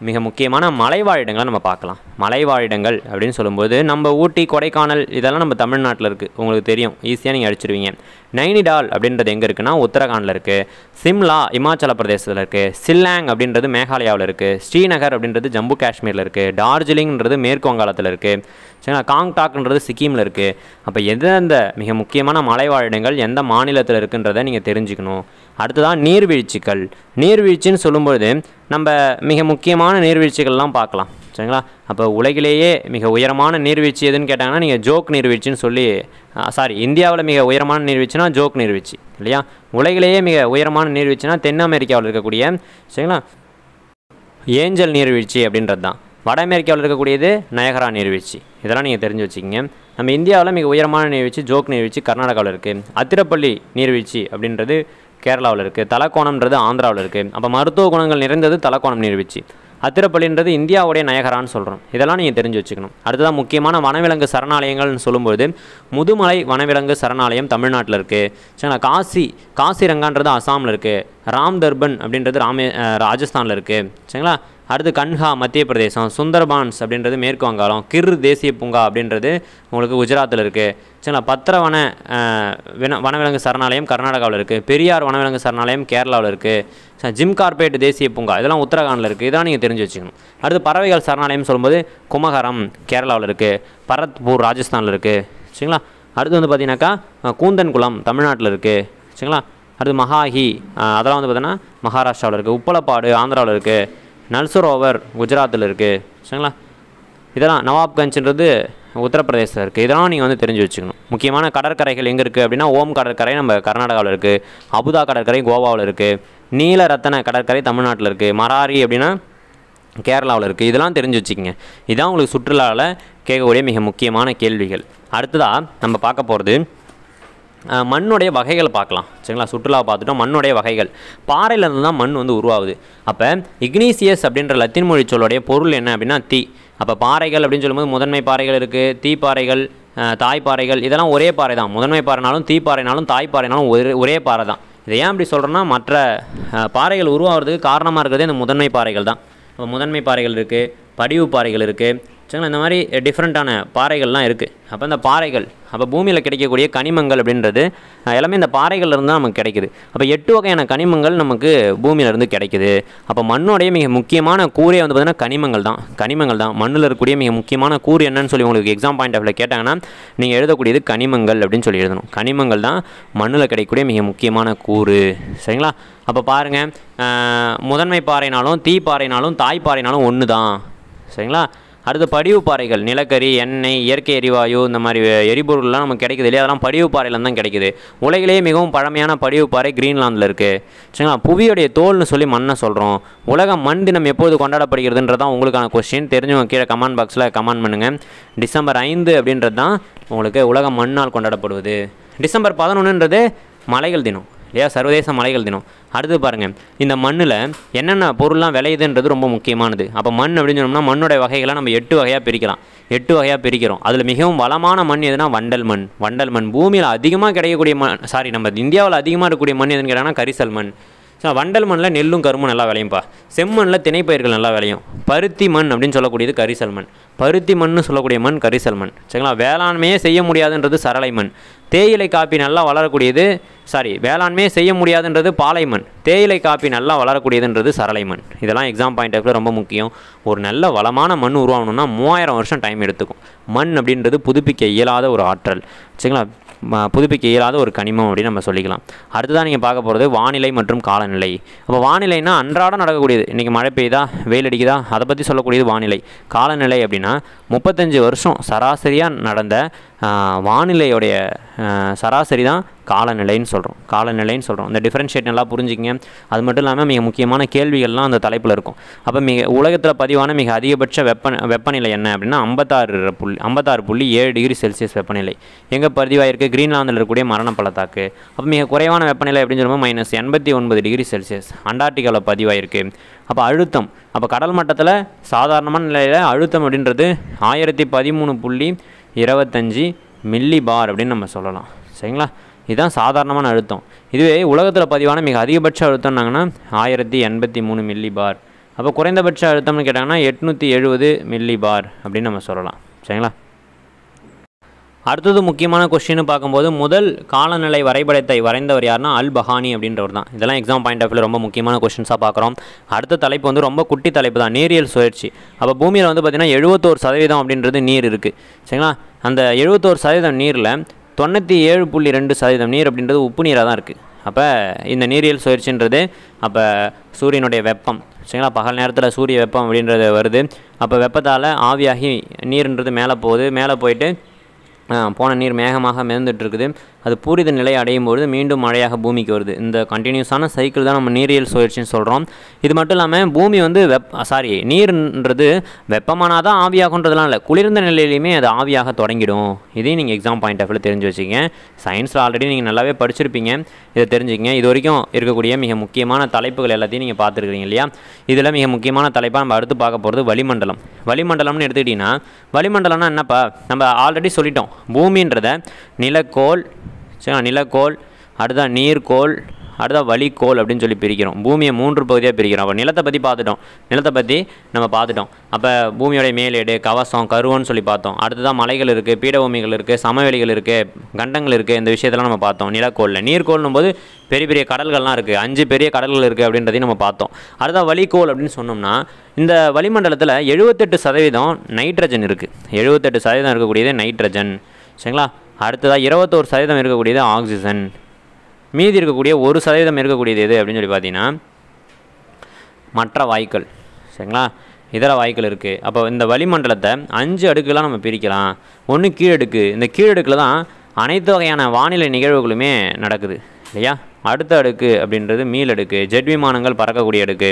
S2: மிக முக்கியமான மலைவாழிடங்களை நம்ம பார்க்கலாம். மலைவாழிடங்கள் அப்படின்னு சொல்லும்போது நம்ம ஊட்டி, கொடைக்கானல் இதெல்லாம் நம்ம தமிழ்நாட்டில் இருக்குது, உங்களுக்கு தெரியும், ஈஸியாக நீங்கள் அடிச்சிருவீங்க. நைனிடால் அப்படின்றது எங்கே இருக்குன்னா உத்தரகாண்டில் இருக்குது. சிம்லா இமாச்சல பிரதேசத்தில் இருக்குது. சில்லாங் அப்படின்றது மேகாலயாவில் இருக்குது. ஸ்ரீநகர் அப்படின்றது ஜம்மு காஷ்மீரில் இருக்குது. டார்ஜிலிங்ன்றது மேற்கு வங்காளத்தில் இருக்குது. சரிங்களா, காங்டாக்ன்றது சிக்கிமில் இருக்குது. அப்போ எந்தெந்த மிக முக்கியமான மலைவாழிடங்கள் எந்த மாநிலத்தில் இருக்குன்றதை நீங்கள் தெரிஞ்சுக்கணும். அடுத்ததான் நீர்வீழ்ச்சிகள். நீர்வீழ்ச்சின்னு சொல்லும்பொழுது நம்ம மிக முக்கியமான நீர்வீழ்ச்சிகள்லாம் பார்க்கலாம். சரிங்களா, அப்போ உலகிலேயே மிக உயரமான நீர்வீழ்ச்சி எதுன்னு கேட்டாங்கன்னா நீங்கள் ஜோக் நீர்வீழ்ச்சின்னு சொல்லி இந்தியாவில் மிக உயரமான நீர்வீழ்ச்சினா ஜோக் நீர்வீழ்ச்சி இல்லையா. உலகிலேயே மிக உயரமான நீர்வீழ்ச்சினா தென் அமெரிக்காவில் இருக்கக்கூடிய சரிங்களா ஏஞ்சல் நீர்வீழ்ச்சி அப்படின்றது தான். வட அமெரிக்காவில் இருக்கக்கூடியது நயகரா நீர்வீழ்ச்சி. இதெல்லாம் நீங்கள் தெரிஞ்சு வச்சுக்கிங்க. நம்ம இந்தியாவில் மிக உயரமான நீர்வீழ்ச்சி ஜோக் நீர்வீழ்ச்சி கர்நாடகாவில் இருக்குது. அத்திரப்பள்ளி நீர்வீழ்ச்சி அப்படின்றது கேரளாவில் இருக்குது. தலக்கோணம்ன்றது ஆந்திராவில் இருக்குது. அப்போ மருத்துவ குணங்கள் நிறைந்தது தலக்கோணம் நீர்வீழ்ச்சி. அத்திரப்பள்ளின்றது இந்தியாவுடைய நயகரான்னு சொல்கிறோம். இதெல்லாம் நீங்கள் தெரிஞ்சு வச்சுக்கணும். அடுத்ததான் முக்கியமான வனவிலங்கு சரணாலயங்கள்னு சொல்லும்போது முதுமலை வனவிலங்கு சரணாலயம் தமிழ்நாட்டில் இருக்குது. சரிங்களா, காசிரங்கான்றது அசாமில் இருக்குது. ராம்தர்பன் அப்படின்றது ராஜஸ்தானில் இருக்குது. சரிங்களா, அடுத்து கன்ஹா மத்திய பிரதேசம். சுந்தர்பான்ஸ் அப்படின்றது மேற்கு வங்காளம். கிர் தேசிய பூங்கா அப்படின்றது உங்களுக்கு குஜராத்தில் இருக்குது. சரிங்களா, பத்திர வனவிலங்கு சரணாலயம் கர்நாடகாவில் இருக்குது. பெரியார் வனவிலங்கு சரணாலயம் கேரளாவில் இருக்குது. ஜிம் கார்பெட் தேசிய பூங்கா இதெல்லாம் உத்தரகாண்டில் இருக்குது. இதெல்லாம் நீங்கள் தெரிஞ்சு வச்சுக்கணும். அடுத்து பறவைகள் சரணாலயம் சொல்லும்போது குமகரம் கேரளாவில் இருக்குது. பரத்பூர் ராஜஸ்தானில் இருக்குது. சரிங்களா, அடுத்து வந்து பார்த்தீங்கன்னாக்கா கூந்தன்குளம் தமிழ்நாட்டில் இருக்குது. சரிங்களா, அடுத்து மகாஹி அதெல்லாம் வந்து பார்த்தீங்கன்னா மகாராஷ்டிராவில் இருக்குது. உப்பலப்பாடு ஆந்திராவில் இருக்குது. நல்சரோவர் குஜராத்தில் இருக்குது. சரிங்களா, இதெல்லாம் நவாப்கஞ்சுன்றது உத்தரப்பிரதேசத்தில் இருக்குது. இதெல்லாம் நீங்கள் வந்து தெரிஞ்சு வச்சுக்கணும். முக்கியமான கடற்கரைகள் எங்கே இருக்குது அப்படின்னா ஓம் கடற்கரை நம்ம கர்நாடகாவில் இருக்குது. அபுதா கடற்கரை கோவாவில் இருக்குது. நீலரத்தன கடற்கரை தமிழ்நாட்டில் இருக்குது. மராரி அப்படின்னா கேரளாவில் இருக்குது. இதெல்லாம் தெரிஞ்சு வச்சுக்கிங்க. இதுதான் உங்களுக்கு சுற்றுலாவில் கேட்கக்கூடிய மிக முக்கியமான கேள்விகள். அடுத்ததாக நம்ம பார்க்க போகிறது மண்ணுடைய வகைகள் பார்க்கலாம். சரிங்களா, சுற்றுலாவை பார்த்துட்டோம். மண்ணுடைய வகைகள் பாறையிலேருந்து தான் மண் வந்து உருவாகுது. அப்போ இக்னீசியஸ் அப்படின்ற லத்தீன் மொழி சொல்லுடைய பொருள் என்ன அப்படின்னா தீ. அப்போ பாறைகள் அப்படின்னு சொல்லும்போது முதன்மை பாறைகள் இருக்குது, தீப்பாறைகள், தாய்ப்பாறைகள். இதெல்லாம் ஒரே பாறை தான். முதன்மை பாறைனாலும் தீப்பாறைனாலும் தாய்ப்பாறைனாலும் ஒரே பாறை தான். இதை ஏன் அப்படி சொல்கிறோன்னா மற்ற பாறைகள் உருவாகிறதுக்கு காரணமாக இருக்கிறது இந்த முதன்மை பாறைகள் தான். இப்போ முதன்மை பாறைகள் இருக்குது, படிவு பாறைகள் இருக்குது. சரிங்களா, இந்த மாதிரி டிஃப்ரெண்ட்டான பாறைகள்லாம் இருக்குது. அப்போ இந்த பாறைகள் அப்போ பூமியில் கிடைக்கக்கூடிய கனிமங்கள் அப்படின்றது எல்லாமே இந்த பாறைகள்லேருந்து தான் நமக்கு கிடைக்குது. அப்போ 8 வகையான கனிமங்கள் நமக்கு பூமியிலேருந்து கிடைக்குது. அப்போ மண்ணோடைய மிக முக்கியமான கூரே வந்து பார்த்திங்கன்னா கனிமங்கள் தான். மண்ணில் இருக்கக்கூடிய மிக முக்கியமான கூறு என்னன்னு சொல்லி உங்களுக்கு எக்ஸாம் பாயிண்ட் ஆஃப்ல கேட்டாங்கன்னா நீங்கள் எழுதக்கூடியது கனிமங்கள் அப்படின்னு சொல்லி எழுதணும். கனிமங்கள் தான் மண்ணில் கிடைக்கக்கூடிய மிக முக்கியமான கூறு. சரிங்களா, அப்போ பாருங்கள், முதன்மை பாறைனாலும் தீப்பாறைனாலும் தாய்ப்பாறைனாலும் ஒன்று தான். சரிங்களா, அடுத்து படிவு பாறைகள் நிலக்கரி, எண்ணெய், இயற்கை எரிவாயு இந்த மாதிரி எரிபொருள்லாம் நமக்கு கிடைக்குது இல்லையா, அதெல்லாம் படிவு பாறையில தான் கிடைக்குது. உலகிலேயே மிகவும் பழமையான படிவு பாறை கிரீன்லாந்தில் இருக்குது. சரிங்களா, புவியுடைய தோல்னு சொல்லி மண்ணை சொல்கிறோம். உலக மண் தினம் எப்போது கொண்டாடப்படுகிறதுன்றதான் உங்களுக்கான கொஸ்டின். தெரிஞ்சவங்க கீழே கமெண்ட் பாக்ஸில் கமெண்ட் பண்ணுங்கள். டிசம்பர் 5 அப்படின்றது தான் உங்களுக்கு உலக மண்ணால் கொண்டாடப்படுவது. டிசம்பர் 11ன்றது மலைகள் தினம் இல்லையா, சர்வதேச மலைகள் தினம். அடுத்து பாருங்கள், இந்த மண்ணில் என்னென்ன பொருள்லாம் விளையுதுன்றது ரொம்ப முக்கியமானது. அப்போ மண் அப்படின்னு சொன்னோம்னா மண்ணுடைய வகைகளை நம்ம 8 வகையாக பிரிக்கலாம். 8 வகையாக பிரிக்கிறோம். அதில் மிகவும் வளமான மண் எதுனா வண்டல் மண். பூமியில் அதிகமாக கிடைக்கக்கூடிய நம்ம இந்தியாவில் அதிகமாக இருக்கக்கூடிய மண் எதுன்னு கேட்டாங்கன்னா கரிசல் மண். வண்டல் மண்ணில் நெல்லும் கரும்பும் நல்லா விளையும்ப்பா. செம்மண்ணில் திணைப்பயிர்கள் நல்லா விளையும். பருத்தி மண் அப்படின்னு சொல்லக்கூடியது கரிசல் மண். பருத்தி மண்ணு சொல்லக்கூடிய மண் கரிசல் மண். சரிங்களா, வேளாண்மையே செய்ய முடியாதுன்றது சரளை மண். தேயிலை காப்பி நல்லா வளரக்கூடியது வேளாண்மையே செய்ய முடியாதுன்றது பாலை மண். தேயிலை காப்பி நல்லா வளரக்கூடியதுன்றது சரளை மண். இதெல்லாம் எக்ஸாம் பாயிண்ட் ஆஃப்ல ரொம்ப முக்கியம். ஒரு நல்ல வளமான மண் உருவாகணும்னா 3000 வருஷம் டைம் எடுத்துக்கும். மண் அப்படின்றது புதுப்பிக்க இயலாத ஒரு ஆற்றல். சரிங்களா, புதுப்பிக்க இயலாத ஒரு கனிமம் அப்படின்னு நம்ம சொல்லிக்கலாம். அடுத்ததான் நீங்கள் பார்க்க போகிறது வானிலை மற்றும் காலநிலை. அப்போ வானிலைனா அன்றாடம் நடக்கக்கூடியது. இன்றைக்கி மழை பெய்யுதா, வெயில் அடிக்குதா, அதை பற்றி சொல்லக்கூடியது வானிலை. காலநிலை அப்படின்னா 35 வருஷம் சராசரியாக நடந்த வானிலையோடைய சராசரி தான் காலநிலைன்னு சொல்கிறோம். இந்த டிஃப்ரென்ஷியேட் நல்லா புரிஞ்சுக்கிங்க. அது மட்டும் இல்லாமல் மிக முக்கியமான கேள்விகள்லாம் அந்த தலைப்பில் இருக்கும். அப்போ உலகத்தில் பதிவான மிக அதிகபட்ச வெப்பநிலை என்ன அப்படின்னா 56.7 டிகிரி செல்சியஸ் வெப்பநிலை. எங்கே பதிவாயிருக்கு? கிரீன்லாந்தில் இருக்கக்கூடிய மரண பள்ளத்தாக்கு. அப்போ மிக குறைவான வெப்பநிலை அப்படின்னு சொல்லும்போது -89 டிகிரி செல்சியஸ் அண்டார்டிகாவில் பதிவாயிருக்கு. அப்போ அழுத்தம், அப்போ கடல் மட்டத்தில் சாதாரணமான நிலையில் அழுத்தம் அப்படின்றது 1013.25 மில்லி பார் அப்படின்னு நம்ம சொல்லலாம். சரிங்களா? இதுதான் சாதாரணமான அழுத்தம். இதுவே உலகத்தில் பதிவான மிக அதிகபட்ச அழுத்தம்னாங்கன்னா 1083 மில்லி பார். அப்போ குறைந்தபட்ச அழுத்தம்னு கேட்டாங்கன்னா 870 மில்லி பார் அப்படின்னு நம்ம சொல்லலாம். சரிங்களா? அடுத்தது முக்கியமான கொஸ்டின்னு பார்க்கும்போது முதல் காலநிலை வரைபடத்தை வரைந்தவர் யாருன்னா அல்-பஹானி அப்படின்றவர் தான். இதெல்லாம் எக்ஸாம் பாயிண்ட் ஆஃப் வியூவில் ரொம்ப முக்கியமான கொஸ்டின்ஸாக பார்க்குறோம். அடுத்த தலைப்பு வந்து ரொம்ப குட்டி தலைப்பு தான், நீரியல் சுழற்சி. அப்போ பூமியில் வந்து பார்த்திங்கன்னா 71% அப்படின்றது நீர் இருக்குது. சரிங்களா? அந்த 71% நீரில் 97.2% நீர் அப்படின்றது உப்பு நீராக தான் இருக்குது. அப்போ இந்த நீரியல் சுழற்சின்றது அப்போ சூரியனுடைய வெப்பம், சரிங்களா, பகல் நேரத்தில் சூரிய வெப்பம் அப்படின்றது வருது. அப்போ வெப்பத்தால் ஆவியாகி நீர்ன்றது மேலே போகுது. மேலே போயிட்டு போன நீர் மேகமாக மிதந்துட்டுருக்குது. அது பூரித நிலை அடையும் பொழுது மீண்டும் மழையாக பூமிக்கு வருது. இந்த கண்டினியூஸான சைக்கிள் தான் நம்ம நீரியல் சுழற்சின்னு சொல்கிறோம். இது மட்டும் இல்லாமல் பூமி வந்து நீர்ன்றது வெப்பமானால் தான் ஆவியாகுன்றதுலாம் இல்லை, குளிர்ந்த நிலையிலையுமே அது ஆவியாக தொடங்கிடும். இதையும் நீங்கள் எக்ஸாம் பாயிண்ட் ஆஃப் வியூவில் தெரிஞ்சு வச்சுக்கங்க. சயின்ஸில் ஆல்ரெடி நீங்கள் நல்லாவே படிச்சிருப்பீங்க, இதை தெரிஞ்சுக்கங்க. இது வரைக்கும் இருக்கக்கூடிய மிக முக்கியமான தலைப்புகள் எல்லாத்தையும் நீங்கள் பார்த்துருக்குறீங்க இல்லையா? இதில் மிக முக்கியமான தலைப்பாக நம்ம அடுத்து பார்க்க போகிறது வளிமண்டலம். வளிமண்டலம்னு எடுத்துக்கிட்டிங்கன்னா வளிமண்டலம்னா என்னப்பா, நம்ம ஆல்ரெடி சொல்லிட்டோம். பூமின்றத நிலக்கோள், சரிங்களா, நிலக்கோள், அடுத்தா நீர்க்கோள், அடுத்தா வளிக்கோள் அப்படின்னு சொல்லி பிரிக்கிறோம். பூமியை 3 பகுதியாக பிரிக்கிறோம். அப்போ நிலத்தை பற்றி பார்த்துட்டோம். அப்போ பூமியோடைய மேலேடு, கவசம், கருவன்னு சொல்லி பார்த்தோம். அடுத்ததான் மலைகள் இருக்குது, பீடபூமிகள் இருக்குது, சமவெளிகள் இருக்குது, கண்டங்கள் இருக்குது. இந்த விஷயத்தெல்லாம் நம்ம பார்த்தோம் நிலக்கோளில். நீர்க்கோள்னும் போது பெரிய பெரிய கடல்கள்லாம் இருக்குது, 5 பெரிய கடல்கள் இருக்குது அப்படின்றதையும் நம்ம பார்த்தோம். அடுத்தா வளிக்கோள் அப்படின்னு சொன்னோம்னா இந்த வளிமண்டலத்தில் 78% நைட்ரஜன் இருக்குது. 78% இருக்கக்கூடியது நைட்ரஜன். சரிங்களா? அடுத்ததாக 21% இருக்கக்கூடியது ஆக்சிஜன். மீதி இருக்கக்கூடிய 1% இருக்கக்கூடியது எது அப்படின்னு சொல்லி பார்த்தீங்கன்னா மற்ற வாயுக்கள். சரிங்களா? இதர வாயுக்கள் இருக்குது. அப்போ இந்த வளிமண்டலத்தை 5 அடுக்குலாம் நம்ம பிரிக்கலாம். ஒன்று கீழடுக்கு. இந்த கீழடுக்கில் தான் அனைத்து வகையான வானிலை நிகழ்வுகளுமே நடக்குது இல்லையா? அடுத்த அடுக்கு அப்படின்றது மீளடுக்கு, ஜெட் விமானங்கள் பறக்கக்கூடிய அடுக்கு.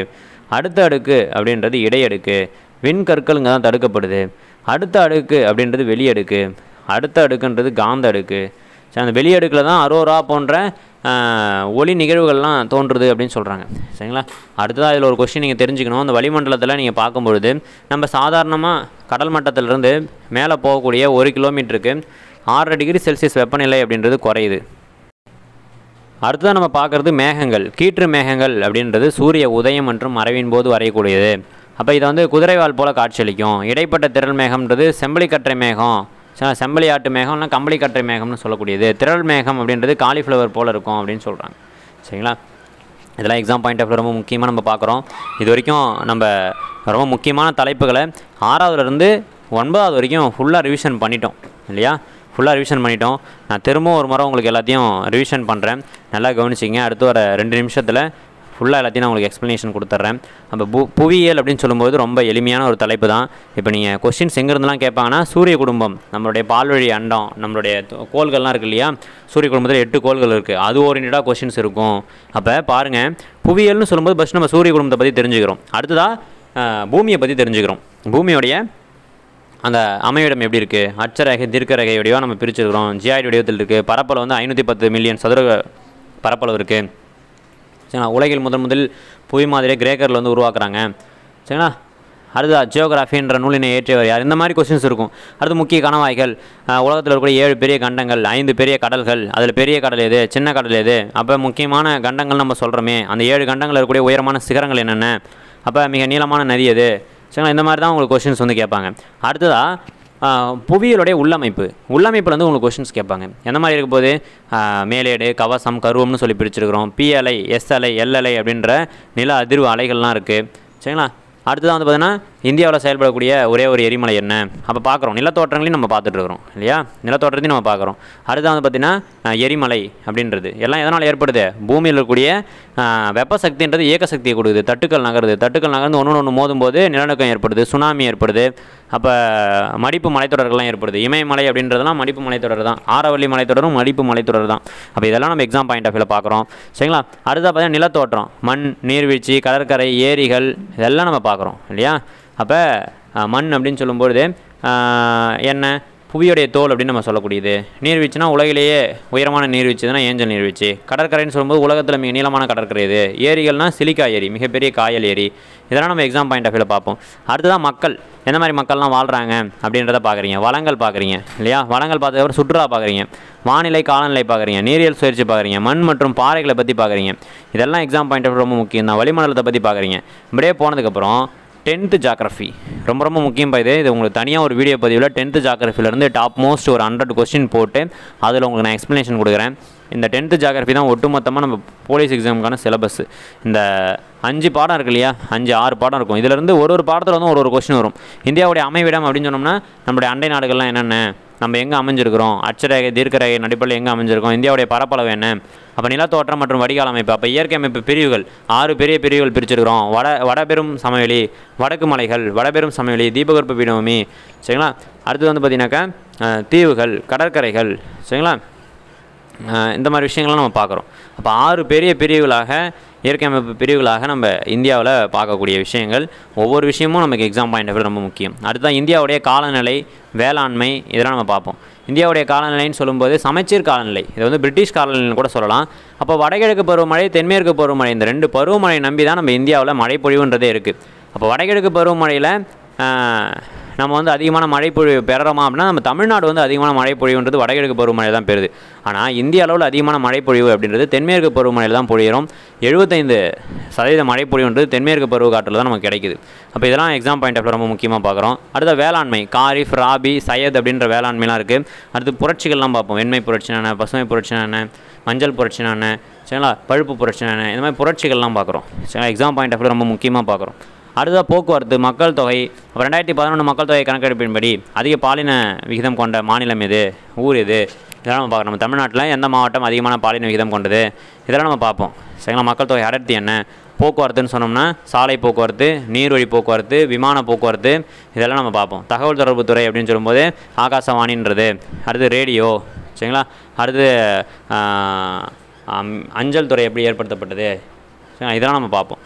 S2: அடுத்த அடுக்கு அப்படின்றது இடையடுக்கு, விண்கற்களுங்க தான் தடுக்கப்படுது. அடுத்த அடுக்கு அப்படின்றது வெளியடுக்கு. அடுத்த அடுக்குன்றது காந்த அடுக்கு. சரி, அந்த வெளியடுக்கில் தான் அரோரா போன்ற ஒளி நிகழ்வுகள்லாம் தோன்றுறது அப்படின்னு சொல்கிறாங்க. சரிங்களா? அடுத்ததாக இதில் ஒரு கொஸ்டின் நீங்கள் தெரிஞ்சுக்கணும். அந்த வளிமண்டலத்தில் நீங்கள் பார்க்கும்பொழுது நம்ம சாதாரணமாக கடல் மட்டத்திலிருந்து மேலே போகக்கூடிய 1 கிலோமீட்டருக்கு 6 டிகிரி செல்சியஸ் வெப்பநிலை அப்படின்றது குறையுது. அடுத்ததாக நம்ம பார்க்குறது மேகங்கள். கீற்று மேகங்கள் அப்படின்றது சூரிய உதயம் மற்றும் மறைவின் போது வரையக்கூடியது. அப்போ இதை வந்து குதிரைவால் போல் காட்சியளிக்கும். இடைப்பட்ட திரள் மேகம்ன்றது செம்பளிக்கற்றை மேகம், செம்பளி ஆட்டு மேகம்னா கம்பளிக்கற்றை மேகம்னு சொல்லக்கூடியது. திரள் மேகம் அப்படின்றது காலிஃப்ளவர் போல் இருக்கும் அப்படின்னு சொல்கிறாங்க. சரிங்களா? இதெல்லாம் எக்ஸாம் பாயிண்ட் ஆஃப் வியூ ரொம்ப முக்கியமாக நம்ம பார்க்குறோம். இது வரைக்கும் நம்ம ரொம்ப முக்கியமான தலைப்புகளை 6வதுலேருந்து 9வது வரைக்கும் ஃபுல்லாக ரிவிஷன் பண்ணிட்டோம் இல்லையா? ஃபுல்லாக ரிவிஷன் பண்ணிட்டோம். நான் திரும்பவும் ஒரு முறை உங்களுக்கு எல்லாத்தையும் ரிவிஷன் பண்ணுறேன், நல்லா கவனிச்சிங்க. அடுத்து வர 2 நிமிஷத்தில் ஃபுல்லாக எல்லாத்தையும் நான் உங்களுக்கு எக்ஸ்ப்ளனேஷன் கொடுத்துட்றேன். அப்போ புவியியல் அப்படின்னு சொல்லும்போது ரொம்ப எளிமையான ஒரு தலைப்பு தான். இப்போ நீங்கள் கொஸ்டின்ஸ் எங்கேருந்துலாம் கேட்பாங்கன்னா சூரிய குடும்பம், நம்மளுடைய பால்வழி அண்டம், நம்மளுடைய கோள்கள்லாம் இருக்குது இல்லையா? சூரிய குடும்பத்தில் 8 கோள்கள் இருக்குது, அது ஓரியன்டாக கொஸ்டின்ஸ் இருக்கும். அப்போ பாருங்கள், புவியியல்னு சொல்லும்போது ஃபஸ்ட் நம்ம சூரிய குடும்பத்தை பற்றி தெரிஞ்சுக்கிறோம். அடுத்ததாக பூமியை பற்றி தெரிஞ்சுக்கிறோம். பூமியோடைய அந்த அமைவிடம் எப்படி இருக்குது, அட்சரேகை தீர்க்கரேகை வடிவாக நம்ம பிரிச்சுருக்கிறோம். ஜியாய்டு வடிவத்தில் இருக்குது. பரப்பளவு வந்து 510 மில்லியன் சதுர பரப்பளவு இருக்குது. சரிங்களா? உலகில் முதல் புவி மாதிரியை கிரேக்கரில் வந்து உருவாக்குறாங்க. சரிங்களா? அடுத்து ஜியோகிராஃபின்ற நூலினை ஏற்றியவர் யார்? இந்த மாதிரி கொஸ்டின்ஸ் இருக்கும். அடுத்து முக்கிய கணவாய்கள், உலகத்தில் இருக்கக்கூடிய 7 பெரிய கண்டங்கள், 5 பெரிய கடல்கள், அதில் பெரிய கடல் எது, சின்ன கடல் எது, அப்போ முக்கியமான கண்டங்கள் நம்ம சொல்கிறோமே அந்த 7 கண்டங்கள் இருக்கக்கூடிய உயரமான சிகரங்கள் என்னென்ன, அப்போ மிக நீளமான நதி எது. சரிங்களா? இந்த மாதிரி தான் உங்களுக்கு கொஸ்டின்ஸ் வந்து கேட்பாங்க. அடுத்ததாக புவியியலுடைய உள்ளமைப்பில் வந்து உங்களுக்கு கொஸ்டின்ஸ் கேட்பாங்க. எந்த மாதிரி இருக்க போது, மேலேடு, கவசம், கருவம்னு சொல்லி பிரிச்சுருக்கிறோம். பிஎல்ஐ, எஸ்எல்ஐ, எல்எல்ஐ அப்படின்ற நில அதிர்வு அலைகள்லாம் இருக்குது. சரிங்களா? அடுத்ததான் வந்து பார்த்தீங்கன்னா இந்தியாவில் செயல்படக்கூடிய ஒரே ஒரு எரிமலை என்ன, அப்போ பார்க்குறோம். நிலத்தோற்றங்களையும் நம்ம பார்த்துட்ருக்குறோம் இல்லையா? நிலத்தோற்றத்தையும் நம்ம பார்க்குறோம். அடுத்தது வந்து பார்த்திங்கன்னா எரிமலை அப்படின்றது எல்லாம் எதனால் ஏற்படுது, பூமியில் இருக்கக்கூடிய வெப்ப சக்தின்றது இயக்க சக்தியை கொடுக்குது. தட்டுக்கள் நகர்ந்து ஒன்று மோதும் போது நிலநடுக்கம் ஏற்படுது, சுனாமி ஏற்படுது. அப்போ மடிப்பு மலைத்தொடர்கள்லாம் ஏற்படுது. இமயமலை அப்படின்றதுலாம் மடிப்பு மலைத்தொடர் தான். ஆரவல்லி மலைத்தொடரும் மடிப்பு மலைத்தொடர் தான். அப்போ இதெல்லாம் நம்ம எக்ஸாம் பாயிண்ட் ஆஃப் வியூவில் பார்க்குறோம். சரிங்களா? அடுத்தது பார்த்தீங்கன்னா நிலத்தோற்றம், மண், நீர்வீழ்ச்சி, கடற்கரை, ஏரிகள், இதெல்லாம் நம்ம பார்க்குறோம் இல்லையா? அப்போ மண் அப்படின்னு சொல்லும்பொழுது என்ன, புவியுடைய தோல் அப்படின்னு நம்ம சொல்லக்கூடியது. நீர்வீழ்ச்சினா உலகிலேயே உயரமான நீர்வீழ்ச்சி தான் ஏஞ்சல் நீர்வீழ்ச்சி. கடற்கரைன்னு சொல்லும்போது உலகத்தில் மிக நீளமான கடற்கரை இது. ஏரிகள்னால் சிலிக்கா ஏரி, மிகப்பெரிய காயல் ஏரி. இதெல்லாம் நம்ம எக்ஸாம் பாயிண்ட் ஆஃப் வியூவில் பார்ப்போம். அடுத்ததான் மக்கள், எந்த மாதிரி மக்கள்லாம் வாழ்கிறாங்க அப்படின்றத பார்க்குறீங்க. வளங்கள் பார்க்குறீங்க இல்லையா? வளங்கள் பார்த்ததுக்கப்புறம் சுற்றுலா பார்க்குறீங்க, வானிலை காலநிலை பார்க்குறீங்க, நீரியல் சுழற்சி பார்க்குறீங்க, மண் மற்றும் பாறைகளை பற்றி பார்க்குறீங்க. இதெல்லாம் எக்ஸாம் பாயிண்ட் ஆஃப் வியூ ரொம்ப முக்கியம் தான். வளிமண்டலத்தை பற்றி பார்க்குறீங்க. இப்படியே போனதுக்கப்புறம் 10th ஜாகிரஃபி ரொம்ப முக்கியம். இது உங்களுக்கு தனியாக ஒரு வீடியோ பதிவில் 10th ஜாகிரஃபிலேருந்து டாப் மோஸ்ட் ஒரு 100 கொஸ்டின் போட்டு அதில் உங்களுக்கு நான் எக்ஸ்ப்ளனேஷன் கொடுக்குறேன். இந்த 10th ஜாகிரஃபி தான் ஒட்டுமொத்தமாக நம்ம போலீஸ் எக்ஸாமுக்கான சிலபஸ். இந்த 5 பாடம் இருக்கு இல்லையா, 5-6 பாடம் இருக்கும். இதிலேருந்து ஒரு பாடத்தில் வந்து ஒரு கொஸ்டின் வரும். இந்தியாவுடைய அமைவிடம் அப்படின்னு சொன்னோம்னா நம்மளுடைய அண்டை நாடுகள்லாம் என்னென்ன, நம்ம எங்கே அமைஞ்சிருக்கிறோம், அட்சரேகை தீர்க்கரேகை அடிப்படையில் எங்கே அமைஞ்சிருக்கோம், இந்தியாவுடைய பரப்பளவு என்ன, அப்போ நிலத்தோற்றம் மற்றும் வடிகால் அமைப்பு, அப்போ இயற்கை அமைப்பு பிரிவுகள் 6 பெரிய பிரிவுகள் பிரிச்சிருக்கிறோம். வடபெரும் சமவெளி, வடக்கு மலைகள், வடபெரும் சமவெளி, தீபகற்ப பீடபூமி, சரிங்களா. அடுத்தது வந்து பார்த்திங்கனாக்கா தீவுகள், கடற்கரைகள், சரிங்களா. இந்த மாதிரி விஷயங்கள்லாம் நம்ம பார்க்குறோம். அப்போ 6 பெரிய பிரிவுகளாக, இயற்கை அமைப்பு பிரிவுகளாக நம்ம இந்தியாவில் பார்க்கக்கூடிய விஷயங்கள். ஒவ்வொரு விஷயமும் நமக்கு எக்ஸாம் பாயிண்ட் ஆஃப் வியூ ரொம்ப முக்கியம். அடுத்ததான் இந்தியாவுடைய காலநிலை, வேளாண்மை, இதெல்லாம் நம்ம பார்ப்போம். இந்தியாவுடைய காலநிலைன்னு சொல்லும்போது சமச்சீர் காலநிலை, இது வந்து பிரிட்டிஷ் காலநிலைன்னு கூட சொல்லலாம். அப்போ வடகிழக்கு பருவமழை, தென்மேற்கு பருவமழை, இந்த 2 பருவமழை நம்பி தான் நம்ம இந்தியாவில் மழைப்பொழிவுன்றதே இருக்குது. அப்போ வடகிழக்கு பருவமழையில் நம்ம வந்து அதிகமான மழைப்பொழிவு பெறறோமா அப்படின்னா நம்ம தமிழ்நாடு வந்து அதிகமான மழைப்பொழிவுன்றது வடகிழக்கு பருவமழை தான் பெறுது. ஆனால் இந்திய அளவில் அதிகமான மழைப்பொழிவு அப்படின்றது தென்மேற்கு பருவமழையில் தான் பொழிகிறோம். 75% மழைப்பொழிவுன்றது தென்மேற்கு பருவக்காற்றில் தான் நமக்கு கிடைக்குது. அப்போ இதெல்லாம் எக்ஸாம் பாயிண்ட் ஆஃப் ரொம்ப முக்கியமாக பார்க்குறோம். அடுத்த வேளாண்மை, காரிஃப், ராபி, சையத் அப்படின்ற வேளாண்மைலாம் இருக்குது. அடுத்து புரட்சிகள்லாம் பார்ப்போம். வெண்மை புரட்சினான, பசுமை புரட்சினான, மஞ்சள் புரட்சினான, சரிங்களா, பழுப்பு புரட்சினான, இந்த மாதிரி புரட்சிகள்லாம் பார்க்குறோம். சரிங்களா, எக்ஸாம் பாயிண்ட் ஆஃப் ரொம்ப முக்கியமாக பார்க்குறோம். அடுத்ததாக போக்குவரத்து, மக்கள் தொகை. 2011 மக்கள் தொகை கணக்கெடுப்பின்படி அதிக பாலின விகிதம் கொண்ட மாநிலம் எது, ஊர் எது, இதெல்லாம் நம்ம பார்க்குறோம். நம்ம தமிழ்நாட்டில் எந்த மாவட்டம் அதிகமான பாலின விகிதம் கொண்டது, இதெல்லாம் நம்ம பார்ப்போம். சரிங்களா, மக்கள் தொகை அடர்த்தி என்ன. போக்குவரத்துன்னு சொன்னோம்னா சாலை போக்குவரத்து, நீர்வழி போக்குவரத்து, விமான போக்குவரத்து, இதெல்லாம் நம்ம பார்ப்போம். தகவல் தொடர்புத்துறை அப்படின்னு சொல்லும்போது ஆகாசவாணின்றது. அடுத்து ரேடியோ, சரிங்களா. அடுத்து அஞ்சல் துறை எப்படி ஏற்படுத்தப்பட்டது, சரிங்களா, இதெல்லாம் நம்ம பார்ப்போம்.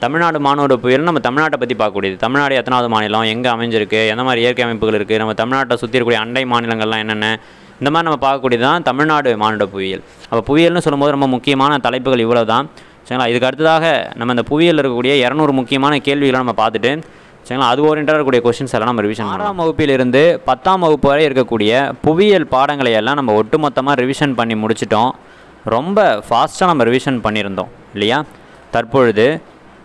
S2: தமிழ்நாடு மாணவர் புயல் நம்ம தமிழ்நாட்டை பற்றி பார்க்கக்கூடியது. தமிழ்நாடு எத்தனாவது மாநிலம், எங்கே அமைஞ்சிருக்கு, எந்த மாதிரி இயற்கை அமைப்புகள் இருக்குது, நம்ம தமிழ்நாட்டை சுற்றி இருக்கக்கூடிய அண்டை மாநிலங்கள்லாம் என்னென்ன, இந்த மாதிரி நம்ம பார்க்கக்கூடியது தான் தமிழ்நாடு மானுட புவியியல். அப்போ புவியியல்னு சொல்லும்போது ரொம்ப முக்கியமான தலைப்புகள் இவ்வளோ தான், சரிங்களா. இதுக்கு அடுத்ததாக நம்ம இந்த புவியியல் இருக்கக்கூடிய 200 முக்கியமான கேள்விகளை நம்ம பார்த்துட்டு, சரிங்களா, அது ஓரியன்டாக இருக்கக்கூடிய கொஸ்டின்ஸ் எல்லாம் நம்ம ரிவிஷன் 6ஆம் வகுப்பிலிருந்து 10ஆம் வகுப்பு வரை இருக்கக்கூடிய புவியியல் பாடங்களை எல்லாம் நம்ம ஒட்டுமொத்தமாக ரிவிஷன் பண்ணி முடிச்சிட்டோம். ரொம்ப ஃபாஸ்ட்டாக நம்ம ரிவிஷன் பண்ணியிருந்தோம் இல்லையா. தற்பொழுது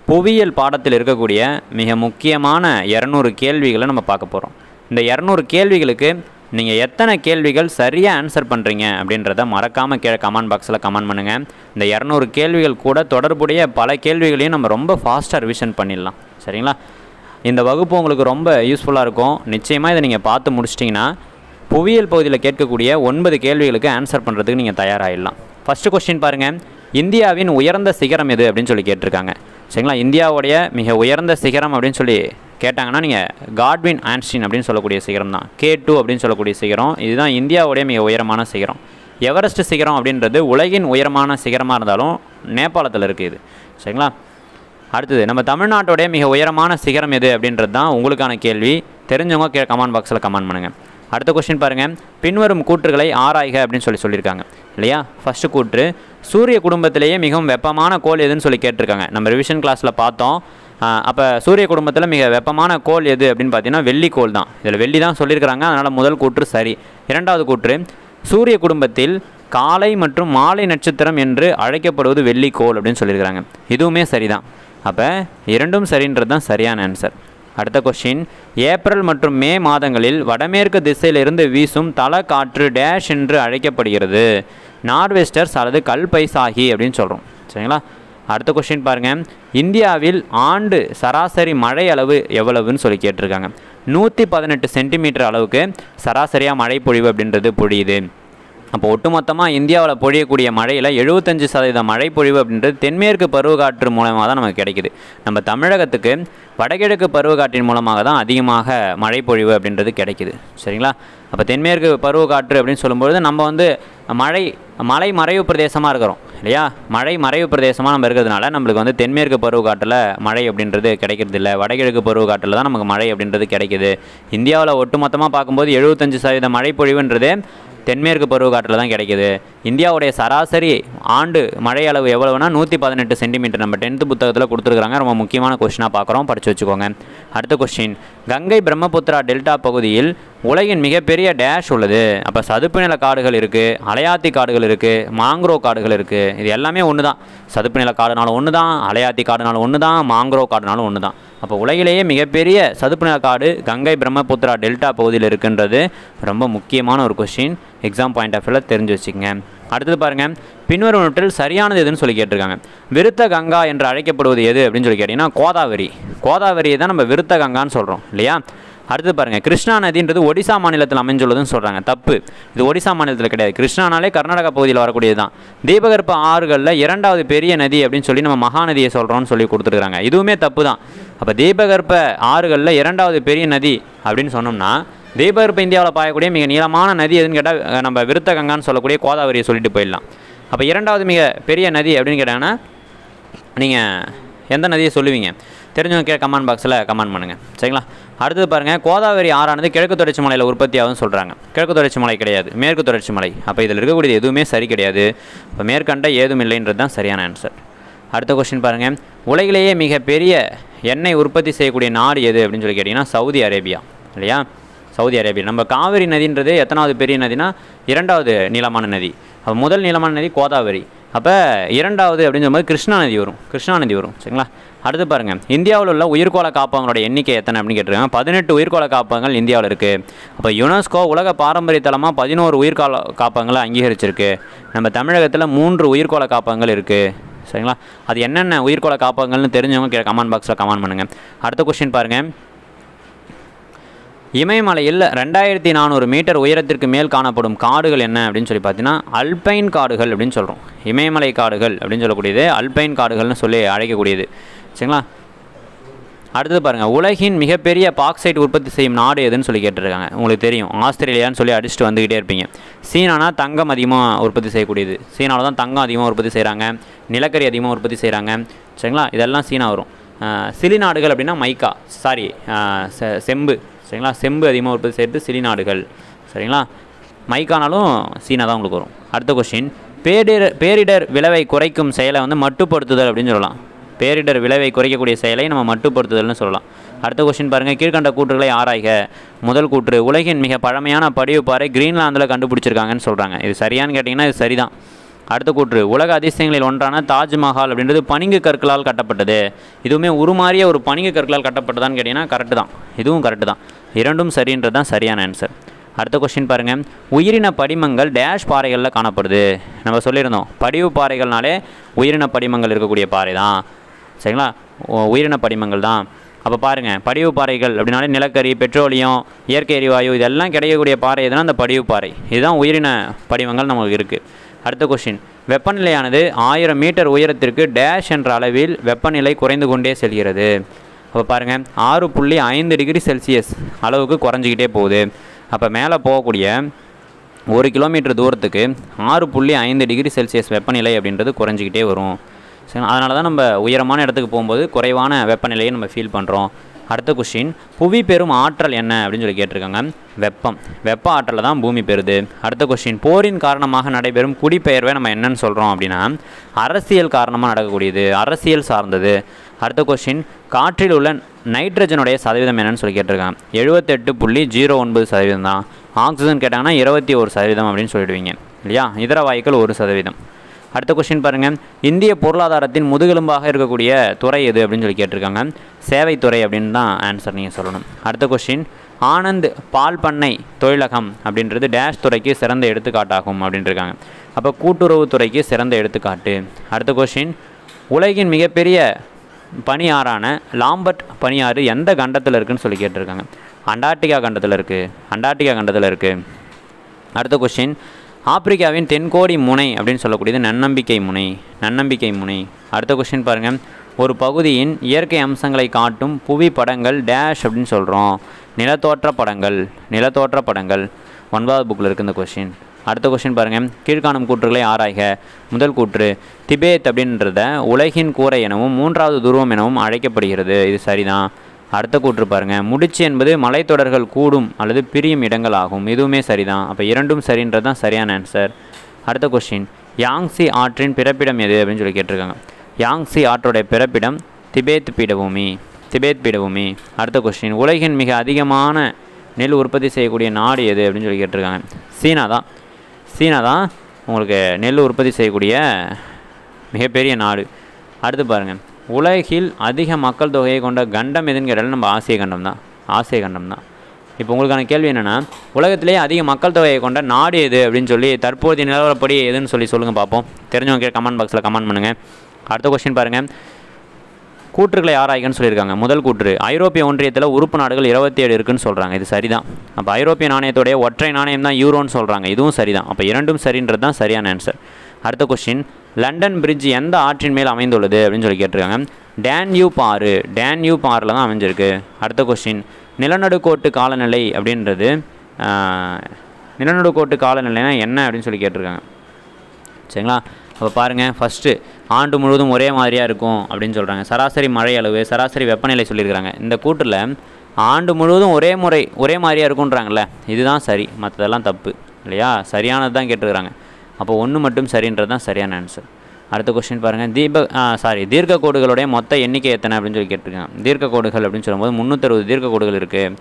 S2: புவியியல் பாடத்தில் இருக்கக்கூடிய மிக முக்கியமான 200 கேள்விகளை நம்ம பார்க்க போகிறோம். இந்த 200 கேள்விகளுக்கு நீங்கள் எத்தனை கேள்விகள் சரியாக ஆன்சர் பண்ணுறீங்க அப்படின்றத மறக்காமல் கீழே கமெண்ட் பாக்ஸில் கமெண்ட் பண்ணுங்கள். இந்த 200 கேள்விகள் கூட தொடர்புடைய பல கேள்விகளையும் நம்ம ரொம்ப ஃபாஸ்ட்டாக ரிவிஷன் பண்ணிடலாம். சரிங்களா. இந்த வகுப்பு உங்களுக்கு ரொம்ப யூஸ்ஃபுல்லாக இருக்கும். நிச்சயமாக இதை நீங்கள் பார்த்து முடிச்சிட்டிங்கன்னா புவியியல் பகுதியில் கேட்கக்கூடிய 9 கேள்விகளுக்கு ஆன்சர் பண்ணுறதுக்கு நீங்கள் தயாராகிடலாம். ஃபஸ்ட்டு கொஸ்டின் பாருங்கள். இந்தியாவின் உயர்ந்த சிகரம் எது அப்படின்னு சொல்லி கேட்டிருக்காங்க. சரிங்களா. இந்தியாவுடைய மிக உயர்ந்த சிகரம் அப்படின்னு சொல்லி கேட்டாங்கன்னா நீங்கள் காட்வின் ஆன்ஸ்டீன் அப்படின்னு சொல்லக்கூடிய சிகரம் தான். K2 அப்படின்னு சொல்லக்கூடிய சிகரம், இதுதான் இந்தியாவுடைய மிக உயரமான சிகரம். எவரெஸ்ட் சிகரம் அப்படின்றது உலகின் உயரமான சிகரமாக இருந்தாலும் நேபாளத்தில் இருக்குது இது. சரிங்களா. அடுத்தது நம்ம தமிழ்நாட்டுடைய மிக உயரமான சிகரம் எது அப்படின்றது தான் உங்களுக்கான கேள்வி. தெரிஞ்சவங்க கீழே கமெண்ட் பாக்ஸில் கமெண்ட் பண்ணுங்கள். அடுத்த கொஸ்டின் பாருங்கள். பின்வரும் கூற்றுகளை ஆராய்க அப்படின்னு சொல்லியிருக்காங்க இல்லையா. ஃபஸ்ட்டு கூற்று, சூரிய குடும்பத்திலேயே மிகவும் வெப்பமான கோள் எதுன்னு சொல்லி கேட்டிருக்காங்க. நம்ம ரிவிஷன் கிளாஸில் பார்த்தோம். அப்போ சூரிய குடும்பத்தில் மிக வெப்பமான கோள் எது அப்படின்னு பார்த்தீங்கன்னா வெள்ளிக்கோள் தான். இதில் வெள்ளி தான் சொல்லியிருக்கிறாங்க. அதனால் முதல் கூற்று சரி. இரண்டாவது கூற்று, சூரிய குடும்பத்தில் காலை மற்றும் மாலை நட்சத்திரம் என்று அழைக்கப்படுவது வெள்ளிக்கோள் அப்படின்னு சொல்லியிருக்கிறாங்க. இதுவுமே சரிதான். அப்போ இரண்டும் சரின்றது தான் சரியான ஆன்சர். அடுத்த கொஸ்டின், ஏப்ரல் மற்றும் மே மாதங்களில் வடமேற்கு திசையிலிருந்து வீசும் தல காற்று டேஷ் என்று அழைக்கப்படுகிறது. நார்வெஸ்டர்ஸ் அல்லது கல்பைசாகி அப்படின்னு சொல்கிறோம். சரிங்களா. அடுத்த கொஸ்டின் பாருங்கள். இந்தியாவில் ஆண்டு சராசரி மழை அளவு எவ்வளவுன்னு சொல்லி கேட்டிருக்காங்க. 118 சென்டிமீட்டர் அளவுக்கு சராசரியாக மழை பொழிவு அப்படின்றது பொழியுது. அப்போ ஒட்டுமொத்தமாக இந்தியாவில் பொழியக்கூடிய மழையில் 75% மழை பொழிவு அப்படின்றது தென்மேற்கு பருவக்காற்று மூலமாக தான் நமக்கு கிடைக்குது. நம்ம தமிழகத்துக்கு வடகிழக்கு பருவக்காற்றின் மூலமாக தான் அதிகமாக மழை பொழிவு அப்படின்றது கிடைக்குது. சரிங்களா. அப்போ தென்மேற்கு பருவக்காற்று அப்படின்னு சொல்லும்பொழுது நம்ம வந்து மலை மறைவு பிரதேசமாக இருக்கிறோம் இல்லையா? மழை மறைவு பிரதேசமாக நம்ம இருக்கிறதுனால நம்மளுக்கு வந்து தென்மேற்கு பருவக்காற்றில் மழை அப்படின்றது கிடைக்கிறது இல்லை. வடகிழக்கு பருவக்காற்றில் தான் நமக்கு மழை அப்படின்றது கிடைக்குது. இந்தியாவில் ஒட்டுமொத்தமாக பார்க்கும்போது 75% மழைப்பொழிவுன்றது தென்மேற்கு பருவக்காற்றில் தான் கிடைக்குது. இந்தியாவுடைய சராசரி ஆண்டு மழை அளவு எவ்வளவுனா 118 சென்டிமீட்டர். நம்ம 10th புத்தகத்தில் கொடுத்துருக்குறாங்க. ரொம்ப முக்கியமான கொஸ்டினாக பார்க்குறோம், படித்து வச்சுக்கோங்க. அடுத்த கொஸ்டின், கங்கை பிரம்மபுத்திரா டெல்டா பகுதியில் உலகின் மிகப்பெரிய டேஷ் உள்ளது. அப்போ சதுப்பு நில காடுகள் இருக்குது, அலையாத்தி காடுகள் இருக்குது, மாங்க்ரோ காடுகள் இருக்குது. இது எல்லாமே ஒன்று தான். சதுப்பு நில காடுனாலும் ஒன்று தான், அலையாத்தி காடுனாலும் ஒன்று தான், மாங்க்ரோ காடுனாலும் ஒன்று தான். அப்போ உலகிலேயே மிகப்பெரிய சதுப்பு நில காடு கங்கை பிரம்மபுத்திரா டெல்டா பகுதியில் இருக்குன்றது ரொம்ப முக்கியமான ஒரு கொஸ்டின். எக்ஸாம் பாயிண்ட் ஆஃப் வியூவில் தெரிஞ்சு வச்சுக்கங்க. அடுத்தது பாருங்கள், பின்வருவனவற்றில் சரியானது எதுன்னு சொல்லி கேட்டிருக்காங்க. விருத்த கங்கா என்று அழைக்கப்படுவது எது அப்படின்னு சொல்லி கேட்டிங்கன்னா கோதாவரி. கோதாவரியை தான் நம்ம விருத்த கங்கான்னு சொல்கிறோம் இல்லையா? அடுத்து பாருங்கள், கிருஷ்ணா நதின்றது ஒடிசா மாநிலத்தில் அமைஞ்சுள்ளதுன்னு சொல்கிறாங்க. தப்பு. இது ஒடிசா மாநிலத்தில் கிடையாது. கிருஷ்ணானாலே கர்நாடகா பகுதியில் வரக்கூடியது தான். தீபகற்ப ஆறுகளில் 2வது பெரிய நதி அப்படின்னு சொல்லி நம்ம மகாநதியை சொல்கிறோம்னு சொல்லி கொடுத்துருக்காங்க. இதுவுமே தப்பு தான். அப்போ தீபகற்ப ஆறுகளில் 2வது பெரிய நதி அப்படின்னு சொன்னோம்னா தீபகற்ப இந்தியாவில் பாயக்கூடிய மிக நீளமான நதி எதுன்னு கேட்டால் நம்ம விருத்த கங்கான்னு சொல்லக்கூடிய கோதாவரியை சொல்லிட்டு போயிடலாம். அப்போ 2வது மிக பெரிய நதி அப்படின்னு கேட்டாங்கன்னா நீங்கள் எந்த நதியை சொல்லுவீங்க? தெரிஞ்சவங்க கமெண்ட் பாக்ஸில் கமெண்ட் பண்ணுங்கள், சரிங்களா? அடுத்தது பாருங்கள், கோதாவரி ஆறானது கிழக்கு தொடர்ச்சி மலையில் உற்பத்தி ஆகுதுன்னு சொல்கிறாங்க. கிழக்கு தொடர்ச்சி மலை கிடையாது, மேற்கு தொடர்ச்சி மலை. அப்போ இதில் இருக்கக்கூடியது எதுவுமே சரி கிடையாது. இப்போ மேற்கண்ட ஏதும் இல்லைன்றது தான் சரியான ஆன்சர். அடுத்த கொஸ்டின் பாருங்கள், உலகிலேயே மிகப்பெரிய எண்ணெய் உற்பத்தி செய்யக்கூடிய நாடு எது அப்படின்னு சொல்லி கேட்டிங்கன்னா சவுதி அரேபியா இல்லையா? Saudi Arabia. நம்ம காவிரி நதின்றது எத்தனாவது பெரிய நதினா 2வது நீளமான நதி. அப்போ முதல் நீளமான நதி கோதாவரி. அப்போ 2வது அப்படின்னு சொல்லும்போது கிருஷ்ணா நதி வரும், சரிங்களா? அடுத்து பாருங்கள், இந்தியாவில் உள்ள உயிர்கோள காப்பகங்களோட எண்ணிக்கை எத்தனை அப்படின்னு கேட்டிருக்காங்க. 18 உயிர்கோள காப்பகங்கள் இந்தியாவில் இருக்குது. அப்போ யுனெஸ்கோ உலக பாரம்பரிய தலமாக 11 உயிர்கால காப்பகங்களை அங்கீகரிச்சிருக்கு. நம்ம தமிழகத்தில் 3 உயிர்கோள காப்பகங்கள் இருக்குது, சரிங்களா? அது என்னென்ன உயிர்கோள காப்பகங்கள்னு தெரிஞ்சவங்க கமெண்ட் பாக்ஸில் கமெண்ட் பண்ணுங்கள். அடுத்த கொஸ்டின் பாருங்கள், இமயமலையில் 2400 மீட்டர் உயரத்திற்கு மேல் காணப்படும் காடுகள் என்ன அப்படின்னு சொல்லி பார்த்தீங்கன்னா அல்பைன் காடுகள் அப்படின்னு சொல்கிறோம். இமயமலை காடுகள் அப்படின்னு சொல்லக்கூடியது அல்பைன் காடுகள்னு சொல்லி அழைக்கக்கூடியது, சரிங்களா? அடுத்தது பாருங்கள், உலகின் மிகப்பெரிய பாக்சைட் உற்பத்தி செய்யும் நாடு எதுன்னு சொல்லி கேட்டிருக்காங்க. உங்களுக்கு தெரியும், ஆஸ்திரேலியான்னு சொல்லி அடிச்சுட்டு வந்துக்கிட்டே இருப்பீங்க. சீனானா தங்கம் அதிகமாக உற்பத்தி செய்யக்கூடியது. சீனாவில் தான் தங்கம் அதிகமாக உற்பத்தி செய்கிறாங்க, நிலக்கரி அதிகமாக உற்பத்தி செய்கிறாங்க, சரிங்களா? இதெல்லாம் சீனா வரும். சிலி நாடுகள் அப்படின்னா மைக்கா, செம்பு, சரிங்களா? செம்பு அதிகமாக உற்பத்தி செய்கிறது சிலி நாடுகள், சரிங்களா? மைக்கானாலும் சீனா தான் உங்களுக்கு வரும். அடுத்த கொஸ்டின், பேரிடர் விளைவை குறைக்கும் செயலை வந்து மட்டுப்படுத்துதல் அப்படின்னு சொல்லலாம். பேரிடர் விளைவை குறைக்கக்கூடிய செயலை நம்ம மட்டுப்படுத்துதல்னு சொல்லலாம். அடுத்த கொஸ்டின் பாருங்கள், கீழ்கண்ட கூற்றுகளை ஆராய்க. முதல் கூற்று, உலகின் மிக பழமையான படிவுப்பாறை கிரீன்லாந்தில் கண்டுபிடிச்சிருக்காங்கன்னு சொல்கிறாங்க. இது சரியான்னு கேட்டிங்கன்னா இது சரிதான். அடுத்த கூற்று, உலக அதிசயங்களில் ஒன்றான தாஜ்மஹால் அப்படின்றது பனிங்கு கற்களால் கட்டப்பட்டது. இதுவுமே உருமாறிய ஒரு பனிங்கு கற்களால் கட்டப்பட்டதான்னு கேட்டிங்கன்னா கரெக்டு தான். இதுவும் கரெக்டு தான். இரண்டும் சரின்றது தான் சரியான ஆன்சர். அடுத்த கொஸ்டின் பாருங்கள், உயிரின படிமங்கள் டேஷ் பாறைகளில் காணப்படுது. நம்ம சொல்லியிருந்தோம், படிவு பாறைகள்னாலே உயிரின படிமங்கள் இருக்கக்கூடிய பாறை தான், சரிங்களா? உயிரின படிமங்கள் தான். அப்போ பாருங்கள், படிவு பாறைகள் அப்படின்னாலே நிலக்கரி, பெட்ரோலியம், இயற்கை எரிவாயு இதெல்லாம் கிடைக்கக்கூடிய பாறை எதுனா அந்த படிவு பாறை. இதுதான் உயிரின படிமங்கள் நமக்கு இருக்குது. அடுத்த கொஸ்டின், வெப்பநிலையானது 1000 மீட்டர் உயரத்திற்கு டேஷ் என்ற அளவில் வெப்பநிலை குறைந்து கொண்டே செல்கிறது. அப்போ பாருங்கள், 6.5 டிகிரி செல்சியஸ் அளவுக்கு குறைஞ்சிக்கிட்டே போகுது. அப்போ மேலே போகக்கூடிய 1 கிலோமீட்டர் தூரத்துக்கு 6.5 டிகிரி செல்சியஸ் வெப்பநிலை அப்படின்றது குறைஞ்சிக்கிட்டே வரும். சரி, அதனால தான் நம்ம உயரமான இடத்துக்கு போகும்போது குறைவான வெப்பநிலையை நம்ம ஃபீல் பண்ணுறோம். அடுத்த கொஸ்டின், புவி பெறும் ஆற்றல் என்ன அப்படின்னு சொல்லி கேட்டிருக்காங்க. வெப்பம். வெப்ப ஆற்றலை தான் பூமி பெறுது. அடுத்த கொஸ்டின், போரின் காரணமாக நடைபெறும் குடிபெயர்வை நம்ம என்னன்னு சொல்கிறோம் அப்படின்னா அரசியல் காரணமாக நடக்கக்கூடியது, அரசியல் சார்ந்தது. அடுத்த கொஸ்டின், காற்றில் உள்ள நைட்ரஜனுடைய சதவீதம் என்னன்னு சொல்லி கேட்டிருக்காங்க. 78.09% தான். ஆக்சிஜன் கேட்டாங்கன்னா 21% அப்படின்னு சொல்லிடுவீங்க இல்லையா? இதர வாயுக்கள் 1%. அடுத்த கொஸ்டின் பாருங்கள், இந்திய பொருளாதாரத்தின் முதுகெலும்பாக இருக்கக்கூடிய துறை எது அப்படின்னு சொல்லி கேட்டிருக்காங்க. சேவைத்துறை அப்படின்னு தான் ஆன்சர் நீங்கள் சொல்லணும். அடுத்த கொஸ்டின், ஆனந்த் பால் பண்ணை தொழிலகம் அப்படின்றது டேஷ் துறைக்கு சிறந்த எடுத்துக்காட்டாகும் அப்படின்ட்டுருக்காங்க. அப்போ கூட்டுறவுத்துறைக்கு சிறந்த எடுத்துக்காட்டு. அடுத்த கொஸ்டின், உலகின் மிகப்பெரிய பனியாறான லாம்பர்ட் பனியாறு எந்த கண்டத்தில் இருக்குதுன்னு சொல்லி கேட்டிருக்காங்க. அண்டார்டிகா கண்டத்தில் இருக்குது. அடுத்த கொஸ்டின், ஆப்பிரிக்காவின் தென்கோடி முனை அப்படின்னு சொல்லக்கூடியது நன்னம்பிக்கை முனை. அடுத்த கொஸ்டின் பாருங்கள், ஒரு பகுதியின் இயற்கை அம்சங்களை காட்டும் புவி படங்கள் டேஷ் அப்படின்னு சொல்கிறோம். நிலத்தோற்ற படங்கள். 9வது புக்கில் இருக்குது இந்த கொஷின். அடுத்த கொஷின் பாருங்கள். கீழ்காணும் கூற்றுகளை ஆராய்க. முதல் கூற்று, திபேத் அப்படின்றத உலகின் கூரை எனவும் 3வது துருவம் எனவும் அழைக்கப்படுகிறது. இது சரிதான். அடுத்த கூற்று பாருங்கள். முடிச்சு என்பது மலைத்தொடர்கள் கூடும் அல்லது பிரியும் இடங்கள் ஆகும். இதுவுமே சரிதான். அப்போ இரண்டும் சரின்றது தான் சரியான ஆன்சர். அடுத்த கொஷின், யாங்ஸி ஆற்றின் பிறப்பிடம் எது அப்படின்னு சொல்லி கேட்டிருக்காங்க. யாங்ஸி ஆற்றோடைய பிறப்பிடம் திபேத் பீடபூமி. அடுத்த கொஸ்டின், உலகின் மிக அதிகமான நெல் உற்பத்தி செய்யக்கூடிய நாடு எது அப்படின்னு சொல்லி கேட்டிருக்காங்க. சீனா தான் உங்களுக்கு நெல் உற்பத்தி செய்யக்கூடிய மிகப்பெரிய நாடு. அடுத்து பாருங்கள். உலகில் அதிக மக்கள் தொகையை கொண்ட கண்டம் எதுன்னு கேட்டாலும் நம்ம ஆசிய கண்டம் தான். இப்போ உங்களுக்கான கேள்வி என்னென்னா, உலகத்திலேயே அதிக மக்கள் தொகையை கொண்ட நாடு எது அப்படின்னு சொல்லி தற்போதைய நிலவரப்படி எதுன்னு சொல்லுங்கள் பார்ப்போம். தெரிஞ்சவங்க கமெண்ட் பாக்ஸில் கமெண்ட் பண்ணுங்கள். அடுத்த கொஸ்டின் பாருங்கள். கூற்றுகளை ஆராய்கன்னு சொல்லியிருக்காங்க. முதல் கூற்று, ஐரோப்பிய ஒன்றியத்தில் உறுப்பு நாடுகள் 27 இருக்குன்னு சொல்கிறாங்க. இது சரிதான். அப்போ ஐரோப்பிய நாணயத்தோடைய ஒற்றை நாணயம் தான் யூரோன்னு சொல்கிறாங்க. இதுவும் சரிதான். அப்போ இரண்டும் சரின்றது தான் சரியான ஆன்சர். அடுத்த கொஸ்டின், லண்டன் பிரிட்ஜ் எந்த ஆற்றின் மேல் அமைந்துள்ளது அப்படின்னு சொல்லி கேட்டிருக்காங்க. டேன்யூப் ஆறில் தான் அமைஞ்சிருக்கு. அடுத்த கொஸ்டின், நிலநடுக்கோட்டு காலநிலை அப்படின்றது நிலநடுக்கோட்டு காலநிலைனா என்ன அப்படின்னு சொல்லி கேட்டிருக்காங்க. சரிங்களா? அப்போ பாருங்கள். ஃபஸ்ட்டு, ஆண்டு முழுவதும் ஒரே மாதிரியாக இருக்கும் அப்படின்னு சொல்கிறாங்க. சராசரி மழை அளவு, சராசரி வெப்பநிலை சொல்லியிருக்கிறாங்க. இந்த கூற்றில் ஆண்டு முழுவதும் ஒரே மாதிரியாக இருக்குன்றாங்கல்ல, இதுதான் சரி, மற்றதெல்லாம் தப்பு இல்லையா? சரியானது தான் கேட்டுருக்குறாங்க. அப்போ ஒன்று மட்டும் சரின்றது தான் சரியான ஆன்சர். அடுத்த கொஸ்டின் பாருங்கள். தீர்க்க கோடுகளுடைய மொத்த எண்ணிக்கை எத்தனை அப்படின்னு சொல்லி கேட்டிருக்காங்க. தீர்க்க கோடுகள் அப்படின்னு சொல்லும்போது 360 தீர்க்க கோடுகள் இருக்குது.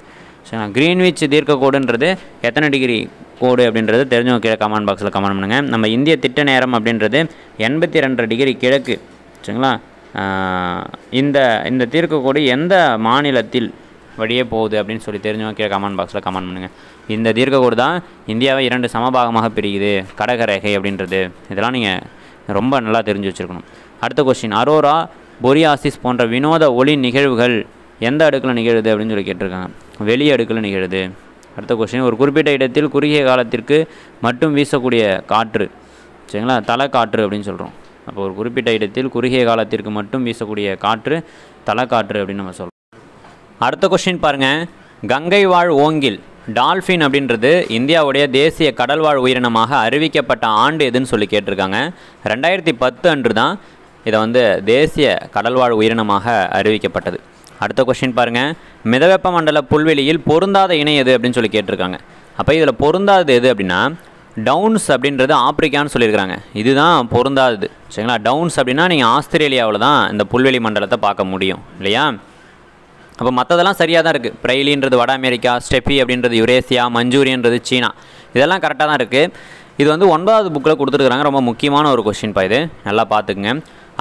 S2: சரிங்களா? கிரீன்விச் தீர்க்க கோடுன்றது எத்தனை டிகிரி கோடு அப்படின்றது தெரிஞ்சவங்க கீழே கமெண்ட் பாக்ஸில் கமெண்ட் பண்ணுங்கள். நம்ம இந்திய திட்ட நேரம் அப்படின்றது 82 டிகிரி கிழக்கு. சரிங்களா? இந்த தீர்க்க கோடு எந்த மாநிலத்தில் வழியே போகுது அப்படின்னு சொல்லி தெரிஞ்சவங்க கீழே கமெண்ட் பாக்ஸில் கமெண்ட் பண்ணுங்கள். இந்த தீர்க்க கோடு தான் இந்தியாவை 2 சமபாகமாக பிரிக்குது, கடகரேகை அப்படின்றது. இதெல்லாம் நீங்கள் ரொம்ப நல்லா தெரிஞ்சு வச்சுருக்கணும். அடுத்த கொஸ்டின், அரோரா பொரியாசிஸ் போன்ற வினோத ஒளி நிகழ்வுகள் எந்த அடுக்கில் நிகழுது அப்படின்னு சொல்லி கேட்டிருக்காங்க. வெளி அடுக்கில் நிகழுது. அடுத்த கொஸ்டின், ஒரு குறிப்பிட்ட இடத்தில் குறுகிய காலத்திற்கு மட்டும் வீசக்கூடிய காற்று. சரிங்களா? தலைக்காற்று அப்படின்னு சொல்கிறோம். அப்போ ஒரு குறிப்பிட்ட இடத்தில் குறுகிய காலத்திற்கு மட்டும் வீசக்கூடிய காற்று தலைக்காற்று அப்படின்னு நம்ம சொல்கிறோம். அடுத்த கொஸ்டின் பாருங்கள். கங்கை வாழ் ஓங்கில் டால்ஃபின் அப்படின்றது இந்தியாவுடைய தேசிய கடல்வாழ் உயிரினமாக அறிவிக்கப்பட்ட ஆண்டு எதுன்னு சொல்லி கேட்டிருக்காங்க. 2010 அன்று தான் இதை தேசிய கடல்வாழ் உயிரினமாக அறிவிக்கப்பட்டது. அடுத்த கொஸ்டின் பாருங்கள். மிதவெப்ப மண்டல புல்வெளியில் பொருந்தாத இணை எது அப்படின்னு சொல்லி கேட்டிருக்காங்க. அப்போ இதில் பொருந்தாதது எது அப்படின்னா டவுன்ஸ் அப்படின்றது ஆப்பிரிக்கான்னு சொல்லியிருக்கிறாங்க. இதுதான் பொருந்தாதது. சரிங்களா? டவுன்ஸ் அப்படின்னா நீங்கள் ஆஸ்திரேலியாவில் தான் இந்த புல்வெளி மண்டலத்தை பார்க்க முடியும் இல்லையா? அப்போ மற்றதெல்லாம் சரியாக தான் இருக்குது. பிரைலின்றது வட அமெரிக்கா, ஸ்டெப்பி அப்படின்றது யுரேசியா, மஞ்சூரியன்றது சீனா. இதெல்லாம் கரெக்டாக தான் இருக்குது. இது 9வது புக்கில் கொடுத்துருக்குறாங்க. ரொம்ப முக்கியமான ஒரு கொஸ்டின் இது, நல்லா பார்த்துக்குங்க.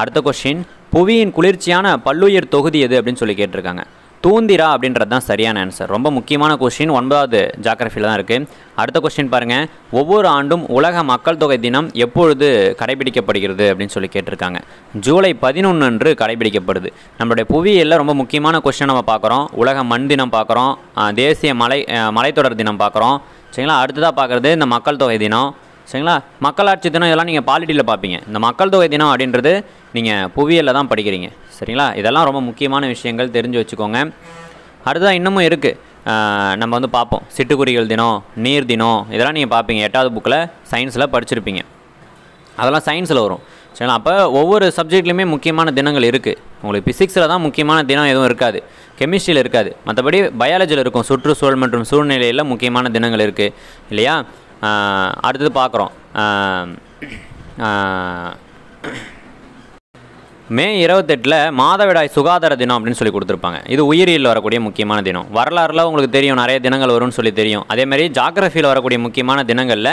S2: அடுத்த கொஸ்டின், புவியின் குளிர்ச்சியான பல்லுயிர் தொகுதி எது அப்படின்னு சொல்லி கேட்டிருக்காங்க. தூந்திரா அப்படின்றது தான் சரியான ஆன்சர். ரொம்ப முக்கியமான கொஸ்டின், 9வது ஜாகிரஃபியில் தான் இருக்குது. அடுத்த கொஸ்டின் பாருங்கள். ஒவ்வொரு ஆண்டும் உலக மக்கள் தொகை தினம் எப்பொழுது கடைபிடிக்கப்படுகிறது அப்படின்னு சொல்லி கேட்டிருக்காங்க. ஜூலை 11 அன்று கடைபிடிக்கப்படுது. நம்மளுடைய புவியியலில் ரொம்ப முக்கியமான கொஸ்டின் நம்ம பார்க்குறோம். உலக மண் தினம் பார்க்குறோம், தேசிய மலைத்தொடர் தினம் பார்க்குறோம். சரிங்களா? அடுத்ததாக பார்க்குறது இந்த மக்கள் தொகை தினம். சரிங்களா? மக்களாட்சி தினம் இதெல்லாம் நீங்கள் பாலிட்டியில் பார்ப்பீங்க. இந்த மக்கள் தொகை தினம் அப்படின்றது நீங்கள் புவியியலில் தான் படிக்கிறீங்க. சரிங்களா? இதெல்லாம் ரொம்ப முக்கியமான விஷயங்கள், தெரிஞ்சு வச்சுக்கோங்க. அடுத்ததான் இன்னமும் இருக்குது. நம்ம பார்ப்போம். சிட்டுக்குருவிகள் தினம், நீர் தினம், இதெல்லாம் நீங்கள் பார்ப்பீங்க. 8வது புக்கில் சயின்ஸில் படிச்சிருப்பீங்க. அதெல்லாம் சயின்ஸில் வரும். சரிங்களா? அப்போ ஒவ்வொரு சப்ஜெக்ட்லேயுமே முக்கியமான தினங்கள் இருக்குது. உங்களுக்கு ஃபிசிக்ஸில் தான் முக்கியமான தினம் எதுவும் இருக்காது, கெமிஸ்ட்ரியில் இருக்காது. மற்றபடி பயாலஜியில் இருக்கும். சுற்றுச்சூழல் மற்றும் சூழ்நிலையில் முக்கியமான தினங்கள் இருக்குது இல்லையா? அடுத்தது பார்க்குறோம். மே 28 மாதவிடாய் சுகாதார தினம் அப்படின்னு சொல்லி கொடுத்துருப்பாங்க. இது உயிரியலில் வரக்கூடிய முக்கியமான தினம். வரலாறுல உங்களுக்கு தெரியும், நிறைய தினங்கள் வரும்னு சொல்லி தெரியும். அதேமாதிரி ஜாகிரஃபியில் வரக்கூடிய முக்கியமான தினங்களில்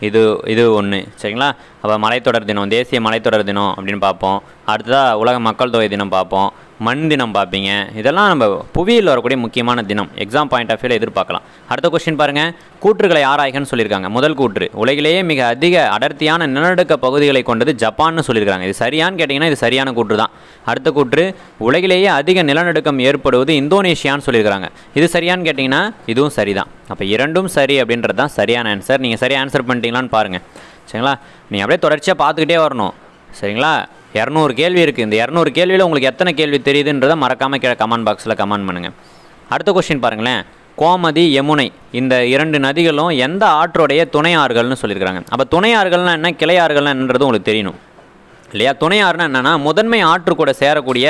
S2: இது ஒன்று. சரிங்களா? அப்போ மலைத்தொடர் தினம், தேசிய மலைத்தொடர் தினம் அப்படின்னு பார்ப்போம். அடுத்ததாக உலக மக்கள் தொகை தினம் பார்ப்போம், மண் தினம் பார்ப்பீங்க. இதெல்லாம் நம்ம புவியில் வரக்கூடிய முக்கியமான தினம். எக்ஸாம் பாயிண்ட் ஆஃப் வியூவில் எதிர்பார்க்கலாம். அடுத்த கொஸ்டின் பாருங்கள். கூற்றுகளை ஆராய்கன்னு சொல்லியிருக்காங்க. முதல் கூற்று, உலகிலேயே மிக அதிக அடர்த்தியான நிலநடுக்க பகுதிகளை கொண்டது ஜப்பான்னு சொல்லியிருக்காங்க. இது சரியான்னு கேட்டிங்கன்னா இது சரியான கூற்று தான். அடுத்த கூற்று, உலகிலேயே அதிக நிலநடுக்கம் ஏற்படுவது இந்தோனேஷியான்னு சொல்லியிருக்காங்க. இது சரியான்னு கேட்டிங்கன்னா இதுவும் சரிதான். அப்போ இரண்டும் சரி அப்படின்றது தான் சரியான ஆன்சர். நீங்கள் சரியாக ஆன்சர் பண்ணிட்டீங்களான்னு பாருங்கள். சரிங்களா? நீங்கள் அப்படியே தொடர்ச்சியாக பார்த்துக்கிட்டே வரணும். சரிங்களா? 200 கேள்வி இருக்குது. இந்த 200 கேள்வியில் உங்களுக்கு எத்தனை கேள்வி தெரியுதுன்றதை மறக்காமல் கீழே கமெண்ட் பாக்ஸில் கமெண்ட் பண்ணுங்கள். அடுத்த கொஸ்டின் பாருங்களேன். கோமதி யமுனை இந்த 2 நதிகளும் எந்த ஆற்றோடைய துணை ஆறுகள்னு சொல்லியிருக்கிறாங்க. அப்போ துணை ஆறுகள்னா என்ன, கிளை ஆறுகள்னா என்னன்றது உங்களுக்கு தெரியணும் இல்லையா? துணை ஆறுனா என்னென்னா முதன்மை ஆற்று கூட சேரக்கூடிய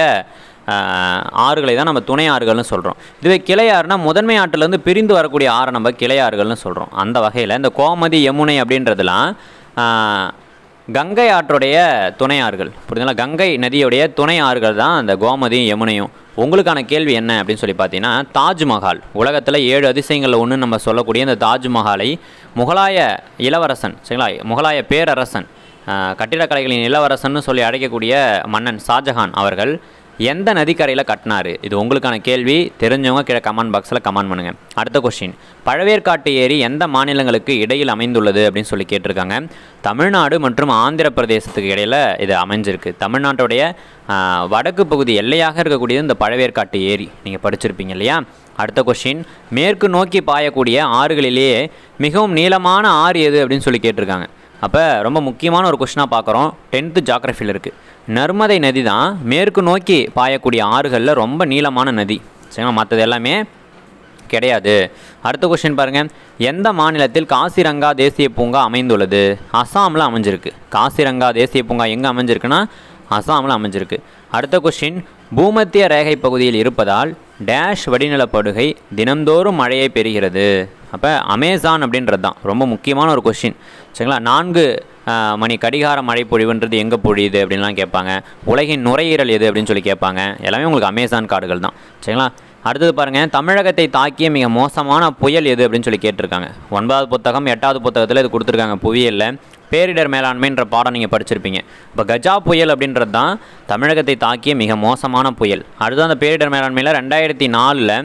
S2: ஆறுகளை தான் நம்ம துணை ஆறுகள்னு சொல்கிறோம். இதுவே கிளை ஆறுனா முதன்மை ஆற்றுலேருந்து பிரிந்து வரக்கூடிய ஆறை நம்ம கிளை ஆறுகள்னு சொல்கிறோம். அந்த வகையில் இந்த கோமதி யமுனை அப்படின்றதுலாம் கங்கை ஆற்றுடைய துணை ஆறுகள், புரியுதுங்களா? கங்கை நதியுடைய துணை ஆறுகள் தான் அந்த கோமதியும் யமுனையும். உங்களுக்கான கேள்வி என்ன அப்படின்னு சொல்லி பார்த்தீங்கன்னா, தாஜ்மஹால் உலகத்தில் 7 அதிசயங்களில் ஒன்று நம்ம சொல்லக்கூடிய இந்த தாஜ்மஹாலை முகலாய இளவரசன், சரிங்களா, முகலாய பேரரசன், கட்டிடக்கலைகளின் இளவரசன் சொல்லி அழைக்கக்கூடிய மன்னன் ஷாஜஹான் அவர்கள் எந்த நதிக்கரையில் கட்டினார்? இது உங்களுக்கான கேள்வி. தெரிஞ்சவங்க கீழே கமெண்ட் பாக்ஸில் கமெண்ட் பண்ணுங்கள். அடுத்த கொஸ்டின், பழவேற்காட்டு ஏரி எந்த மாநிலங்களுக்கு இடையில் அமைந்துள்ளது அப்படின்னு சொல்லி கேட்டிருக்காங்க. தமிழ்நாடு மற்றும் ஆந்திர பிரதேசத்துக்கு இடையில் இது அமைஞ்சிருக்கு. தமிழ்நாட்டுடைய வடக்கு பகுதி எல்லையாக இருக்கக்கூடியது இந்த பழவேற்காட்டு ஏரி, நீங்கள் படிச்சிருப்பீங்க இல்லையா? அடுத்த கொஸ்டின், மேற்கு நோக்கி பாயக்கூடிய ஆறுகளிலேயே மிகவும் நீளமான ஆறு எது அப்படின்னு சொல்லி கேட்டிருக்காங்க. அப்போ ரொம்ப முக்கியமான ஒரு கொஸ்டினாக பார்க்குறோம். 10th ஜியாகிரஃபியில் இருக்குது. நர்மதை நதி தான் மேற்கு நோக்கி பாயக்கூடிய ஆறுகளில் ரொம்ப நீளமான நதி, சரிங்களா? மற்றது எல்லாமே கிடையாது. அடுத்த கொஸ்டின் பாருங்கள், எந்த மாநிலத்தில் காசிரங்கா தேசிய பூங்கா அமைந்துள்ளது? அசாமில் அமைஞ்சிருக்கு. காசிரங்கா தேசிய பூங்கா எங்கே அமைஞ்சிருக்குன்னா அசாமில் அமைஞ்சிருக்கு. அடுத்த கொஸ்டின், பூமத்திய ரேகை பகுதியில் இருப்பதால் டேஷ் வடிநிலப்படுகை தினந்தோறும் மழையை பெறுகிறது. அப்போ அமேசான் அப்படின்றது தான் ரொம்ப முக்கியமான ஒரு கொஸ்டின், சரிங்களா? 4 மணி கடிகார மழை பொழிவுன்றது எங்கே பொழியுது அப்படின்லாம் கேட்பாங்க. உலகின் நுரையீரல் எது அப்படின்னு சொல்லி கேட்பாங்க. எல்லாமே உங்களுக்கு அமேசான் காடுகள் தான், சரிங்களா? அடுத்தது பாருங்கள், தமிழகத்தை தாக்கிய மிக மோசமான புயல் எது அப்படின்னு சொல்லி கேட்டிருக்காங்க. 9வது புத்தகம் 8வது புத்தகத்தில் இது கொடுத்துருக்காங்க. புவியியலில் பேரிடர் மேலாண்மைன்ற பாடம் நீங்கள் படிச்சிருப்பீங்க. இப்போ கஜா புயல் அப்படின்றது தான் தமிழகத்தை தாக்கிய மிக மோசமான புயல். அடுத்து அந்த பேரிடர் மேலாண்மையில் 2004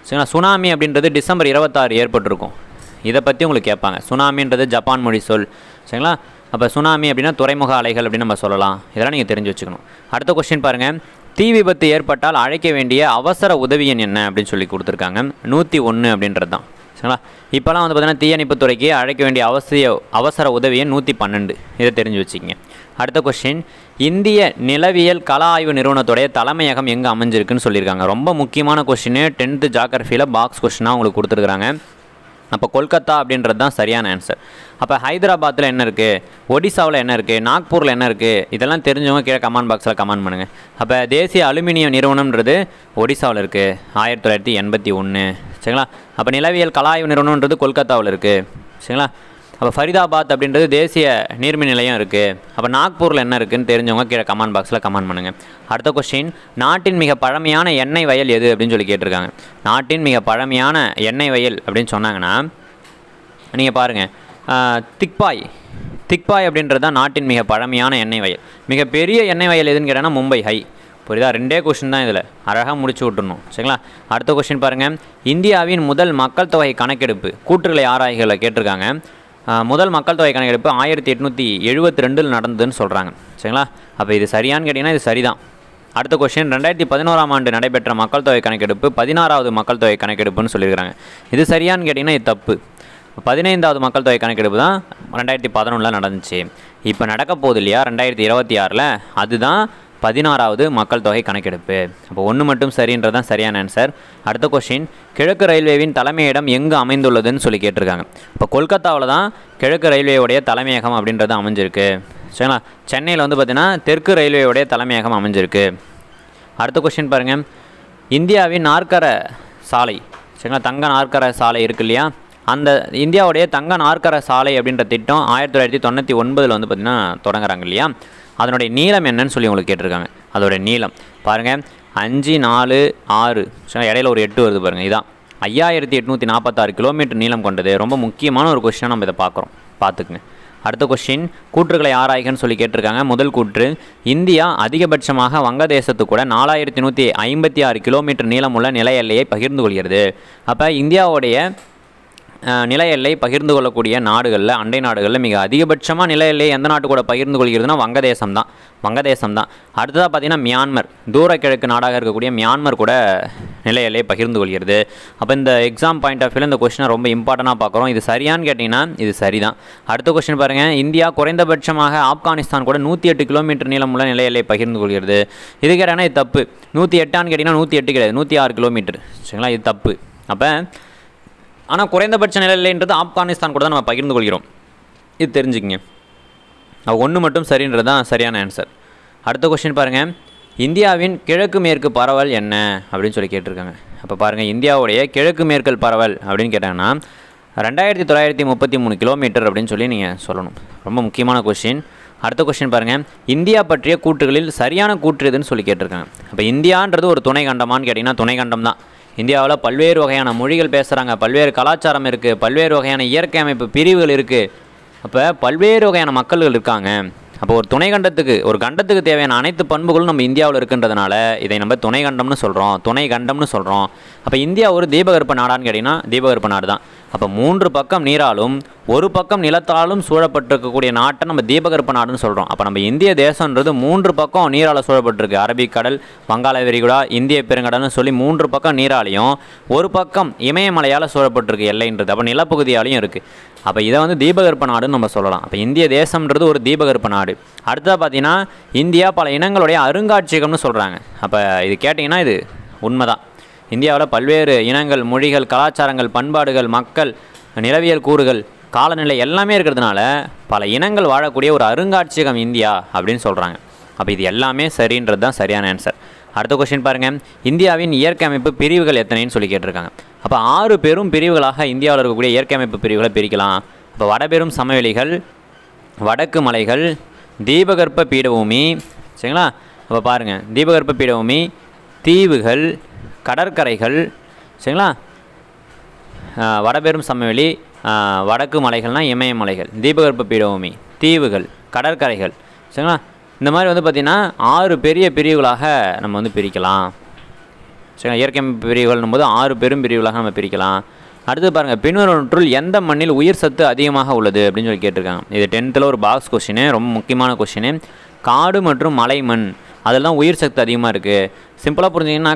S2: சரிங்களா சுனாமி அப்படின்றது டிசம்பர் 26 ஏற்பட்டிருக்கும். இதை பற்றி உங்களுக்கு கேட்பாங்க. சுனாமின்றது ஜப்பான் மொழி சொல், சரிங்களா? அப்போ சுனாமி அப்படின்னா துறைமுக அலைகள் அப்படின்னு நம்ம சொல்லலாம். இதெல்லாம் நீங்கள் தெரிஞ்சு வச்சுக்கணும். அடுத்த கொஸ்டின் பாருங்கள், தீ விபத்து ஏற்பட்டால் அழைக்க வேண்டிய அவசர உதவி எண் என்ன அப்படின்னு சொல்லி கொடுத்துருக்காங்க. 101 அப்படின்றது தான், சரிங்களா? இப்போலாம் வந்து பார்த்தீங்கன்னா தீயணைப்புத்துறைக்கு அழைக்க வேண்டிய அவசர உதவி எண் 112. இதை தெரிஞ்சு வச்சுக்கிங்க. அடுத்த கொஸ்டின், இந்திய நிலவியல் கள ஆய்வு நிறுவனத்துடைய தலைமையகம் எங்கே அமைஞ்சிருக்குன்னு சொல்லியிருக்காங்க. ரொம்ப முக்கியமான கொஸ்டின். 10th ஜியாகிரஃபியில் பாக்ஸ் கொஸ்டினாக உங்களுக்கு கொடுத்துருக்குறாங்க. அப்போ கொல்கத்தா அப்படின்றது தான் சரியான ஆன்சர். அப்போ ஹைதராபாத்தில் என்ன இருக்குது, ஒடிசாவில் என்ன இருக்குது, நாக்பூரில் என்ன இருக்குது, இதெல்லாம் தெரிஞ்சவங்க கீழே கமெண்ட் பாக்ஸில் கமெண்ட் பண்ணுங்கள். அப்போ தேசிய அலுமினியம் நிறுவனம்ன்றது ஒடிசாவில் இருக்குது, 1981, சரிங்களா? அப்போ நிலவியல் கலாய்வு நிறுவனம்ன்றது கொல்கத்தாவில் இருக்குது, சரிங்களா? அப்போ ஃபரிதாபாத் அப்படின்றது தேசிய நீர்மின் நிலையம் இருக்குது. அப்போ நாக்பூரில் என்ன இருக்குதுன்னு தெரிஞ்சவங்க கீழே கமெண்ட் பாக்ஸில் கமெண்ட் பண்ணுங்கள். அடுத்த கொஸ்டின், நாட்டின் மிக பழமையான எண்ணெய் வயல் எது அப்படின்னு சொல்லி கேட்டிருக்காங்க. நாட்டின் மிக பழமையான எண்ணெய் வயல் அப்படின்னு சொன்னாங்கன்னா நீங்கள் பாருங்கள், திக்பாய் அப்படின்றது தான் நாட்டின் மிக பழமையான எண்ணெய் வயல். மிகப்பெரிய எண்ணெய் வயல் எதுன்னு கேட்டாங்கன்னா மும்பை ஹை. புரியுதா? 2 கொஸ்டின் தான் இதில், அழகாக முடிச்சு விட்டுருணும், சரிங்களா? அடுத்த கொஸ்டின் பாருங்கள், இந்தியாவின் முதல் மக்கள் தொகை கணக்கெடுப்பு கூற்றுகளை ஆராய்களை கேட்டிருக்காங்க. முதல் மக்கள் தொகை கணக்கெடுப்பு 1872 நடந்ததுன்னு சொல்கிறாங்க, சரிங்களா? அப்போ இது சரியான்னு கேட்டிங்கன்னா இது சரிதான். அடுத்த கொஸ்டின், 2011ஆம் ஆண்டு நடைபெற்ற மக்கள் தொகை கணக்கெடுப்பு 16வது மக்கள் தொகை கணக்கெடுப்புன்னு சொல்லியிருக்காங்க. இது சரியான்னு கேட்டிங்கன்னா இது தப்பு. 15வது மக்கள் தொகை கணக்கெடுப்பு தான் 2011 நடந்துச்சு. இப்போ நடக்க போகுது இல்லையா 2026, அதுதான் 16வது மக்கள் தொகை கணக்கெடுப்பு. அப்போ 1 மட்டும் சரின்றது தான் சரியான ஆன்சர். அடுத்த கொஸ்டின், கிழக்கு ரயில்வேவின் தலைமையிடம் எங்கே அமைந்துள்ளதுன்னு சொல்லி கேட்டிருக்காங்க. இப்போ கொல்கத்தாவில் தான் கிழக்கு ரயில்வேவுடைய தலைமையகம் அப்படின்றது அமைஞ்சிருக்கு, சரிங்களா? சென்னையில் வந்து பார்த்திங்கன்னா தெற்கு ரயில்வேவுடைய தலைமையகம் அமைஞ்சிருக்கு. அடுத்த கொஸ்டின் பாருங்கள், இந்தியாவின் நாற்கர சாலை, சரிங்களா, தங்க நாற்கர சாலை இருக்கு இல்லையா, அந்த இந்தியாவுடைய தங்க நாற்கர சாலை அப்படின்ற திட்டம் 1999 வந்து பார்த்திங்கன்னா தொடங்குறாங்க இல்லையா, அதனுடைய நீளம் என்னன்னு சொல்லி உங்களுக்கு கேட்டிருக்காங்க. அதோடைய நீளம் பாருங்கள் 546, இடையில ஒரு 8 வருது பாருங்கள், இதான் 5846 கிலோமீட்டர் நீளம் கொண்டது. ரொம்ப முக்கியமான ஒரு கொஸ்டினாக நம்ம இதை பார்த்துக்குங்க. அடுத்த கொஸ்டின், கூற்றுகளை ஆராய்கன்னு சொல்லி கேட்டிருக்காங்க. முதல் கூற்று, இந்தியா அதிகபட்சமாக வங்கதேசத்து கூட 4156 கிலோமீட்டர் நீளமுள்ள நில எல்லையை பகிர்ந்து கொள்கிறது. அப்போ இந்தியாவுடைய நில எல்லை பகிர்ந்து கொள்ளக்கூடிய நாடுகளில், அண்டை நாடுகளில் மிக அதிகபட்சமாக நில எல்லையை எந்த நாட்டு கூட பகிர்ந்து கொள்கிறதுனா வங்கதேசம் தான். அடுத்ததாக பார்த்திங்கன்னா மியான்மர், தூர கிழக்கு நாடாக இருக்கக்கூடிய மியான்மர் கூட நில எல்லையை பகிர்ந்து கொள்கிறது. அப்போ இந்த எக்ஸாம் பாயிண்ட் ஆஃப் வியூவில் இந்த கொஸ்டினை ரொம்ப இம்பார்ட்டண்ட்டாக பார்க்குறோம். இது சரியான்னு கேட்டிங்கன்னா இது சரிதான். அடுத்த கொஸ்டின் பாருங்கள், இந்தியா குறைந்தபட்சமாக ஆப்கானிஸ்தான் கூட 108 கிலோமீட்டர் நீளமுள்ள நில எல்லையை பகிர்ந்து கொள்கிறது. இது கேட்டாங்கன்னா இது தப்பு. 108ஆன்னு கேட்டிங்கன்னா 108 கிடையாது, 106 கிலோமீட்டர், சரிங்களா? இது தப்பு. அப்போ ஆனால் குறைந்தபட்ச நிலையில்ன்றது ஆப்கானிஸ்தான் கூட தான் நம்ம பகிர்ந்து கொள்கிறோம். இது தெரிஞ்சுக்கிங்க. ஒன்று மட்டும் சரின்றது தான் சரியான ஆன்சர். அடுத்த கொஸ்டின் பாருங்கள், இந்தியாவின் கிழக்கு மேற்கு பரவல் என்ன அப்படின்னு சொல்லி கேட்டிருக்காங்க. அப்போ பாருங்கள், இந்தியாவுடைய கிழக்கு மேற்கல் பரவல் அப்படின்னு கேட்டாங்கன்னா 2933 கிலோமீட்டர் அப்படின்னு சொல்லி நீங்கள் சொல்லணும். ரொம்ப முக்கியமான கொஸ்டின். அடுத்த கொஸ்டின் பாருங்கள், இந்தியா பற்றிய கூற்றுகளில் சரியான கூற்று எதுன்னு சொல்லி கேட்டிருக்காங்க. அப்போ இந்தியான்றது ஒரு துணை கண்டமானு கேட்டிங்கன்னா துணை கண்டம் தான். இந்தியாவில் பல்வேறு வகையான மொழிகள் பேசுகிறாங்க, பல்வேறு கலாச்சாரம் இருக்குது, பல்வேறு வகையான இயற்கை அமைப்பு பிரிவுகள் இருக்குது. அப்போ பல்வேறு வகையான மக்கள்கள் இருக்காங்க. அப்போ ஒரு துணை கண்டத்துக்கு ஒரு கண்டத்துக்கு தேவையான அனைத்து பண்புகளும் நம்ம இந்தியாவில் இருக்குன்றதுனால இதை நம்ம துணை கண்டம்னு சொல்கிறோம். அப்போ இந்தியா ஒரு தீபகற்ப நாடான்னு கேட்டிங்கன்னா தீபகற்ப நாடு தான். அப்போ 3 பக்கம் நீராலும் ஒரு பக்கம் நிலத்தாலும் சூழப்பட்டிருக்கக்கூடிய நாட்டை நம்ம தீபகற்ப நாடுன்னு சொல்கிறோம். அப்போ நம்ம இந்திய தேசன்றது 3 பக்கம் நீரால் சூழப்பட்டிருக்கு. அரபிக்கடல், வங்காள விரிகுடா, இந்திய பெருங்கடல்னு சொல்லி 3 பக்கம் நீராலையும் ஒரு பக்கம் இமயமலையால் சூழப்பட்டிருக்கு எல்லைன்றது. அப்போ நிலப்பகுதியாலையும் இருக்குது. அப்போ இதை வந்து தீபகற்ப நாடுன்னு நம்ம சொல்லலாம். அப்போ இந்திய தேசம்ன்றது ஒரு தீபகற்ப நாடு. அடுத்ததாக பார்த்தீங்கன்னா இந்தியா பல இனங்களுடைய அருங்காட்சியகம்னு சொல்கிறாங்க. அப்போ இது கேட்டிங்கன்னா இது உண்மைதான். இந்தியாவில் பல்வேறு இனங்கள், மொழிகள், கலாச்சாரங்கள், பண்பாடுகள், மக்கள், நிலவியல் கூறுகள், காலநிலை எல்லாமே இருக்கிறதுனால பல இனங்கள் வாழக்கூடிய ஒரு அருங்காட்சியகம் இந்தியா அப்படின்னு சொல்கிறாங்க. அப்போ இது எல்லாமே சரின்றது தான் சரியான ஆன்சர். அடுத்த கொஸ்டின் பாருங்கள், இந்தியாவின் இயற்கை அமைப்பு பிரிவுகள் எத்தனைன்னு சொல்லி கேட்டிருக்காங்க. அப்போ 6 பெரும் பிரிவுகளாக இந்தியாவில் இருக்கக்கூடிய இயற்கை அமைப்பு பிரிவுகளை பிரிக்கலாம். இப்போ வடபெரும் சமவெளிகள், வடக்கு மலைகள், தீபகற்ப பீடபூமி, சரிங்களா? அப்போ பாருங்கள், தீபகற்ப பீடபூமி, தீவுகள், கடற்கரைகள், சரிங்களா? வடபெரும் சமவெளி, வடக்கு மலைகள்னால் இமயமலைகள், தீபகற்ப பீடபூமி, தீவுகள், கடற்கரைகள், சரிங்களா? இந்த மாதிரி வந்து பார்த்திங்கன்னா 6 பெரிய பிரிவுகளாக நம்ம வந்து பிரிக்கலாம். சரிங்களா? இயற்கை பிரிவுகள்னும் போது 6 பெரும் பிரிவுகளாக நம்ம பிரிக்கலாம். அடுத்து பாருங்கள், பின்வருவற்றுள் எந்த மண்ணில் உயிர் சத்து அதிகமாக உள்ளது அப்படின்னு சொல்லி கேட்டிருக்காங்க. இது 10th ஒரு பாக்ஸ் கொஸ்டின், ரொம்ப முக்கியமான கொஸ்டின். காடு மற்றும் மலை மண் அதில் தான் உயிர் சத்து அதிகமாக இருக்குது. சிம்பிளாக புரிஞ்சிங்கன்னா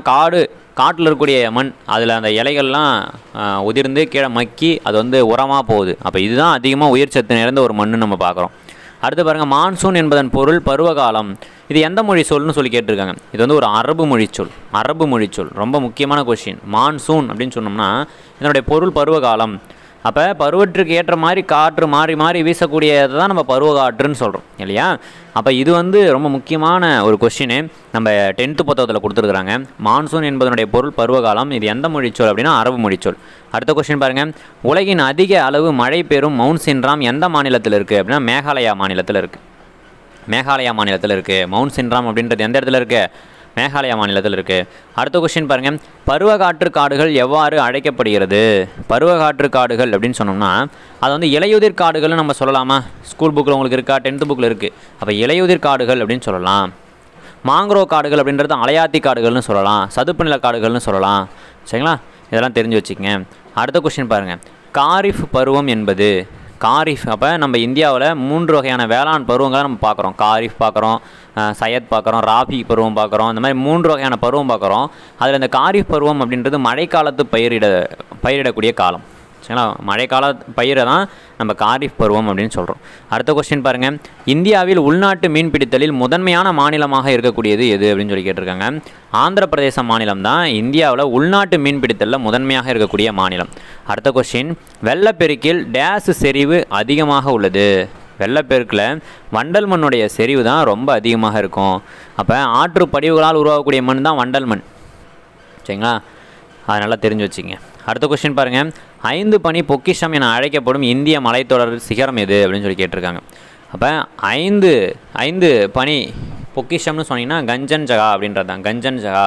S2: காட்டில் இருக்கக்கூடிய மண், அதில் அந்த இலைகள்லாம் உதிர்ந்து கீழே மக்கி அது வந்து உரமாக போகுது. அப்போ இதுதான் அதிகமாக உயிர் சத்து நிறைந்த ஒரு மண்ணு நம்ம பார்க்குறோம். அடுத்து பாருங்கள், மான்சூன் என்பதன் பொருள் பருவகாலம். இது எந்த மொழி சொல்னு சொல்லி கேட்டிருக்காங்க. இது வந்து ஒரு அரபு மொழிச்சொல். ரொம்ப முக்கியமான கொஸ்டின். மான்சூன் அப்படின்னு சொன்னோம்னா இதனுடைய பொருள் பருவகாலம். அப்போ பருவற்றுக்கு ஏற்ற மாதிரி காற்று மாறி மாறி வீசக்கூடியதை தான் நம்ம பருவகாற்றுன்னு சொல்கிறோம் இல்லையா? அப்போ இது வந்து ரொம்ப முக்கியமான ஒரு கொஸ்டின். நம்ம 10th புத்தகத்தில் கொடுத்துருக்குறாங்க. மான்சூன் என்பதனுடைய பொருள் பருவகாலம். இது எந்த மொழிச்சொல் அப்படின்னா அரபு மொழிச்சொல். அடுத்த கொஸ்டின் பாருங்கள், உலகின் அதிக அளவு மழை பெறும் மவுண்ட் சின்ராம் எந்த மாநிலத்தில் இருக்குது அப்படின்னா மேகாலயா மாநிலத்தில் இருக்குது. மவுண்ட் சின்ராம் அப்படின்றது எந்த இடத்துல இருக்குது? மேகாலயா மாநிலத்தில் இருக்குது. அடுத்த கொஸ்டின் பாருங்கள், பருவகாற்று காடுகள் எவ்வாறு அழைக்கப்படுகிறது? பருவகாற்று காடுகள் அப்படின்னு சொன்னோம்னா அது வந்து இலையுதிர் காடுகள்னு நம்ம சொல்லலாமா? ஸ்கூல் புக்கில் உங்களுக்கு இருக்கா? 10th புக்கில் இருக்குது. அப்போ இலையுதிர் காடுகள் அப்படின்னு சொல்லலாம். மாங்க்ரோவ் காடுகள் அப்படின்றது அலையாத்தி காடுகள்னு சொல்லலாம். சதுப்பு நில காடுகள்னு சொல்லலாம். சரிங்களா? இதெல்லாம் தெரிஞ்சு வச்சுக்கங்க. அடுத்த கொஸ்டின் பாருங்கள், காரிஃப் பருவம் என்பது அப்போ நம்ம இந்தியாவில் 3 வகையான வேளாண் பருவங்களை நம்ம பார்க்குறோம். காரிஃப் பார்க்குறோம், சையத் பார்க்குறோம், ராபி பருவம் பார்க்குறோம். இந்த மாதிரி 3 வகையான பருவம் பார்க்குறோம். அதில் இந்த காரிஃப் பருவம் அப்படின்றது மழைக்காலத்து பயிரிடக்கூடிய காலம். சரிங்களா? மழைக்கால பயிரை தான் நம்ம காரிஃப் பருவம் அப்படின்னு சொல்கிறோம். அடுத்த கொஸ்டின் பாருங்கள், இந்தியாவில் உள்நாட்டு மீன் பிடித்தலில் முதன்மையான மாநிலமாக இருக்கக்கூடியது எது அப்படின்னு சொல்லி கேட்டிருக்காங்க. ஆந்திர பிரதேச மாநிலம் தான் இந்தியாவில் உள்நாட்டு மீன் பிடித்தலில் முதன்மையாக இருக்கக்கூடிய மாநிலம். அடுத்த கொஸ்டின், வெள்ளப்பெருக்கில் டேஸ் செறிவு அதிகமாக உள்ளது? வெள்ளப்பெருக்கில் வண்டல் மண்ணுடைய செறிவு தான் ரொம்ப அதிகமாக இருக்கும். அப்போ ஆற்று படிவுகளால் உருவாகக்கூடிய மண் தான் வண்டல் மண். சரிங்களா? அது நல்லா தெரிஞ்சு வச்சுங்க. அடுத்த கொஸ்டின் பாருங்கள், 5 பனி பொக்கிஷம் என அழைக்கப்படும் இந்திய மலைத்தொடர் சிகரம் எது அப்படின்னு சொல்லி கேட்டிருக்காங்க. அப்போ 5 பனி பொக்கிஷம்னு சொன்னீங்கன்னா கஞ்சன்ஜகா அப்படின்றது தான், கஞ்சன்ஜகா.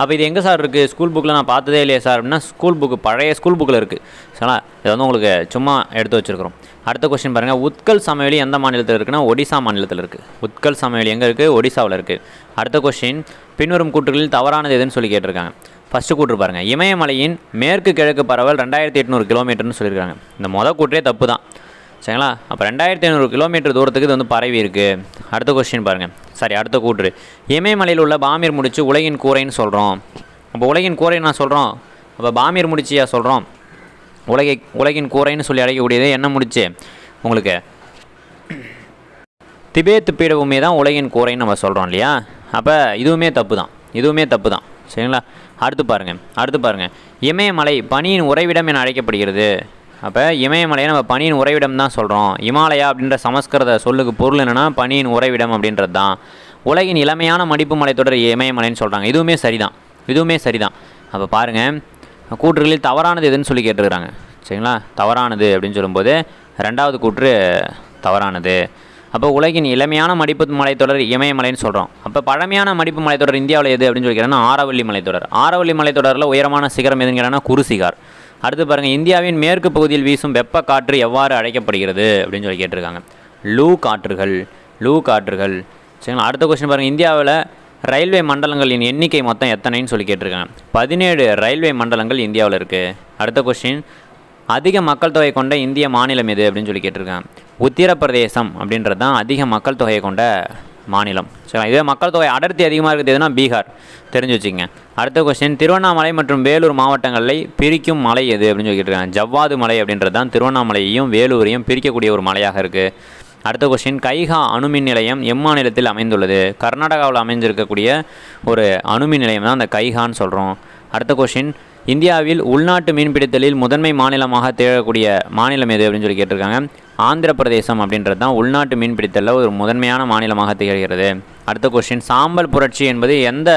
S2: அப்போ இது எங்கே சார் இருக்குது? ஸ்கூல் புக்கில் நான் பார்த்ததே இல்லையா சார் அப்படின்னா பழைய ஸ்கூல் புக்கில் இருக்குது. சரிங்களா? இது வந்து உங்களுக்கு சும்மா எடுத்து வச்சுருக்கிறோம். அடுத்த கொஸ்டின் பாருங்கள், உத்கல் சமவெளி எந்த மாநிலத்தில் இருக்குன்னா ஒடிசா மாநிலத்தில் இருக்குது. உத்கல் சமவெளி எங்கே இருக்குது? ஒடிசாவில் இருக்குது. அடுத்த கொஸ்டின், பின்வரும் கூற்றுகளில் தவறானது எதுன்னு சொல்லி கேட்டிருக்காங்க. ஃபஸ்ட்டு கூற்று பாருங்கள், இமயமலையின் மேற்கு கிழக்கு பரவல் 2800 கிலோமீட்டர்னு சொல்லியிருக்காங்க. இந்த கூற்றே தப்பு தான். சரிங்களா? அப்போ 2500 கிலோமீட்டர் தூரத்துக்கு இது வந்து பரவி இருக்குது. அடுத்த கொஸ்டின் பாருங்கள், அடுத்த கூற்று, இமயமலையில் உள்ள பாமீர் முடிச்சு உலகின் கூரைன்னு சொல்கிறோம். அப்போ உலகின் கூரை நான் சொல்கிறோம், அப்போ பாமீர் முடிச்சியா சொல்கிறோம்? உலகின் கூரைன்னு சொல்லி அழைக்கக்கூடியது என்ன முடிச்சு? உங்களுக்கு திபேத் பீடபூமி தான் உலகின் கூரைன்னு நம்ம சொல்கிறோம் இல்லையா? அப்போ இதுவுமே தப்பு தான். சரிங்களா? அடுத்து பாருங்கள் இமயமலை பனியின் உறைவிடம் என அழைக்கப்படுகிறது. அப்போ இமயமலையை நம்ம பனியின் உறைவிடம் தான் சொல்கிறோம். இமாலயா அப்படின்ற சமஸ்கிருத சொல்லுக்கு பொருள் என்னென்னா பனியின் உறைவிடம் அப்படின்றது தான். உலகின் இளமையான மடிப்பு மலைத்தொடர் இமயமலைன்னு சொல்கிறாங்க. இதுவுமே சரிதான். அப்போ பாருங்கள், கூற்றுகளில் தவறானது எதுன்னு சொல்லி கேட்டுருக்குறாங்க. சரிங்களா? தவறானது அப்படின்னு சொல்லும்போது 2வது கூற்று தவறானது. அப்போ உலகின் இளமையான மடிப்பு மலைத்தொடர் இமயமலைன்னு சொல்கிறோம். அப்போ பழமையான மடிப்பு மலைத்தொடர் இந்தியாவில் எது அப்படின்னு சொல்லி கேட்டோம்னா ஆரவல்லி மலைத்தொடர். ஆரவல்லி மலைத்தொடரில் உயரமான சிகரம் எதுன்னு கேட்டோம்னா குருசிகார். அடுத்து பாருங்கள், இந்தியாவின் மேற்கு பகுதியில் வீசும் வெப்ப காற்று எவ்வாறு அழைக்கப்படுகிறது அப்படின்னு சொல்லி கேட்டிருக்காங்க. லூ காற்றுகள். சரிங்களா? அடுத்த கொஸ்டின் பாருங்கள், இந்தியாவில் ரயில்வே மண்டலங்களின் எண்ணிக்கை மொத்தம் எத்தனைன்னு சொல்லி கேட்டிருக்காங்க. 17 ரயில்வே மண்டலங்கள் இந்தியாவில் இருக்குது. அடுத்த கொஸ்டின், அதிக மக்கள் தொகை கொண்ட இந்திய மாநிலம் எது அப்படின்னு சொல்லி கேட்டிருக்காங்க. உத்தரப்பிரதேசம் அப்படின்றது தான் அதிக மக்கள் தொகையை கொண்ட மாநிலம். சரி, இதே மக்கள் தொகை அடர்த்தி அதிகமாக இருக்குது எதுனா பீகார், தெரிஞ்சு வச்சுக்கங்க. அடுத்த கொஸ்டின், திருவண்ணாமலை மற்றும் வேலூர் மாவட்டங்களை பிரிக்கும் மலை எது அப்படின்னு சொல்லி கேட்டிருக்காங்க. ஜவ்வாது மலை அப்படின்றது தான் திருவண்ணாமலையையும் வேலூரையும் பிரிக்கக்கூடிய ஒரு மலையாக இருக்குது. அடுத்த கொஸ்டின், கைகா அணுமின் நிலையம் எம்மாநிலத்தில் அமைந்துள்ளது. கர்நாடகாவில் அமைஞ்சிருக்கக்கூடிய ஒரு அணுமின் நிலையம் தான் அந்த கைகான்னு சொல்கிறோம். அடுத்த கொஸ்டின், இந்தியாவில் உள்நாட்டு மீன்பிடித்தலில் முதன்மை மாநிலமாக திகழக்கூடிய மாநிலம் எது அப்படின்னு சொல்லி கேட்டிருக்காங்க. ஆந்திர பிரதேசம் அப்படின்றது தான் உள்நாட்டு மீன்பிடித்தலில் ஒரு முதன்மையான மாநிலமாக திகழ்கிறது. அடுத்த கொஸ்டின், சாம்பல் புரட்சி என்பது எந்த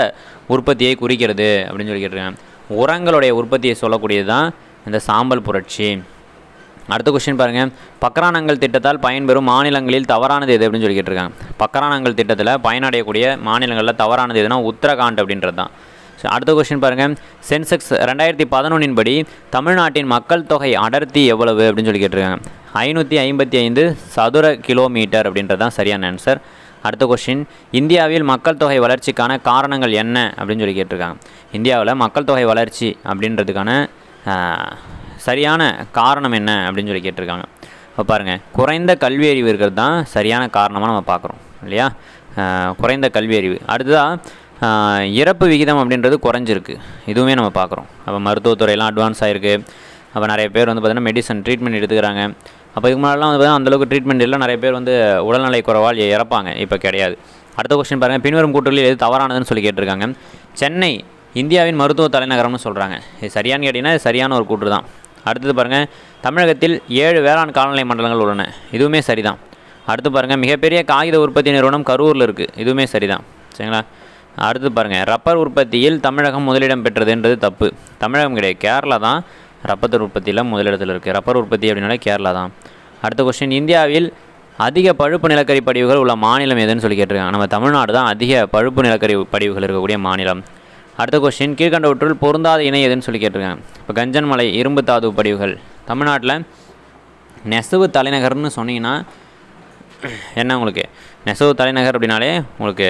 S2: உற்பத்தியை குறிக்கிறது அப்படின்னு சொல்லி கேட்டிருக்காங்க. உரங்களுடைய உற்பத்தியை சொல்லக்கூடியது தான் இந்த சாம்பல் புரட்சி. அடுத்த கொஸ்டின் பாருங்கள், பக்ரானங்கள் திட்டத்தால் பயன்பெறும் மாநிலங்களில் தவறானது எது அப்படின்னு சொல்லி கேட்டிருக்காங்க. பக்ரானங்கள் திட்டத்தில் பயனடையக்கூடிய மாநிலங்களில் தவறானது எதுனா உத்தரகாண்ட் அப்படின்றது தான். அடுத்த கொஸ்டின் பாருங்கள், சென்செக்ஸ் 2011 படி தமிழ்நாட்டின் மக்கள் தொகை அடர்த்தி எவ்வளவு அப்படின்னு சொல்லி கேட்டிருக்காங்க. 555 சதுர கிலோமீட்டர் அப்படின்றது தான் சரியான ஆன்சர். அடுத்த கொஸ்டின், இந்தியாவில் மக்கள் தொகை வளர்ச்சிக்கான காரணங்கள் என்ன அப்படின்னு சொல்லி கேட்டிருக்காங்க. இந்தியாவில் மக்கள் தொகை வளர்ச்சி அப்படின்றதுக்கான சரியான காரணம் என்ன அப்படின்னு சொல்லி கேட்டிருக்காங்க. இப்போ பாருங்கள், குறைந்த கல்வி அறிவு இருக்கிறது தான் சரியான காரணமாக நம்ம பார்க்குறோம் இல்லையா? குறைந்த கல்வி அறிவு. அடுத்ததாக இறப்பு விகிதம் அப்படின்றது குறைஞ்சிருக்கு, இதுவுமே நம்ம பார்க்குறோம். அப்போ மருத்துவத்துறையெல்லாம் அட்வான்ஸ் ஆகிருக்கு. அப்போ நிறைய பேர் வந்து பார்த்திங்கன்னா மெடிசன் ட்ரீட்மெண்ட் எடுத்துக்கிறாங்க. அப்போ இதுக்கு முன்னாடிலாம் வந்து பார்த்திங்கன்னா அந்தளவுக்கு ட்ரீட்மெண்ட் இல்லை, நிறைய பேர் வந்து உடல்நலை குறைவால் இறப்பாங்க, இப்போ கிடையாது. அடுத்த கொஸ்டின் பாருங்கள், பின்வரும் கூற்றுகளில் எது தவறானதுன்னு சொல்லி கேட்டிருக்காங்க. சென்னை இந்தியாவின் மருத்துவ தலைநகரம்னு சொல்கிறாங்க. இது சரியானு கேட்டிங்கன்னா இது சரியான ஒரு கூற்று தான். அடுத்தது பாருங்கள், தமிழகத்தில் 7 வேளாண் காலநிலை மண்டலங்கள் உள்ளன, இதுவுமே சரிதான். அடுத்து பாருங்கள், மிகப்பெரிய காகித உற்பத்தி நிறுவனம் கரூரில் இருக்குது, இதுவுமே சரிதான். சரிங்களா? அடுத்து பாருங்கள், ரப்பர் உற்பத்தியில் தமிழகம் முதலிடம் பெற்றதுன்றது தப்பு. தமிழகம் கிடையாது, கேரளா தான் ரப்பர் உற்பத்தியில் முதலிடத்தில் இருக்குது. ரப்பர் உற்பத்தி அப்படின்னாலே கேரளா தான். அடுத்த கொஸ்டின், இந்தியாவில் அதிக பழுப்பு நிலக்கரி படிவுகள் உள்ள மாநிலம் எதுன்னு சொல்லி கேட்டிருக்காங்க. நம்ம தமிழ்நாடு தான் அதிக பழுப்பு நிலக்கரி படிவுகள் இருக்கக்கூடிய மாநிலம். அடுத்த கொஸ்டின், கீழ்கண்டவற்றுள் பொருந்தாத இணை எதுன்னு சொல்லி கேட்டிருக்காங்க. இப்போ கஞ்சன்மலை இரும்பு தாது படிவுகள் தமிழ்நாட்டில் நெசவு தலைநகர்னு சொன்னீங்கன்னா என்ன உங்களுக்கு? நெசவு தலைநகர் அப்படின்னாலே உங்களுக்கு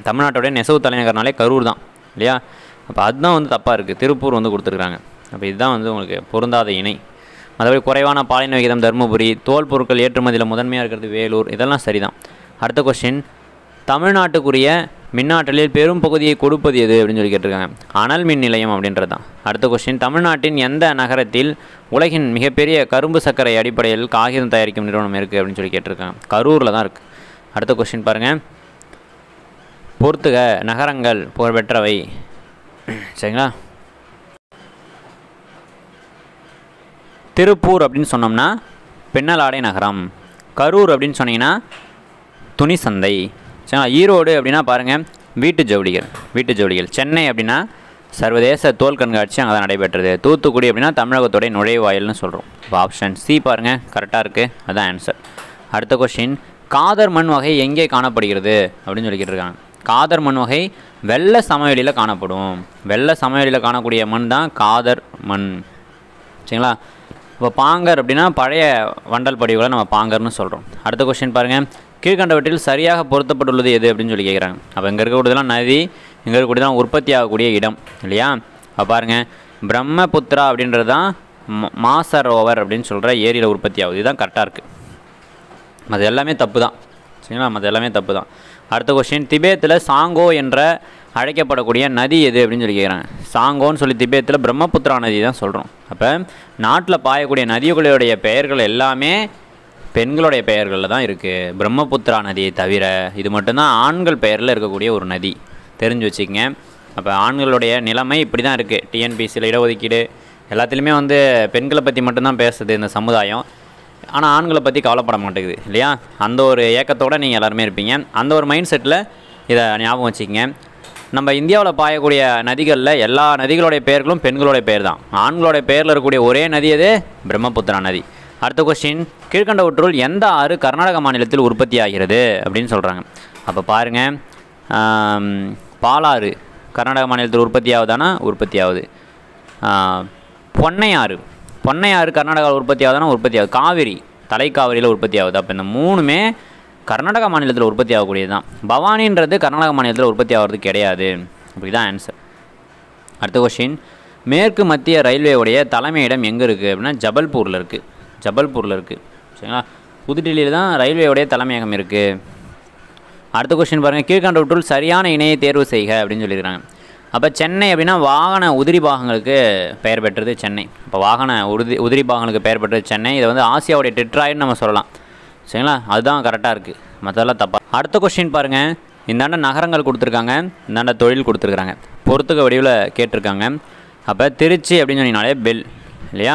S2: தமிழ்நாட்டோடைய நெசவு தலைநகர்னாலே கரூர் தான் இல்லையா? அப்போ அதுதான் வந்து தப்பாக இருக்குது, திருப்பூர் வந்து கொடுத்துருக்குறாங்க. அப்போ இதுதான் வந்து உங்களுக்கு பொருந்தாத இணை. மற்றபடி குறைவான பாலின விகிதம் தருமபுரி, தோல் பொருட்கள் ஏற்றுமதியில் முதன்மையாக இருக்கிறது வேலூர், இதெல்லாம் சரிதான். அடுத்த கொஸ்டின், தமிழ்நாட்டுக்குரிய மின்னாற்றலில் பெரும் பகுதியை கொடுப்பது எது அப்படின்னு சொல்லி கேட்டிருக்காங்க. அனல் மின் நிலையம் அப்படின்றது தான். அடுத்த கொஸ்டின், தமிழ்நாட்டின் எந்த நகரத்தில் உலகின் மிகப்பெரிய கரும்பு சர்க்கரை அடிப்படையில் காகிதம் தயாரிக்கும் நிறுவனம் இருக்குது அப்படின்னு சொல்லி கேட்டிருக்காங்க. கரூரில் தான் இருக்குது. அடுத்த கொஸ்டின் பாருங்கள், பொறுத்துக நகரங்கள் புகழ்பெற்றவை. சரிங்களா? திருப்பூர் அப்படின்னு சொன்னோம்னா பெண்ணலாடை நகரம், கரூர் அப்படின்னு சொன்னீங்கன்னா துணி சந்தை. சரிங்களா? ஈரோடு அப்படின்னா பாருங்கள் வீட்டு ஜவுளிகள். சென்னை அப்படின்னா சர்வதேச தோல் கண்காட்சி அங்கே தான் நடைபெற்றது. தூத்துக்குடி அப்படின்னா தமிழகத்துடைய நுழைவாயில்னு சொல்கிறோம். இப்போ ஆப்ஷன் சி பாருங்கள் கரெக்டாக இருக்குது, அதுதான் ஆன்சர். அடுத்த கொஸ்டின், காதர் மண் வகை எங்கே காணப்படுகிறது அப்படின்னு சொல்லிக்கிட்டு இருக்காங்க. காதர் மண் வகை வெள்ளை சமவெளியில் காணப்படும். வெள்ளை சமவெளியில் காணக்கூடிய மண் தான் காதர் மண். சரிங்களா? இப்போ பாங்கர் அப்படின்னா பழைய வண்டல் படிவுகளை நம்ம பாங்கர்னு சொல்கிறோம். அடுத்த கொஸ்டின் பாருங்கள், கீழ்கண்டவற்றில் சரியாக பொருத்தப்பட்டுள்ளது எது அப்படின்னு சொல்லி கேட்குறாங்க. அப்போ இங்கே இருக்கக்கூடியதெல்லாம் நதி, இங்கே இருக்கக்கூடியதான் உற்பத்தி ஆகக்கூடிய இடம் இல்லையா? அப்போ பாருங்கள், பிரம்மபுத்திரா அப்படின்றது தான் மாசரோவர் அப்படின்னு சொல்கிற ஏரியில் உற்பத்தி ஆகுது, இதுதான் கரெக்டாக இருக்குது. அது எல்லாமே தப்பு தான். சரிங்களா? அது எல்லாமே தப்பு தான். அடுத்த கொஸ்டின், திபேத்தில் சாங்கோ என்ற அழைக்கப்படக்கூடிய நதி எது அப்படின்னு சொல்லி கேட்குறாங்க. சாங்கோன்னு சொல்லி திபேத்தில் பிரம்மபுத்திரா நதி தான் சொல்கிறோம். அப்போ நாட்டில் பாயக்கூடிய நதிகளுடைய பெயர்கள் எல்லாமே பெண்களுடைய பெயர்களில் தான் இருக்குது, பிரம்மபுத்திரா நதியை தவிர. இது மட்டும்தான் ஆண்கள் பெயரில் இருக்கக்கூடிய ஒரு நதி, தெரிஞ்சு வச்சுக்கங்க. அப்போ ஆண்களுடைய நிலைமை இப்படி தான் இருக்குது. டிஎன்பிசியில் இடஒதுக்கீடு எல்லாத்துலேயுமே வந்து பெண்களை பற்றி மட்டும்தான் பேசுது இந்த சமுதாயம். ஆனால் ஆண்களை பற்றி கவலைப்பட மாட்டேங்குது இல்லையா? அந்த ஒரு ஏக்கத்தோடு நீங்கள் எல்லாருமே இருப்பீங்க. அந்த ஒரு மைண்ட் செட்டில் இதை ஞாபகம் வச்சுக்கங்க. நம்ம இந்தியாவில் பாயக்கூடிய நதிகளில் எல்லா நதிகளுடைய பெயர்களும் பெண்களுடைய பெயர் தான். ஆண்களுடைய பெயரில் இருக்கக்கூடிய ஒரே நதி அது பிரம்மபுத்திரா நதி. அடுத்த கொஸ்டின், கீழ்கண்டவற்றுள் எந்த ஆறு கர்நாடக மாநிலத்தில் உற்பத்தி ஆகிறது அப்படின்னு சொல்கிறாங்க. அப்போ பாருங்கள், பாலாறு கர்நாடக மாநிலத்தில் உற்பத்தி ஆகுதானா? உற்பத்தி ஆகுது. பொன்னையாறு கர்நாடகாவில் உற்பத்தி ஆகுதானா? உற்பத்தி ஆகுது. காவிரி தலைக்காவிரியில் உற்பத்தி ஆகுது. அப்போ இந்த மூணுமே கர்நாடக மாநிலத்தில் உற்பத்தி ஆகக்கூடியது தான். பவானின்றது கர்நாடக மாநிலத்தில் உற்பத்தி ஆகிறது கிடையாது. அப்படி தான் ஆன்சர். அடுத்த கொஸ்டின், மேற்கு மத்திய ரயில்வேவுடைய தலைமையிடம் எங்கே இருக்குது அப்படின்னா ஜபல்பூரில் இருக்குது. சரிங்களா? புதுடில்லியில் தான் ரயில்வேவுடைய தலைமையகம் இருக்குது. அடுத்த கொஸ்டின் பாருங்கள், கீழ்கண்டவற்றுள் சரியான இணையை தேர்வு செய்க அப்படின்னு சொல்லியிருக்காங்க. அப்போ சென்னை அப்படின்னா வாகன உதிரி பாகங்களுக்கு பெயர் பெற்றது சென்னை. இப்போ வாகன உதிரி பாகங்களுக்கு பெயர் பெற்றது சென்னை. இதை வந்து ஆசியாவுடைய டெட்ராய்டுன்னு நம்ம சொல்லலாம். சரிங்களா? அதுதான் கரெக்டாக இருக்குது, மற்றதெல்லாம் தப்பாக. அடுத்த கொஸ்டின் பாருங்கள், இந்தாண்ட நகரங்கள் கொடுத்துருக்காங்க, இந்தாண்ட தொழில் கொடுத்துருக்குறாங்க, பொறுத்துக்க வடிவில் கேட்டிருக்காங்க. அப்போ திருச்சி அப்படின்னு சொன்னீங்கனாலே பெல் இல்லையா?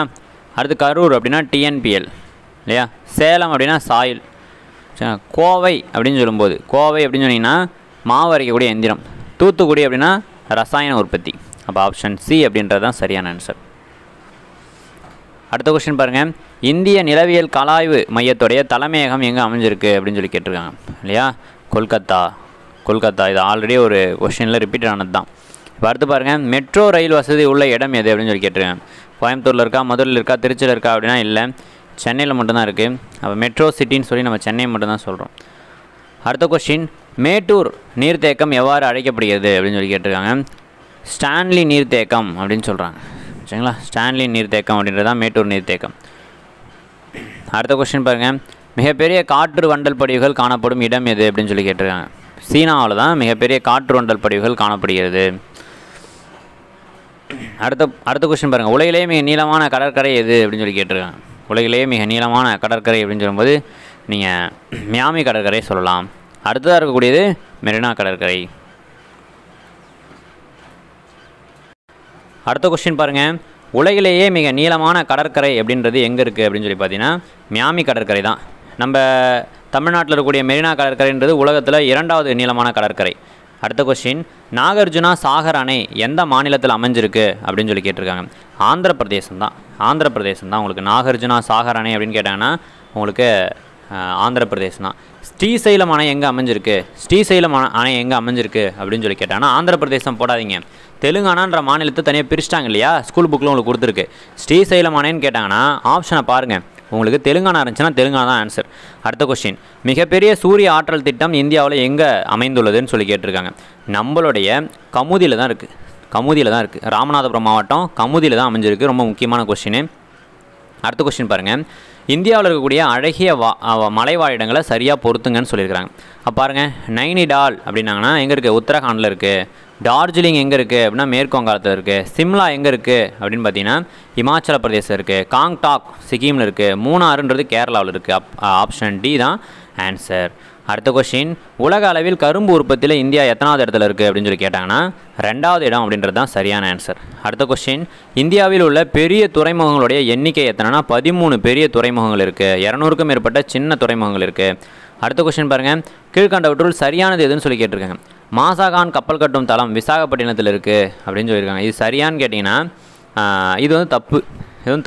S2: அடுத்து கரூர் அப்படின்னா டிஎன்பிஎல் இல்லையா? சேலம் அப்படின்னா சாயில். கோவை அப்படின்னு சொன்னீங்கன்னா மாவு அரைக்கக்கூடிய எந்திரம். தூத்துக்குடி அப்படின்னா ரசாயன உற்பத்தி. அப்போ ஆப்ஷன் சி அப்படின்றது தான் சரியான ஆன்சர். அடுத்த கொஸ்டின் பாருங்கள், இந்திய நிலவியல் கலாய்வு மையத்துடைய தலைமையகம் எங்கே அமைஞ்சிருக்கு அப்படின்னு சொல்லி கேட்டிருக்காங்க இல்லையா? கொல்கத்தா. இது ஆல்ரெடி ஒரு கொஸ்டினில் ரிப்பீட் ஆனது தான். இப்போ அடுத்து பாருங்கள், மெட்ரோ ரயில் வசதி உள்ள இடம் எது அப்படின்னு சொல்லி கேட்டிருக்காங்க. கோயம்புத்தூரில் இருக்கா, மதுரையில் இருக்கா, திருச்சியில் இருக்கா அப்படின்னா இல்லை, சென்னையில் மட்டும்தான் இருக்குது. அப்போ மெட்ரோ சிட்டின்னு சொல்லி நம்ம சென்னை மட்டும்தான் சொல்கிறோம். அடுத்த கொஸ்டின், மேட்டூர் நீர்த்தேக்கம் எவ்வாறு அழைக்கப்படுகிறது அப்படின்னு சொல்லி கேட்டிருக்காங்க. ஸ்டான்லி நீர்த்தேக்கம் அப்படின்னு சொல்கிறாங்க. சரிங்களா? ஸ்டான்லி நீர்த்தேக்கம் அப்படின்றது தான் மேட்டூர் நீர்த்தேக்கம். அடுத்த கொஸ்டின் பாருங்கள், மிகப்பெரிய காற்று வண்டல் படிவுகள் காணப்படும் இடம் எது அப்படின்னு சொல்லி கேட்டிருக்காங்க. சீனாவில் தான் மிகப்பெரிய காற்று வண்டல் படிவுகள் காணப்படுகிறது. அடுத்த கொஸ்டின் பாருங்கள், உலகிலேயே மிக நீளமான கடற்கரை எது அப்படின்னு சொல்லி கேட்டிருக்காங்க. உலகிலேயே மிக நீளமான கடற்கரை அப்படின்னு சொல்லும்போது நீங்கள் மியாமி கடற்கரை சொல்லலாம். அடுத்ததாக இருக்கக்கூடியது மெரினா கடற்கரை. அடுத்த கொஸ்டின் பாருங்கள், உலகிலேயே மிக நீளமான கடற்கரை அப்படின்றது எங்கே இருக்குது அப்படின்னு சொல்லி பார்த்தீங்கன்னா மியாமி கடற்கரை தான். நம்ம தமிழ்நாட்டில் இருக்கக்கூடிய மெரினா கடற்கரைன்றது உலகத்தில் 2வது நீளமான கடற்கரை. அடுத்த கொஸ்டின், நாகார்ஜுனா சாகர் அணை எந்த மாநிலத்தில் அமைஞ்சிருக்கு அப்படின்னு சொல்லி கேட்டிருக்காங்க. ஆந்திர பிரதேசம் தான் உங்களுக்கு நாகார்ஜுனா சாகர் அணை அப்படின்னு கேட்டாங்கன்னா உங்களுக்கு ஆந்திர பிரதேசம் தான். ஸ்ரீசைலம் அணை எங்கே அமைஞ்சிருக்கு அப்படின்னு சொல்லி கேட்டாங்கன்னா ஆந்திர பிரதேசம் போடாதீங்க, தெலுங்கானான்ற மாநிலத்தை தனியாக பிரிச்சிட்டாங்க இல்லையா? ஸ்கூல் புக்கில் உங்களுக்கு கொடுத்துருக்கு. ஸ்ரீசைலம் அணைன்னு கேட்டாங்கன்னா ஆப்ஷனை பாருங்கள், உங்களுக்கு தெலுங்கானா இருந்துச்சுன்னா தெலுங்கானா தான் ஆன்சர். அடுத்த கொஸ்டின், மிகப்பெரிய சூரிய ஆற்றல் திட்டம் இந்தியாவில் எங்கே அமைந்துள்ளதுன்னு சொல்லி கேட்டிருக்காங்க. நம்மளுடைய கமுதியில் தான் இருக்குது. ராமநாதபுரம் மாவட்டம் கமுதியில் தான் அமைஞ்சிருக்கு. ரொம்ப முக்கியமான கொஸ்டின். அடுத்த கொஸ்டின் பாருங்கள், இந்தியாவில் இருக்கக்கூடிய அழகிய மலைவாழிடங்களை சரியாக பொறுத்துங்கன்னு சொல்லியிருக்கிறாங்க. அப்போ பாருங்கள், நைனிடால் அப்படின்னாங்கன்னா எங்கே இருக்குது? உத்தரகாண்டில் இருக்குது. டார்ஜிலிங் எங்கே இருக்குது அப்படின்னா மேற்கு வங்காளத்தில் இருக்குது. சிம்லா எங்கே இருக்குது அப்படின்னு பார்த்தீங்கன்னா இமாச்சல பிரதேசம் இருக்குது. காங்டாக் சிக்கிமில் இருக்குது. மூணாறுன்றது கேரளாவில் இருக்குது. ஆப்ஷன் டி தான் ஆன்சர். அடுத்த கொஸ்டின், உலக அளவில் கரும்பு உற்பத்தியில் இந்தியா எத்தனாவது இடத்துல இருக்குது அப்படின்னு சொல்லி கேட்டாங்கன்னா 2வது இடம் அப்படின்றது தான் சரியான ஆன்சர். அடுத்த கொஸ்டின், இந்தியாவில் உள்ள பெரிய துறைமுகங்களுடைய எண்ணிக்கை எத்தனைனா 13 பெரிய துறைமுகங்கள் இருக்குது. 200க்கும் மேற்பட்ட சின்ன துறைமுகங்கள் இருக்குது. அடுத்த கொஸ்டின் பாருங்கள், கீழ்கண்டவற்றுள் சரியானது எதுன்னு சொல்லி கேட்டிருக்காங்க. மாசாகான் கப்பல் கட்டும் தளம் விசாகப்பட்டினத்தில் இருக்குது அப்படின்னு சொல்லியிருக்காங்க. இது சரியான்னு கேட்டிங்கன்னா இது வந்து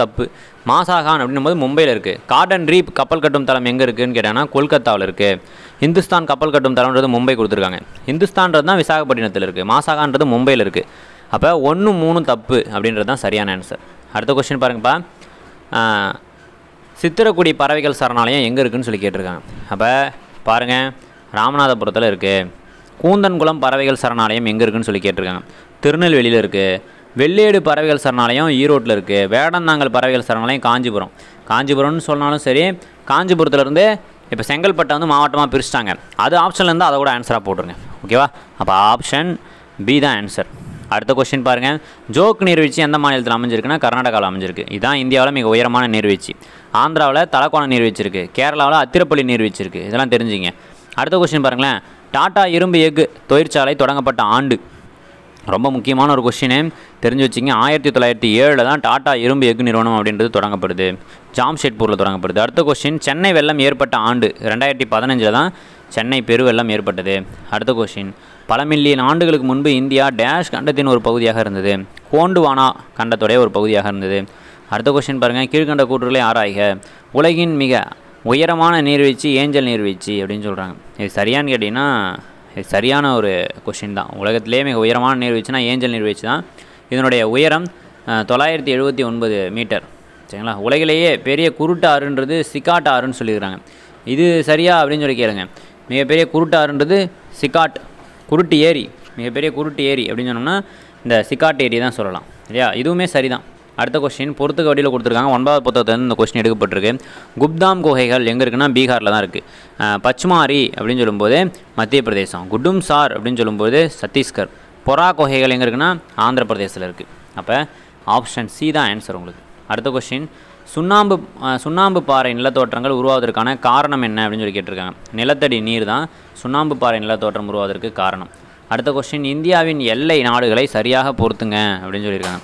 S2: தப்பு. மாசாகான் அப்படின்னும் போது மும்பையில் இருக்குது. கார்டன் ரீப் கப்பல் கட்டும் தளம் எங்கே இருக்குதுன்னு கேட்டாங்கன்னா கொல்கத்தாவில் இருக்குது. இந்துஸ்தான் கப்பல் கட்டும் தளம்ன்றது மும்பை கொடுத்துருக்காங்க. இந்துஸ்தான்றது தான் விசாகப்பட்டினத்தில் இருக்குது. மாசாகான்றது மும்பையில் இருக்குது. அப்போ 1, 3 தப்பு அப்படின்றது தான் சரியான ஆன்சர். அடுத்த கொஸ்டின் பாருங்கப்பா, சித்திரக்குடி பறவைகள் சரணாலயம் எங்கே இருக்குதுன்னு சொல்லி கேட்டிருக்காங்க. அப்போ பாருங்கள், ராமநாதபுரத்தில் இருக்குது. கூந்தன்குளம் பறவைகள் சரணாலயம் எங்கே இருக்குதுன்னு சொல்லி கேட்டிருக்காங்க. திருநெல்வேலியில் இருக்குது. வெள்ளேடு பறவைகள் சரணாலயம் ஈரோட்டில் இருக்குது. வேடந்தாங்கல் பறவைகள் சரணாலயம் காஞ்சிபுரம்னு சொன்னாலும் சரி, காஞ்சிபுரத்துலேருந்து இப்போ செங்கல்பட்டை வந்து மாவட்டமாக பிரிச்சிட்டாங்க. அது ஆப்ஷன்லேருந்து அதை கூட ஆன்சராக போட்டுருங்க. ஓகேவா? அப்போ ஆப்ஷன் பி தான் ஆன்சர். அடுத்த கொஸ்டின் பாருங்கள், ஜோக் நீர்வீழ்ச்சி எந்த மாநிலத்தில் அமைஞ்சிருக்குன்னா கர்நாடகாவில் அமைஞ்சிருக்கு. இதுதான் இந்தியாவில் மிக உயரமான நீர்வீழ்ச்சி. ஆந்திராவில் தலக்கோணம் நீர்வீழ்ச்சி இருக்குது. கேரளாவில் அத்திரப்பள்ளி நீர்வீழ்ச்சி இருக்குது. இதெல்லாம் தெரிஞ்சுங்க. அடுத்த கொஸ்டின் பாருங்களேன், டாடா இரும்பு எஃகு தொழிற்சாலை தொடங்கப்பட்ட ஆண்டு ரொம்ப முக்கியமான ஒரு கொஸ்டினு தெரிஞ்சு வச்சிங்க. 1907 தான் டாடா இரும்பு எஃகு நிறுவனம் அப்படின்றது தொடங்கப்படுது. ஜாம்ஷெட்பூரில் தொடங்கப்படுது. அடுத்த கொஸ்டின், சென்னை வெள்ளம் ஏற்பட்ட ஆண்டு 2015 தான் சென்னை பெருவெள்ளம் ஏற்பட்டது. அடுத்த கொஸ்டின், பல மில்லியன் ஆண்டுகளுக்கு முன்பு இந்தியா டேஷ் கண்டத்தின் ஒரு பகுதியாக இருந்தது. கோண்டுவானா கண்டத்துடைய ஒரு பகுதியாக இருந்தது. அடுத்த கொஸ்டின் பாருங்கள், கீழ்கண்ட கூற்றுகளை ஆராய்க. உலகின் மிக உயரமான நீர்வீழ்ச்சி ஏஞ்சல் நீர்வீழ்ச்சி அப்படின்னு சொல்கிறாங்க. இது சரியான்னு கேட்டிங்கன்னா இது சரியான ஒரு கொஷின் தான். உலகத்திலே மிக உயரமான நீர்வீழ்ச்சினா ஏஞ்சல் நீர்வீழ்ச்சி தான். இதனுடைய உயரம் 979 மீட்டர். சரிங்களா. உலகிலேயே பெரிய குருட்டு ஆறுன்றது சிக்காட் ஆறுன்னு சொல்லியிருக்கிறாங்க. இது சரியா அப்படின்னு சொல்லி கேளுங்க. மிகப்பெரிய குருட்டு ஆறுன்றது சிக்காட் குருட்டு ஏரி. மிகப்பெரிய குருட்டு ஏரி அப்படின்னு சொன்னோம்னா இந்த சிக்காட் ஏரி தான் சொல்லலாம். சரியா, இதுவுமே சரிதான். அடுத்த கொஸ்டின் பொறுத்துக்கு வடியில் கொடுத்துருக்காங்க. 9வது புத்தகத்துலேருந்து இந்த கொஸ்டின் எடுக்கப்பட்டிருக்கு. குப்தாம் குகைகள் எங்கே இருக்குன்னா பீகாரில் தான் இருக்குது. பச்மாரி அப்படின்னு சொல்லும்போது மத்திய பிரதேசம். குடும் சார் அப்படின்னு சொல்லும்போது சத்தீஸ்கர். பொரா குகைகள் எங்கே இருக்குன்னா ஆந்திர பிரதேசத்தில் இருக்குது. அப்போ ஆப்ஷன் சி தான் ஆன்சர் உங்களுக்கு. அடுத்த கொஸ்டின், சுண்ணாம்பு பாறை நிலத்தோற்றங்கள் உருவாவதற்கான காரணம் என்ன அப்படின்னு சொல்லி கேட்டிருக்காங்க. நிலத்தடி நீர் தான் சுண்ணாம்பு பாறை நிலத்தோற்றம் உருவாவதற்கு காரணம். அடுத்த கொஸ்டின், இந்தியாவின் எல்லை நாடுகளை சரியாக பொறுத்துங்க அப்படின்னு சொல்லியிருக்காங்க.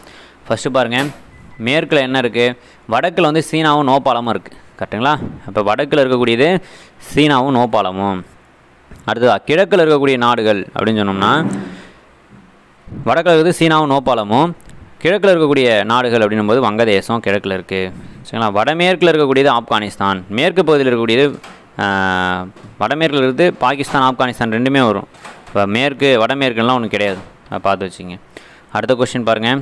S2: ஃபஸ்ட்டு பாருங்கள், மேற்கில் என்ன இருக்குது? வடக்கில் வந்து சீனாவும் நேபாளமும் இருக்குது. கரெக்டுங்களா? அப்போ வடக்கில் இருக்கக்கூடியது சீனாவும் நேபாளமும். அடுத்தது கிழக்கில் இருக்கக்கூடிய நாடுகள் அப்படின்னு சொன்னோம்னா வடக்கில் இருக்கிறது சீனாவும் நேபாளமும். கிழக்கில் இருக்கக்கூடிய நாடுகள் அப்படின்னும்போது வங்கதேசம் கிழக்கில் இருக்குது. சரிங்களா. வடமேற்கில் இருக்கக்கூடியது ஆப்கானிஸ்தான். மேற்கு பகுதியில் இருக்கக்கூடியது வடமேற்கில் இருக்குது பாகிஸ்தான் ஆப்கானிஸ்தான் ரெண்டுமே வரும். இப்போ மேற்கு வடமேற்குலாம் ஒன்றும் கிடையாது, பார்த்து வச்சுங்க. அடுத்த கொஸ்டின் பாருங்கள்,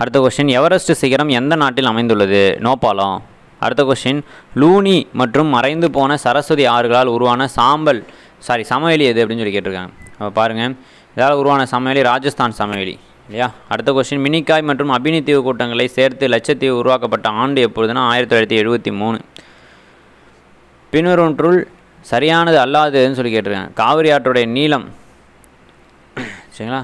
S2: அடுத்த கொஸ்டின், எவரெஸ்ட் சிகரம் எந்த நாட்டில் அமைந்துள்ளது? நேபாளம். அடுத்த கொஸ்டின், லூனி மற்றும் மறைந்து போன சரஸ்வதி ஆறுகளால் உருவான சமவெளி எது அப்படின்னு சொல்லி கேட்டிருக்காங்க. அப்போ பாருங்கள், இதால் உருவான சமவெளி ராஜஸ்தான் சமவெளி இல்லையா. அடுத்த கொஸ்டின், மினிக்காய் மற்றும் அபினி தீவு கூட்டங்களை சேர்த்து லட்சத்தீவு உருவாக்கப்பட்ட ஆண்டு எப்பொழுதுனா 1973. பின்வருவற்றுள் சரியானது அல்லாததுன்னு சொல்லி கேட்டிருக்காங்க. காவிரி ஆற்றுடைய நீளம் சரிங்களா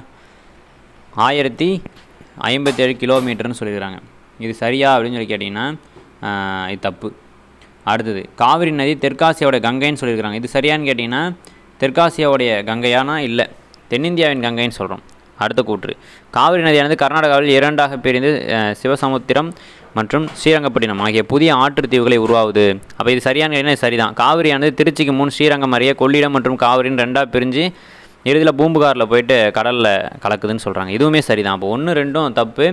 S2: 1057 கிலோமீட்டர்னு சொல்லியிருக்காங்க. இது சரியா அப்படின்னு சொல்லி கேட்டிங்கன்னா இது தப்பு. அடுத்தது, காவிரி நதி தெற்காசியாவுடைய கங்கைன்னு சொல்லியிருக்கிறாங்க. இது சரியான்னு கேட்டிங்கன்னா தெற்காசியாவுடைய கங்கையானா இல்லை, தென்னிந்தியாவின் கங்கைன்னு சொல்கிறோம். அடுத்த கூற்று, காவிரி நதியானது கர்நாடகாவில் 2ஆக பிரிந்து சிவசமுத்திரம் மற்றும் ஸ்ரீரங்கப்பட்டினம் ஆகிய புதிய ஆற்று தீவுகளை உருவாகுது. அப்போ இது சரியான்னு கேட்டிங்கன்னா சரிதான். காவிரியானது திருச்சிக்கு முன் ஸ்ரீரங்கம் அருகே கொள்ளிடம் மற்றும் காவிரின்னு 2ஆக பிரிஞ்சு இறுதியில் பூம்புகாரில் போயிட்டு கடலில் கலக்குதுன்னு சொல்கிறாங்க. இதுவுமே சரிதான். அப்போ 1, 2 தப்பு,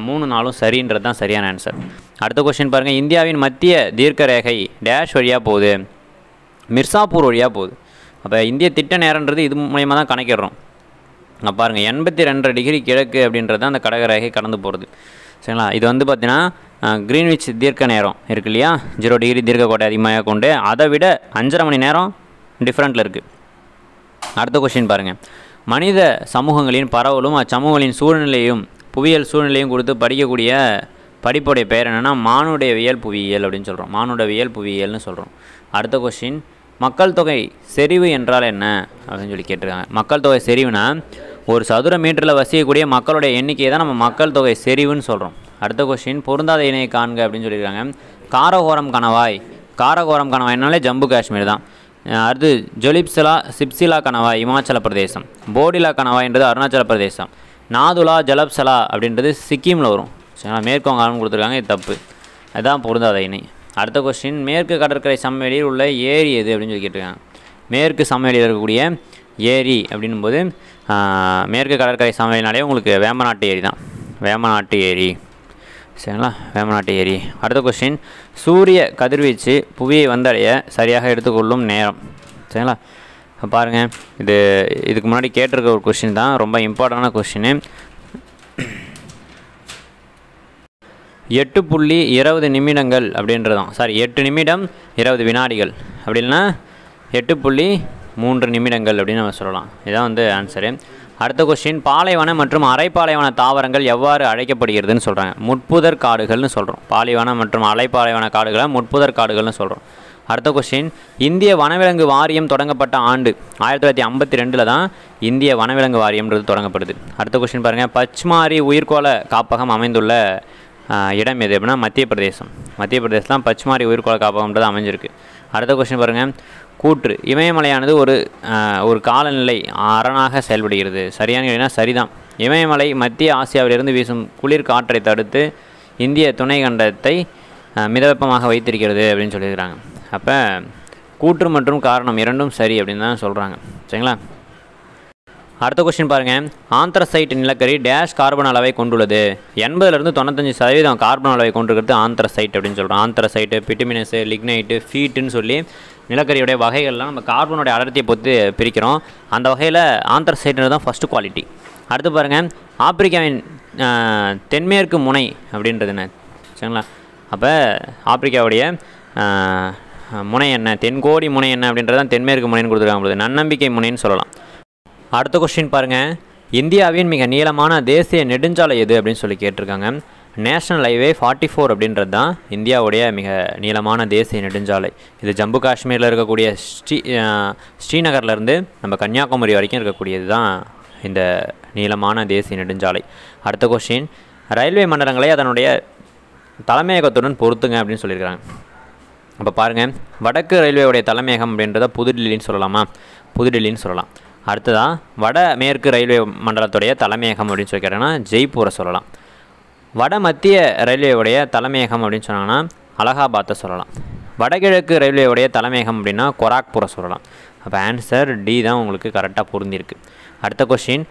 S2: 3, 4 சரின்றது தான் சரியான ஆன்சர். அடுத்த கொஸ்டின் பாருங்கள், இந்தியாவின் மத்திய தீர்க்க ரேகை டேஷ் வழியாக போகுது? மிர்சாப்பூர் வழியாக போகுது. அப்போ இந்திய திட்ட நேரன்றது இது மூலயமா தான் கணக்கிடுறோம். பாருங்கள், 82 டிகிரி கிழக்கு அப்படின்றது தான் அந்த கடகரேகை கடந்து போகிறது. சரிங்களா. இது வந்து பார்த்தீங்கன்னா கிரீன்விச் தீர்க்க நேரம் இருக்குது இல்லையா, 0 டிகிரி தீர்க்க கோட்டை அதிகமாக கொண்டு அதை விட 5.5 மணி நேரம் டிஃப்ரெண்ட்டில் இருக்குது. அடுத்த கொஸ்டின் பாருங்கள், மனித சமூகங்களின் பரவலும் அச்சமூகங்களின் சூழ்நிலையும் புவியியல் சூழ்நிலையும் கொடுத்து படிக்கக்கூடிய படிப்புடைய பெயர் என்னென்னா மானுடவியல் புவியியல் அப்படின்னு சொல்கிறோம். மானுடவியல் புவியியல்னு சொல்கிறோம். அடுத்த கொஸ்டின், மக்கள் தொகை செறிவு என்றால் என்ன அப்படின்னு சொல்லி கேட்டிருக்காங்க. மக்கள் தொகை செறிவுனா ஒரு சதுர மீட்டரில் வசிக்கக்கூடிய மக்களுடைய எண்ணிக்கையை தான் நம்ம மக்கள் தொகை செறிவுன்னு சொல்கிறோம். அடுத்த கொஸ்டின், பொருந்தாத இணையை காண்க அப்படின்னு சொல்லியிருக்காங்க. காரகோரம் கணவாய்னாலே ஜம்மு காஷ்மீர் தான். அடுத்து சிப்சிலா கணவாய் இமாச்சல பிரதேசம். போடிலா கணவாய்ன்றது அருணாச்சல பிரதேசம். நாதுலா ஜலப்சலா அப்படின்றது சிக்கிமில் வரும். சரிங்களா. மேற்கு வங்காளம் கொடுத்துருக்காங்க, இது தப்பு. அதுதான் பொருந்தாத இணை. அடுத்த கொஸ்டின், மேற்கு கடற்கரை சமவெளியில் உள்ள ஏரி எது அப்படின்னு சொல்லி கேட்டிருக்காங்க. மேற்கு சமவெளியில் இருக்கக்கூடிய ஏரி அப்படின்னும் போது மேற்கு கடற்கரை சமவெளினாலே உங்களுக்கு வேம்பநாட்டு ஏரி தான். வேம்பநாட்டு ஏரி. சரிங்களா, வேம்பநாட்டு ஏரி. அடுத்த கொஸ்டின், சூரிய கதிர்வீச்சு புவியை வந்தடைய சரியாக எடுத்துக்கொள்ளும் நேரம். சரிங்களா. பாருங்கள், இதுக்கு முன்னாடி கேட்டிருக்க ஒரு கொஸ்டின் தான், ரொம்ப இம்பார்ட்டண்டான கொஸ்டின். 8.20 நிமிடங்கள் அப்படின்றது தான். 8 நிமிடம் 20 வினாடிகள் அப்படின்னா 8.3 நிமிடங்கள் அப்படின்னு நம்ம சொல்லலாம். இதுதான் வந்து ஆன்சரு. அடுத்த கொஸ்டின், பாலைவன மற்றும் அரைப்பாலைவன தாவரங்கள் எவ்வாறு அழைக்கப்படுகிறதுன்னு சொல்கிறாங்க. முட்புதர் காடுகள்னு சொல்கிறோம். பாலைவன மற்றும் அரைப்பாலைவன காடுகளை முட்புதர் காடுகள்னு சொல்கிறோம். அடுத்த கொஸ்டின், இந்திய வனவிலங்கு வாரியம் தொடங்கப்பட்ட ஆண்டு 1952 தான் இந்திய வனவிலங்கு வாரியம்ன்றது தொடங்கப்படுது. அடுத்த கொஸ்டின் பாருங்கள், பச்மாரி உயிர்கோள காப்பகம் அமைந்துள்ள இடம் எது அப்படின்னா மத்திய பிரதேசம். மத்திய பிரதேசம் தான் பச்மாரி உயிர்கோள காப்பகம்ன்றது அமைஞ்சிருக்கு. அடுத்த கொஸ்டின் பாருங்கள். கூற்று இமயமலையானது ஒரு காலநிலை அரணாக செயல்படுகிறது. சரியான கேள்வினா சரிதான். இமயமலை மத்திய ஆசியாவிலிருந்து வீசும் குளிர் காற்றை தடுத்து இந்திய துணை கண்டத்தை மிதவெப்பமாக வைத்திருக்கிறது அப்படின்னு சொல்லியிருக்கிறாங்க. அப்போ கூற்று மற்றும் காரணம் இரண்டும் சரி அப்படின்னு தான் சொல்கிறாங்க. சரிங்களா? அடுத்த கொஸ்டின் பாருங்கள். ஆந்த்ரசைட் நிலக்கரி டேஷ் கார்பன் அளவை கொண்டுள்ளது. 80லேருந்து 95% கார்பன் அளவை கொண்டிருக்கிறது ஆந்த்ரசைட் அப்படின்னு சொல்கிறோம். ஆந்த்ரசைட்டு, பிட்டுமினஸு, லிக்னைட்டு, ஃபீட்டுன்னு சொல்லி நிலக்கரியுடைய வகைகள்லாம் நம்ம கார்பனுடைய அடர்த்தியை பொறுத்து பிரிக்கிறோம். அந்த வகையில் ஆந்த்ரசைட்ன்றது தான் ஃபஸ்ட்டு குவாலிட்டி. அடுத்து பாருங்கள். ஆப்பிரிக்காவின் தென்மேற்கு முனை அப்படின்றது என்ன? சரிங்களா? அப்போ ஆப்பிரிக்காவுடைய முனை என்ன, தென்கோடி முனை என்ன அப்படின்றது தான் தென்மேற்கு முனைன்னு கொடுத்துருக்காங்க. நன்னம்பிக்கை முனைன்னு சொல்லலாம். அடுத்த கொஸ்டின் பாருங்கள். இந்தியாவின் மிக நீளமான தேசிய நெடுஞ்சாலை எது அப்படின்னு சொல்லி கேட்டிருக்காங்க. நேஷ்னல் ஹைவே 44 அப்படின்றது தான் இந்தியாவுடைய மிக நீளமான தேசிய நெடுஞ்சாலை. இது ஜம்மு காஷ்மீரில் இருக்கக்கூடிய ஸ்ரீநகர்லேருந்து நம்ம கன்னியாகுமரி வரைக்கும் இருக்கக்கூடியது தான் இந்த நீளமான தேசிய நெடுஞ்சாலை. அடுத்த கொஸ்டின். ரயில்வே மண்டலங்களை அதனுடைய தலைமையகத்துடன் பொறுத்துங்க அப்படின்னு சொல்லியிருக்காங்க. அப்போ பாருங்கள். வடக்கு ரயில்வேவுடைய தலைமையகம் அப்படின்றத புதுடில்லின்னு சொல்லலாமா? புதுடில்லின்னு சொல்லலாம். அடுத்ததான் வட மேற்கு ரயில்வே மண்டலத்துடைய தலைமையகம் அப்படின்னு சொல்லி கேட்டாங்கன்னா ஜெய்ப்பூரை சொல்லலாம். வட மத்திய ரயில்வேவுடைய தலைமையகம் அப்படின்னு சொன்னாங்கன்னா அலகாபாத்தை சொல்லலாம். வடகிழக்கு ரயில்வேவுடைய தலைமையகம் அப்படின்னா கொராக்பூரை சொல்லலாம். அப்போ ஆன்சர் டி தான் உங்களுக்கு கரெக்டாக பொருந்திருக்கு. அடுத்த கொஸ்டின்.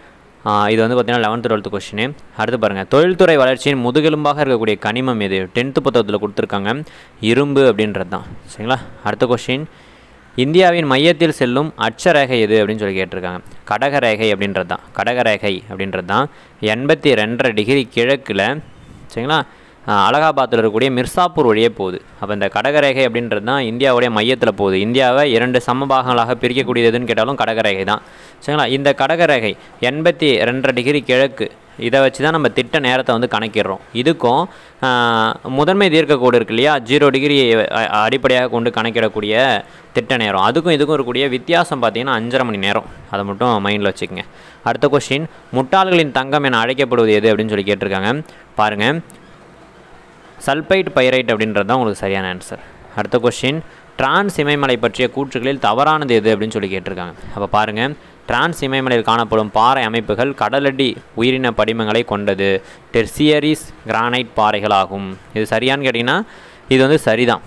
S2: இது வந்து பார்த்திங்கன்னா 11th 12th கொஸ்டின். அடுத்து பாருங்கள். தொழில்துறை வளர்ச்சியின் முதுகெலும்பாக இருக்கக்கூடிய கனிமம் எது? 10th புத்தகத்தில் கொடுத்துருக்காங்க. இரும்பு அப்படின்றது தான். சரிங்களா? அடுத்த கொஸ்டின். இந்தியாவின் மையத்தில் செல்லும் அட்சரேகை எது அப்படின்னு சொல்லி கேட்டிருக்காங்க. கடகரேகை அப்படின்றது தான். கடகரேகை அப்படின்றது தான் 82.5 டிகிரி கிழக்கில் சரிங்களா அலகாபாத்தில் இருக்கக்கூடிய மிர்சாப்பூர் வழியே போகுது. அப்போ இந்த கடகரேகை அப்படின்றது தான் இந்தியாவுடைய மையத்தில் போகுது. இந்தியாவை 2 சமபாகங்களாக பிரிக்கக்கூடியதுன்னு கேட்டாலும் கடகரேகை தான். சரிங்களா? இந்த கடகரேகை 82.5 டிகிரி கிழக்கு இதை வச்சு தான் நம்ம திட்ட நேரத்தை வந்து கணக்கிடுறோம். இதுக்கும் முதன்மை தீர்க்கக்கோடு இருக்கு இல்லையா, 0 டிகிரி அடிப்படையாக கொண்டு கணக்கிடக்கூடிய திட்ட நேரம், அதுக்கும் இதுக்கும் இருக்கக்கூடிய வித்தியாசம் பார்த்திங்கன்னா 5.5 மணி நேரம். அதை மட்டும் மைண்டில் வச்சுக்கோங்க. அடுத்த கொஸ்டின். முட்டாள்களின் தங்கம் என அழைக்கப்படுவது எது அப்படின்னு சொல்லி கேட்டிருக்காங்க. பாருங்கள். சல்பைட் பைரைட் அப்படின்றது தான் உங்களுக்கு சரியான ஆன்சர். அடுத்த கொஸ்டின். டிரான்ஸ் இமயமலை பற்றிய கூற்றுகளில் தவறானது எது அப்படின்னு சொல்லி கேட்டிருக்காங்க. அப்போ பாருங்கள். டிரான்ஸ் இமயமலையில் காணப்படும் பாறை அமைப்புகள் கடலடி உயிரின படிமங்களை கொண்டது டெர்சியரிஸ் கிரானைட் பாறைகள் ஆகும். இது சரியான்னு கேட்டிங்கன்னா இது வந்து சரிதான்.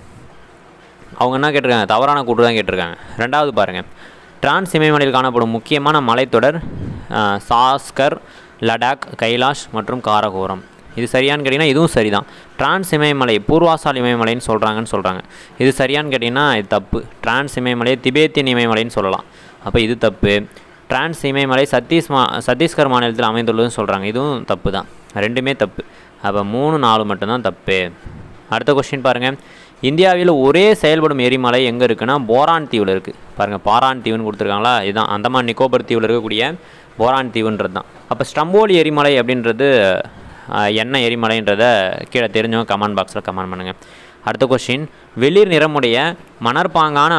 S2: அவங்க என்ன கேட்டிருக்காங்க? தவறான கூற்று தான் கேட்டிருக்காங்க. ரெண்டாவது பாருங்கள். டிரான்ஸ் இமயமலையில் காணப்படும் முக்கியமான மலைத்தொடர் சாஸ்கர், லடாக், கைலாஷ் மற்றும் காரகோரம். இது சரியான்னு கேட்டிங்கன்னா இதுவும் சரிதான். டிரான்ஸ் இமயமலை பூர்வாசால் இமயமலைன்னு சொல்கிறாங்க. இது சரியான்னு கேட்டிங்கன்னா இது தப்பு. டிரான்ஸ் இமயமலையை திபேத்தியன் இமயமலைன்னு சொல்லலாம். அப்போ இது தப்பு. டிரான்ஸ் இமயமலை சத்தீஸ்கர் மாநிலத்தில் அமைந்துள்ளதுன்னு சொல்கிறாங்க. இதுவும் தப்பு தான். ரெண்டுமே தப்பு. அப்போ 3, 4 மட்டும்தான் தப்பு. அடுத்த கொஸ்டின் பாருங்கள். இந்தியாவில் ஒரே செயல்படும் எரிமலை எங்கே இருக்குன்னா போரான் தீவில் இருக்குது. பாருங்கள். பாரான் தீவுன்னு கொடுத்துருக்காங்களா? இதுதான் அந்தமான் நிக்கோபர் தீவில் இருக்கக்கூடிய போரான் தீவுன்றது தான். அப்போ ஸ்டம்போலி எரிமலை அப்படின்றது என்ன எரிமலைன்றதை கீழே தெரிஞ்சவங்க கமெண்ட் பாக்ஸில் கமெண்ட் பண்ணுங்கள். அடுத்த கொஸ்டின். வெளிர் நிறமுடைய மணற்பாங்கான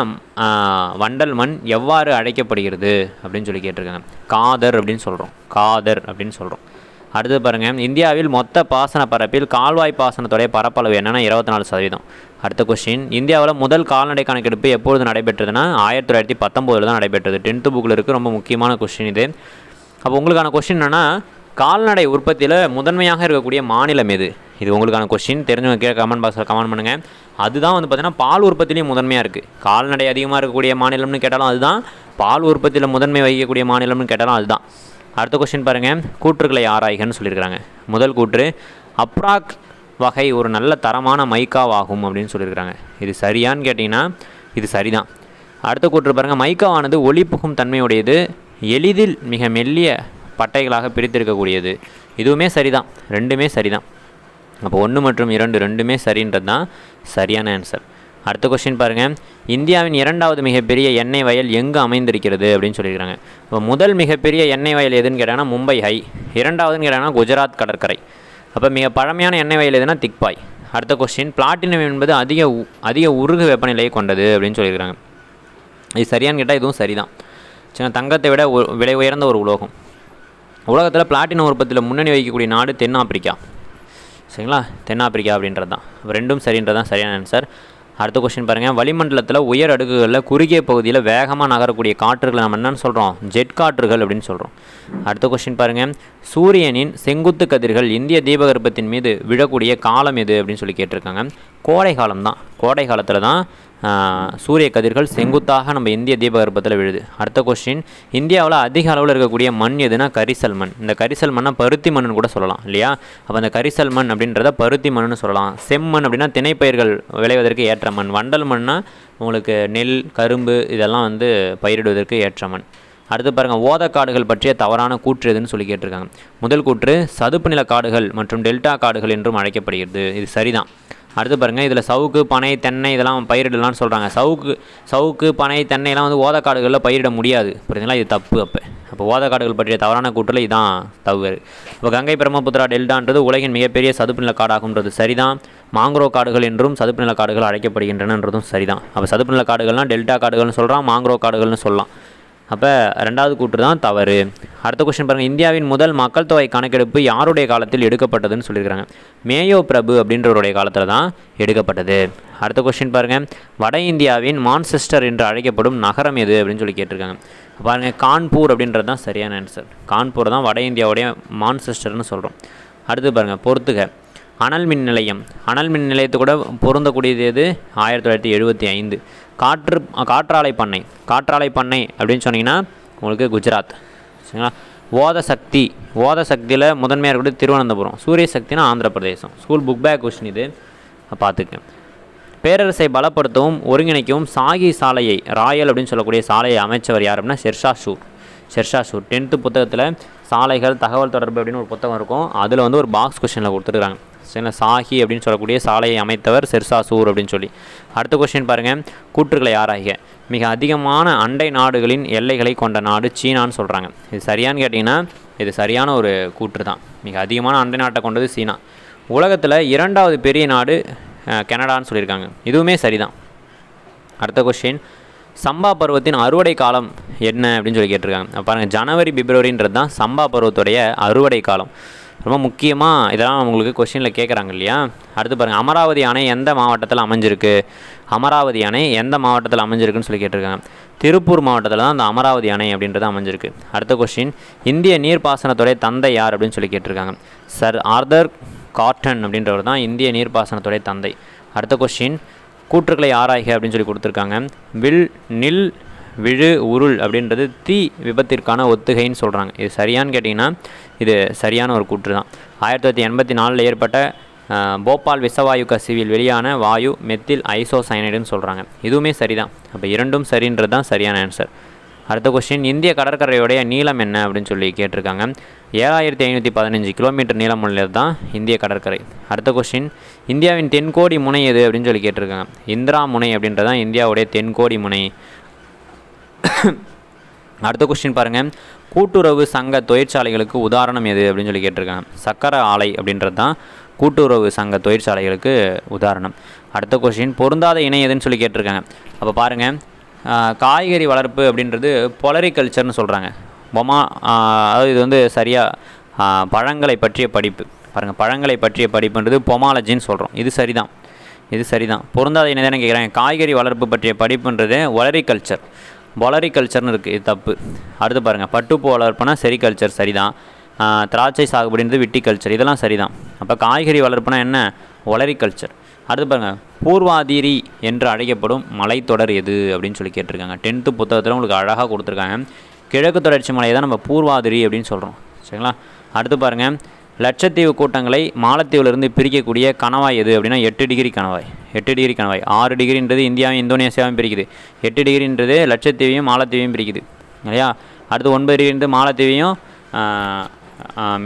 S2: வண்டல் மண் எவ்வாறு அழைக்கப்படுகிறது அப்படின்னு சொல்லி கேட்டிருக்காங்க. காதர் அப்படின்னு சொல்கிறோம். அடுத்து பாருங்கள். இந்தியாவில் மொத்த பாசன பரப்பில் கால்வாய் பாசனத்துடைய பரப்பளவு என்னென்னா 24%. அடுத்த கொஸ்டின். இந்தியாவில் முதல் கால்நடை கணக்கெடுப்பு எப்பொழுது நடைபெற்றதுன்னா 1919 தான் நடைபெற்றது. 10th புக்கில் இருக்குது. ரொம்ப முக்கியமான கொஸ்டின் இது. அப்போ உங்களுக்கான கொஸ்டின் என்னென்னா கால்நடை உற்பத்தியில் முதன்மையாக இருக்கக்கூடிய மாநிலம் எது? இது உங்களுக்கான கொஸ்டின். தெரிஞ்சவங்க கீழே கமெண்ட் பாக்ஸில் கமெண்ட் பண்ணுங்கள். அதுதான் வந்து பார்த்திங்கன்னா பால் உற்பத்திலையும் முதன்மையாக இருக்குது. கால்நடை அதிகமாக இருக்கக்கூடிய மாநிலம்னு கேட்டாலும் அதுதான், பால் உற்பத்தியில் முதன்மை வகிக்கக்கூடிய மாநிலம்னு கேட்டாலும் அதுதான். அடுத்த கொஸ்டின் பாருங்கள். கூற்றுக்களை ஆராய்கன்னு சொல்லியிருக்கிறாங்க. முதல் கூற்று. அப்ராக் வகை ஒரு நல்ல தரமான மைக்காவாகும் அப்படின்னு சொல்லியிருக்கிறாங்க. இது சரியான்னு கேட்டிங்கன்னா இது சரிதான். அடுத்த கூற்று பாருங்கள். மைக்காவானது ஒளி புகும் தன்மையுடையது, எளிதில் மிக மெல்லிய பட்டைகளாக பிரித்திருக்கக்கூடியது. இதுவுமே சரிதான். ரெண்டுமே சரிதான். அப்போ 1 மற்றும் 2 ரெண்டுமே சரின்றது தான் சரியான ஆன்சர். அடுத்த கொஸ்டின் பாருங்கள். இந்தியாவின் 2வது மிகப்பெரிய எண்ணெய் வயல் எங்கு அமைந்திருக்கிறது அப்படின்னு சொல்லியிருக்காங்க. இப்போ முதல் மிகப்பெரிய எண்ணெய் வயல் எதுன்னு கேட்டாங்கன்னா மும்பை ஹை. 2வதுன்னு கேட்டாங்கன்னா குஜராத் கடற்கரை. அப்போ மிக பழமையான எண்ணெய் வயல் எதுனா திக்பாய். அடுத்த கொஸ்டின். பிளாட்டினம் என்பது அதிக உருகு வெப்பநிலையை கொண்டது அப்படின்னு சொல்லியிருக்காங்க. இது சரியான்னு கேட்டால் இதுவும் சரிதான். சின்ன தங்கத்தை விட விலை உயர்ந்த ஒரு உலோகம். உலகத்தில் பிளாட்டினம் உற்பத்தியில் முன்னணி வகிக்கக்கூடிய நாடு தென்னாப்பிரிக்கா. சரிங்களா? தென்னாப்பிரிக்கா அப்படின்றது தான். ரெண்டும் சரின்றது தான் சரியான ஆன்சர். அடுத்த கொஸ்டின் பாருங்கள், வளிமண்டலத்தில் உயர் அடுக்குகளில் குறுகிய பகுதியில் வேகமாக நகரக்கூடிய காற்றுகளை நம்ம என்னென்னு சொல்கிறோம்? ஜெட் காற்றுகள் அப்படின்னு சொல்கிறோம். அடுத்த கொஸ்டின் பாருங்கள், சூரியனின் செங்குத்து கதிர்கள் இந்திய தீபகற்பத்தின் மீது விழக்கூடிய காலம் எது அப்படின்னு சொல்லி கேட்டிருக்காங்க. கோடை காலம் தான். கோடை காலத்தில் தான் சூரிய கதிர்கள் செங்குத்தாக நம்ம இந்திய தீபகற்பத்தில் விழுது. அடுத்த கொஸ்டின், இந்தியாவில் அதிக அளவில் இருக்கக்கூடிய மண் எதுனா கரிசல் மண். இந்த கரிசல் மண்ணை பருத்தி மண்ணுன்னு கூட சொல்லலாம் இல்லையா? அப்போ அந்த கரிசல் மண் அப்படின்றத பருத்தி மண்ணுன்னு சொல்லலாம். செம்மண் அப்படின்னா திணைப்பயிர்கள் விளைவதற்கு ஏற்ற மண். வண்டல் மண்ணா உங்களுக்கு நெல், கரும்பு இதெல்லாம் வந்து பயிரிடுவதற்கு ஏற்ற மண். அடுத்து பாருங்கள், ஓதக்காடுகள் பற்றிய தவறான கூற்று எதுன்னு சொல்லி கேட்டிருக்காங்க. முதல் கூற்று, சதுப்பு நில காடுகள் மற்றும் டெல்டா காடுகள் என்றும் அழைக்கப்படுகிறது. இது சரிதான். அடுத்து பாருங்கள், இதில் சவுக்கு, பனை, தென்னை இதெல்லாம் பயிரிடலாம்னு சொல்கிறாங்க. சவுக்கு, பனை, தென்னைலாம் வந்து ஓதக்காடுகளில் பயிரிட முடியாது. புரியுதுங்களா? இது தப்பு. அப்போ ஓதக்காடுகள் பற்றிய தவறான கூற்றில் இதான் தவறு. இப்போ கங்கை, பிரம்மபுத்திரா டெல்டான்றது உலகின் மிகப்பெரிய சதுப்பு நில காடாகுன்றது சரிதான். மாங்க்ரோ காடுகள் என்றும் சதுப்பு நில காடுகள் அழைக்கப்படுகின்றனன்றதும் சரிதான். அப்போ சதுப்பு நில காடுகள்னால் டெல்டா காடுகள்னு சொல்கிறான், மாங்க்ரோ காடுகள்னு சொல்லலாம். அப்போ ரெண்டாவது கூற்று தான் தவறு. அடுத்த கொஸ்டின் பாருங்கள், இந்தியாவின் முதல் மக்கள் தொகை கணக்கெடுப்பு யாருடைய காலத்தில் எடுக்கப்பட்டதுன்னு சொல்லியிருக்காங்க. மேயோ பிரபு அப்படின்றவருடைய காலத்தில் தான் எடுக்கப்பட்டது. அடுத்த கொஸ்டின் பாருங்கள், வட இந்தியாவின் மான்செஸ்டர் என்று அழைக்கப்படும் நகரம் எது அப்படின்னு சொல்லி கேட்டிருக்காங்க. பாருங்கள், கான்பூர் அப்படின்றது தான் சரியான ஆன்சர். கான்பூர் தான் வட இந்தியாவுடைய மான்செஸ்டர்னு சொல்கிறோம். அடுத்து பாருங்கள், பொறுத்துக. அனல் மின் நிலையம். அனல் மின் நிலையத்து கூட பொருந்தக்கூடியது எது? 1975. காற்றாலை பண்ணை. காற்றாலை பண்ணை அப்படின்னு சொன்னீங்கன்னா உங்களுக்கு குஜராத். சரிங்களா? ஓத சக்தியில் முதன்மையாக இருக்கக்கூடிய திருவனந்தபுரம். சூரிய சக்தினா ஆந்திர பிரதேசம். ஸ்கூல் புக் பேக் கொஸ்டின் இது, பார்த்துக்கங்க. பேரரசை பலப்படுத்தவும் ஒருங்கிணைக்கவும் சாகி சாலையை, ராயல் அப்படின்னு சொல்லக்கூடிய சாலையை அமைச்சவர் யார் அப்படின்னா ஷெர்ஷா சூர். 10th புத்தகத்தில் சாலைகள் தகவல் தொடர்பு அப்படின்னு ஒரு புத்தகம் இருக்கும். அதில் வந்து ஒரு பாக்ஸ் கொஸ்டினில் கொடுத்துருக்காங்க. சரிங்களா? சாகி அப்படின்னு சொல்லக்கூடிய சாலையை அமைத்தவர் ஷெர்ஷா சூர் அப்படின்னு சொல்லி. அடுத்த கொஸ்டின் பாருங்கள், கூற்றுக்களை ஆராய்க. மிக அதிகமான அண்டை நாடுகளின் எல்லைகளை கொண்ட நாடு சீனான்னு சொல்கிறாங்க. இது சரியான்னு கேட்டிங்கன்னா இது சரியான ஒரு கூற்று தான். மிக அதிகமான அண்டை நாட்டை கொண்டது சீனா. உலகத்தில் 2வது பெரிய நாடு கனடான்னு சொல்லியிருக்காங்க. இதுவுமே சரிதான். அடுத்த கொஸ்டின், சம்பா பருவத்தின் அறுவடை காலம் என்ன அப்படின்னு சொல்லி கேட்டிருக்காங்க. பாருங்கள், ஜனவரி, பிப்ரவரின்றது தான் சம்பா பருவத்துடைய அறுவடை காலம். ரொம்ப முக்கியமாக இதெல்லாம் உங்களுக்கு கொஸ்டினில் கேட்குறாங்க இல்லையா? அடுத்து பாருங்கள், அமராவதி அணை எந்த மாவட்டத்தில் அமைஞ்சிருக்கு? அமராவதி அணை எந்த மாவட்டத்தில் அமைஞ்சிருக்குன்னு சொல்லி கேட்டிருக்காங்க. திருப்பூர் மாவட்டத்தில் தான் அந்த அமராவதி அணை அப்படின்றது அமைஞ்சிருக்கு. அடுத்த கொஸ்டின், இந்திய நீர்ப்பாசனத்துடைய தந்தை யார் அப்படின்னு சொல்லி கேட்டிருக்காங்க. சர் ஆர்தர் காட்டன் அப்படின்றவர் தான் இந்திய நீர்ப்பாசனத்துடைய தந்தை. அடுத்த கொஸ்டின், கூற்றுக்களை ஆராய்க அப்படின்னு சொல்லி கொடுத்துருக்காங்க. நில், விழு, உருள் அப்படின்றது தீ விபத்திற்கான ஒத்துகைன்னு சொல்கிறாங்க. இது சரியான்னு கேட்டிங்கன்னா இது சரியான ஒரு கூற்று தான். 1984 ஏற்பட்ட போபால் விஷவாயு கசிவில் வெளியான வாயு மெத்தில் ஐசோசைனைடுன்னு சொல்கிறாங்க. இதுவுமே சரிதான். அப்போ இரண்டும் சரின்றது தான் சரியான ஆன்சர். அடுத்த கொஸ்டின், இந்திய கடற்கரையுடைய நீளம் என்ன அப்படின்னு சொல்லி கேட்டிருக்காங்க. 7515 கிலோமீட்டர் நீளம் உள்ளது தான் இந்திய கடற்கரை. அடுத்த கொஸ்டின், இந்தியாவின் தென்கோடி முனை எது அப்படின்னு சொல்லி கேட்டிருக்காங்க. இந்திரா முனை அப்படின்றதான் இந்தியாவுடைய தென்கோடி முனை. அடுத்த கொஸ்டின் பாருங்கள், கூட்டுறவு சங்க தொழிற்சாலைகளுக்கு உதாரணம் எது அப்படின்னு சொல்லி கேட்டிருக்காங்க. சக்கர ஆலை அப்படின்றது தான் கூட்டுறவு சங்க தொழிற்சாலைகளுக்கு உதாரணம். அடுத்த கொஸ்டின், பொருந்தாத இணை எதுன்னு சொல்லி கேட்டிருக்காங்க. அப்போ பாருங்கள், காய்கறி வளர்ப்பு அப்படின்றது பொலரிகல்ச்சர்னு சொல்கிறாங்க. அதாவது இது வந்து சரியாக பழங்களை பற்றிய படிப்பு. பாருங்கள், பழங்களை பற்றிய படிப்புன்றது பொமாலஜின்னு சொல்கிறோம். இது சரிதான். பொருந்தாத இணை தானே கேட்குறாங்க. காய்கறி வளர்ப்பு பற்றிய படிப்புன்றது பொலரிகல்ச்சர்னு இருக்குது. இது தப்பு. அடுத்து பாருங்கள், பட்டுப்பூ வளர்ப்புனா செரிகல்ச்சர் சரிதான். திராட்சை சாகுபடின்றது விட்டிகல்ச்சர், இதெல்லாம் சரிதான். அப்போ காய்கறி வளர்ப்புனா என்ன? ஒலரிகல்ச்சர். அடுத்து பாருங்கள், பூர்வாதிரி என்று அழைக்கப்படும் மலைத்தொடர் எது அப்படின்னு சொல்லி கேட்டிருக்காங்க. 10th புத்தகத்தில் உங்களுக்கு அழகாக கொடுத்துருக்காங்க. கிழக்கு தொடர்ச்சி மலையை தான் நம்ம பூர்வாதிரி அப்படின்னு சொல்கிறோம். சரிங்களா? அடுத்து பாருங்கள், லட்சத்தீவு கூட்டங்களை மாலத்தீவிலிருந்து பிரிக்கக்கூடிய கணவாய் எது அப்படின்னா 8 டிகிரி கணவாய். 8 டிகிரி கணவாய். 6 டிகிரின்றது இந்தியாவும் இந்தோனேசியாவும் பிரிக்குது. 8 டிகிரின்றது லட்சத்தீவையும் மாலத்தீவையும் பிரிக்குது இல்லையா? அடுத்து 9 டிகிரின்றது மாலத்தீவையும்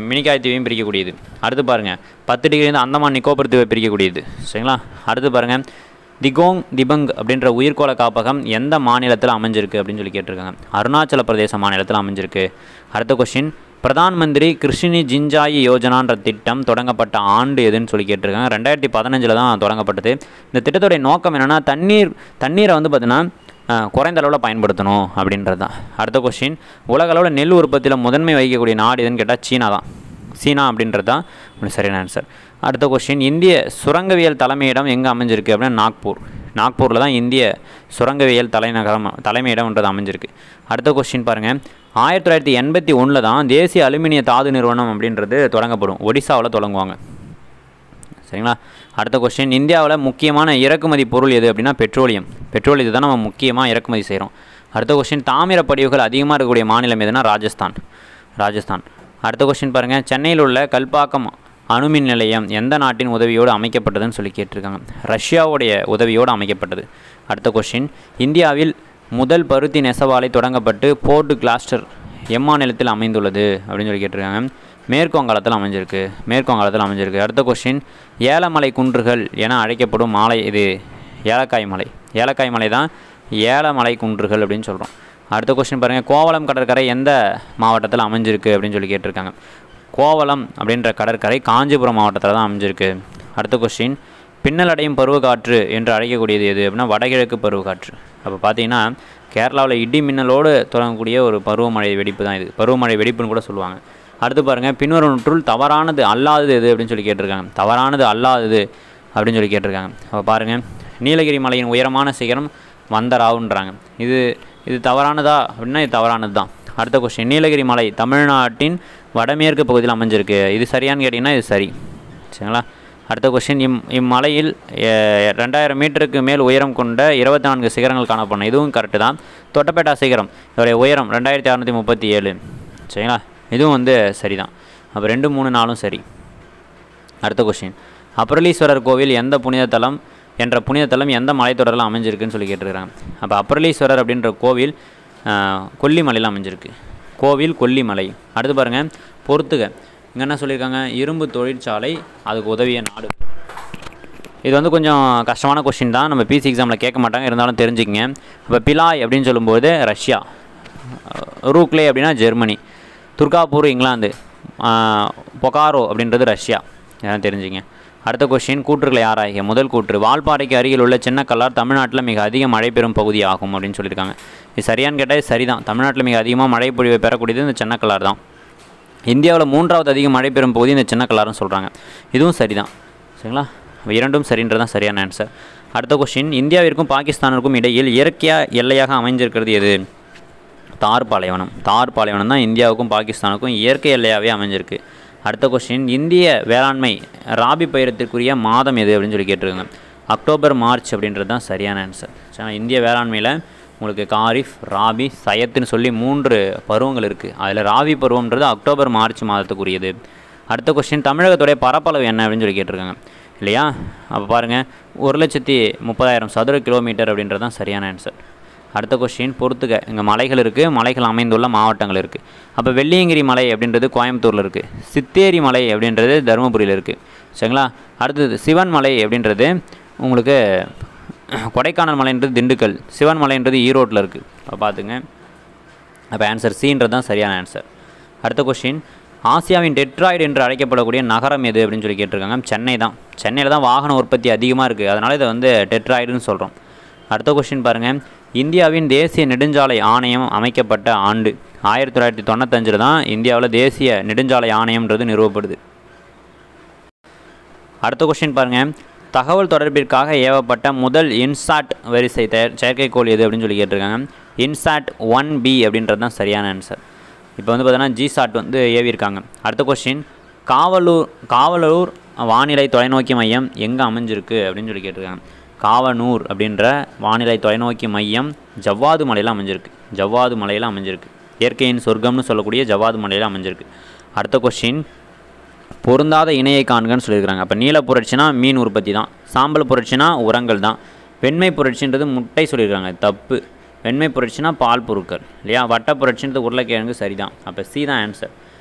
S2: மினிக்காய் தீவையும் பிரிக்கக்கூடியது. அடுத்து பாருங்கள், 10 டிகிரி அந்தமான் நிக்கோபர் தீவை பிரிக்கக்கூடியது. சரிங்களா? அடுத்து பாருங்கள், திபங் அப்படின்ற உயிர்கோள காப்பகம் எந்த மாநிலத்தில் அமைஞ்சிருக்கு அப்படின்னு சொல்லி கேட்டிருக்காங்க. அருணாச்சல பிரதேச மாநிலத்தில் அமைஞ்சிருக்கு. அடுத்த கொஸ்டின், பிரதான் மந்திரி கிருஷினி ஜிஞ்சாயி யோஜனான்ற திட்டம் தொடங்கப்பட்ட ஆண்டு எதுன்னு சொல்லி கேட்டிருக்காங்க. 2015 தான் தொடங்கப்பட்டது. இந்த திட்டத்துடைய நோக்கம் என்னென்னா தண்ணீரை வந்து பார்த்திங்கன்னா குறைந்த அளவில் பயன்படுத்தணும் அப்படின்றது தான். அடுத்த கொஸ்டின், உலக அளவில் நெல் உற்பத்தியில் முதன்மை வகிக்கக்கூடிய நாடு எதுன்னு கேட்டால் சீனா அப்படின்றது தான் சரியான ஆன்சர். அடுத்த கொஸ்டின், இந்திய சுரங்கவியல் தலைமையிடம் எங்கே அமைஞ்சிருக்கு அப்படின்னா நாக்பூர். நாக்பூரில் தான் இந்திய சுரங்கவியல் தலைமையிடம்ன்றது அமைஞ்சிருக்கு. அடுத்த கொஸ்டின் பாருங்கள், 1981 தான் தேசிய அலுமினிய தாது நிறுவனம் அப்படின்றது தொடங்கப்படும். ஒடிசாவில் தொடங்குவாங்க. சரிங்களா? அடுத்த கொஸ்டின், இந்தியாவில் முக்கியமான இறக்குமதி பொருள் எது அப்படின்னா பெட்ரோலியம். பெட்ரோலியத்தை தான் நம்ம முக்கியமாக இறக்குமதி செய்கிறோம். அடுத்த கொஸ்டின், தாமிர படிவுகள் அதிகமாக இருக்கக்கூடிய மாநிலம் எதுனா ராஜஸ்தான். அடுத்த கொஸ்டின் பாருங்கள், சென்னையில் உள்ள கல்பாக்கம் அணுமின் நிலையம் எந்த நாட்டின் உதவியோடு அமைக்கப்பட்டதுன்னு சொல்லி கேட்டிருக்காங்க. ரஷ்யாவுடைய உதவியோடு அமைக்கப்பட்டது. அடுத்த கொஸ்டின், இந்தியாவில் முதல் பருத்தி நெசவாலை தொடங்கப்பட்டு போர்ட் கிளாஸ்டர் எம்மாநிலத்தில் அமைந்துள்ளது அப்படின்னு சொல்லி கேட்டிருக்காங்க. மேற்கு வங்காளத்தில் அமைஞ்சிருக்கு. அடுத்த கொஸ்டின், ஏலமலை குன்றுகள் என அழைக்கப்படும் மாலை இது ஏலக்காய் மலை தான் ஏலமலை குன்றுகள் அப்படின்னு சொல்கிறோம். அடுத்த கொஸ்டின் பாருங்கள், கோவளம் கடற்கரை எந்த மாவட்டத்தில் அமைஞ்சிருக்கு அப்படின்னு சொல்லி கேட்டிருக்காங்க. கோவளம் அப்படின்ற கடற்கரை காஞ்சிபுரம் மாவட்டத்தில் தான் அமைஞ்சிருக்கு. அடுத்த கொஸ்டின், பின்னலடையும் பருவக்காற்று என்று அழைக்கக்கூடியது எது அப்படின்னா வடகிழக்கு பருவக்காற்று. அப்போ பார்த்தீங்கன்னா கேரளாவில் இடி மின்னலோடு தொடங்கக்கூடிய ஒரு பருவமழை வெடிப்பு தான் இது. பருவமழை வெடிப்புன்னு கூட சொல்லுவாங்க. அடுத்து பாருங்கள், பின்வருவற்றுள் தவறானது அல்லாதது எது அப்படின்னு சொல்லி கேட்டிருக்காங்க. அப்படின்னு சொல்லி கேட்டிருக்காங்க. அப்போ பாருங்கள், நீலகிரி மலையின் உயரமான சிகரம் வந்தராவுன்றாங்க. இது தவறானதா அப்படின்னா இது தவறானது தான். அடுத்த கொஸ்டின், நீலகிரி மலை தமிழ்நாட்டின் வடமேற்கு பகுதியில் அமைஞ்சிருக்கு. இது சரியான்னு கேட்டிங்கன்னா இது சரி. சரிங்களா? அடுத்த கொஸ்டின், இம்மலையில் 2000 மீட்டருக்கு மேல் உயரம் கொண்ட 24 சிகரங்கள் காணப்படும். இதுவும் கரெக்டு தான். தொட்டபெட்டா சிகரம் இதோடைய உயரம் 2637. சரிங்களா? இதுவும் சரி தான். அப்போ 2, 3, 4 சரி. அடுத்த கொஸ்டின், அப்புரலீஸ்வரர் கோவில் எந்த புனிதத்தலம் எந்த மலைத்தொடரில் அமைஞ்சிருக்குன்னு சொல்லி கேட்டிருக்கிறாங்க. அப்போ அப்புரலீஸ்வரர் அப்படின்ற கோவில் கொல்லிமலையில் அமைஞ்சிருக்கு. கொல்லிமலை. அடுத்து பாருங்கள், பொறுத்துக இங்கே என்ன சொல்லியிருக்காங்க, இரும்பு தொழிற்சாலை அதுக்கு உதவிய நாடு. இது கொஞ்சம் கஷ்டமான கொஸ்டின் தான், நம்ம பிசி எக்ஸாமில் கேட்க மாட்டாங்க, இருந்தாலும் தெரிஞ்சுக்கங்க. இப்போ பிலாய் அப்படின்னு சொல்லும்போது ரஷ்யா, ரூக்லே அப்படின்னா ஜெர்மனி, துர்காப்பூர் இங்கிலாந்து, பொகாரோ அப்படின்றது ரஷ்யா. இதெல்லாம் தெரிஞ்சுங்க. அடுத்த கொஸ்டின், கூற்றுகளை ஆராய்க. முதல் கூற்று, வால்பாறைக்கு அருகில் உள்ள சின்ன கல்லார் தமிழ்நாட்டில் மிக அதிக மழை பெறும் பகுதி ஆகும் அப்படின்னு சொல்லியிருக்காங்க. இது சரியான்னு கேட்டால் சரிதான். தமிழ்நாட்டில் மிக அதிகமாக மழை பொழிவை பெறக்கூடியது இந்த சின்ன கல்லார் தான். இந்தியாவில் 3வது அதிக மழை பெறும் பகுதி இந்த சின்ன கல்லார்னு சொல்கிறாங்க. இதுவும் சரிதான். சரிங்களா? இரண்டும் சரின்றதான் சரியான ஆன்சர். அடுத்த கொஸ்டின், இந்தியாவிற்கும் பாகிஸ்தானிற்கும் இடையில் இயற்கையாக எல்லையாக அமைஞ்சிருக்கிறது எது? தார் பாலைவனம் தான் இந்தியாவுக்கும் பாகிஸ்தானுக்கும் இயற்கை எல்லையாகவே அமைஞ்சிருக்கு. அடுத்த கொஸ்டின், இந்திய வேளாண்மை ராபி பயிரத்திற்குரிய மாதம் எது அப்படின்னு சொல்லி கேட்டிருக்காங்க. அக்டோபர், மார்ச் அப்படின்றது தான் சரியான ஆன்சர். சரி, இந்திய வேளாண்மையில் உங்களுக்கு காரிஃப், ராபி, சயத்துன்னு சொல்லி 3 பருவங்கள் இருக்குது. அதில் ராபி பருவம்ன்றது அக்டோபர், மார்ச் மாதத்துக்குரியது. அடுத்த கொஸ்டின், தமிழகத்துடைய பரப்பளவு என்ன அப்படின்னு சொல்லி கேட்டிருக்காங்க இல்லையா? அப்போ பாருங்கள், 1,30,000 சதுர கிலோமீட்டர் அப்படின்றது தான் சரியான ஆன்சர். அடுத்த கொஸ்டின், பொறுத்துக இங்கே மலைகள் இருக்குது, மலைகள் அமைந்துள்ள மாவட்டங்கள் இருக்குது. அப்போ வெள்ளியங்கிரி மலை அப்படின்றது கோயம்புத்தூரில் இருக்குது, சித்தேரி மலை அப்படின்றது தருமபுரியில் இருக்குது. சரிங்களா? அடுத்தது சிவன் மலை அப்படின்றது உங்களுக்கு கொடைக்கானல் மலைன்றது திண்டுக்கல், சிவன் மலைன்றது ஈரோட்டில் இருக்குது. அப்போ பார்த்துங்க. அப்போ ஆன்சர் சின்றது தான் சரியான ஆன்சர். அடுத்த கொஸ்டின், ஆசியாவின் டெட்ராய்டு என்று அழைக்கப்படக்கூடிய நகரம் எது அப்படின்னு சொல்லி கேட்டிருக்காங்க. சென்னையில் தான் வாகன உற்பத்தி அதிகமாக இருக்குது, அதனால் இதை டெட்ராய்டுன்னு சொல்கிறோம். அடுத்த கொஸ்டின் பாருங்கள், இந்தியாவின் தேசிய நெடுஞ்சாலை ஆணையம் அமைக்கப்பட்ட ஆண்டு 1995 தான் இந்தியாவில் தேசிய நெடுஞ்சாலை ஆணையம்ன்றது நிறுவப்படுது. அடுத்த கொஸ்டின் பாருங்கள், தகவல் தொடர்பிற்காக ஏவப்பட்ட முதல் இன்சாட் வரிசை செயற்கைக்கோள் எது அப்படின்னு சொல்லி கேட்டிருக்காங்க. இன்சாட் 1B அப்படின்றது தான் சரியான ஆன்சர். இப்போ பார்த்தீங்கன்னா ஜிசாட் ஏவியிருக்காங்க. அடுத்த கொஸ்டின், காவலூர் வானிலை தொலைநோக்கி மையம் எங்கே அமைஞ்சிருக்கு அப்படின்னு சொல்லி கேட்டிருக்காங்க. காவனூர் அப்படின்ற வானிலை தொலைநோக்கி மையம் ஜவ்வாது மலையில் அமைஞ்சிருக்கு. இயற்கையின் சொர்க்கம்னு சொல்லக்கூடிய ஜவ்வாது மலையில் அமைஞ்சிருக்கு. அடுத்த கொஸ்டின், பொருந்தாத இணையை காண்கன்னு சொல்லியிருக்காங்க. அப்போ நீல புரட்சினா மீன் உற்பத்தி தான், சாம்பல் புரட்சினா உரங்கள் தான், வெண்மை புரட்சின்றது முட்டை சொல்லியிருக்காங்க, தப்பு. வெண்மை புரட்சினா பால் பொருட்கள் இல்லையா? வட்ட புரட்சின்றது உருளைக்கிழங்கு சரிதான். அப்போ சி தான் ஆன்சர்.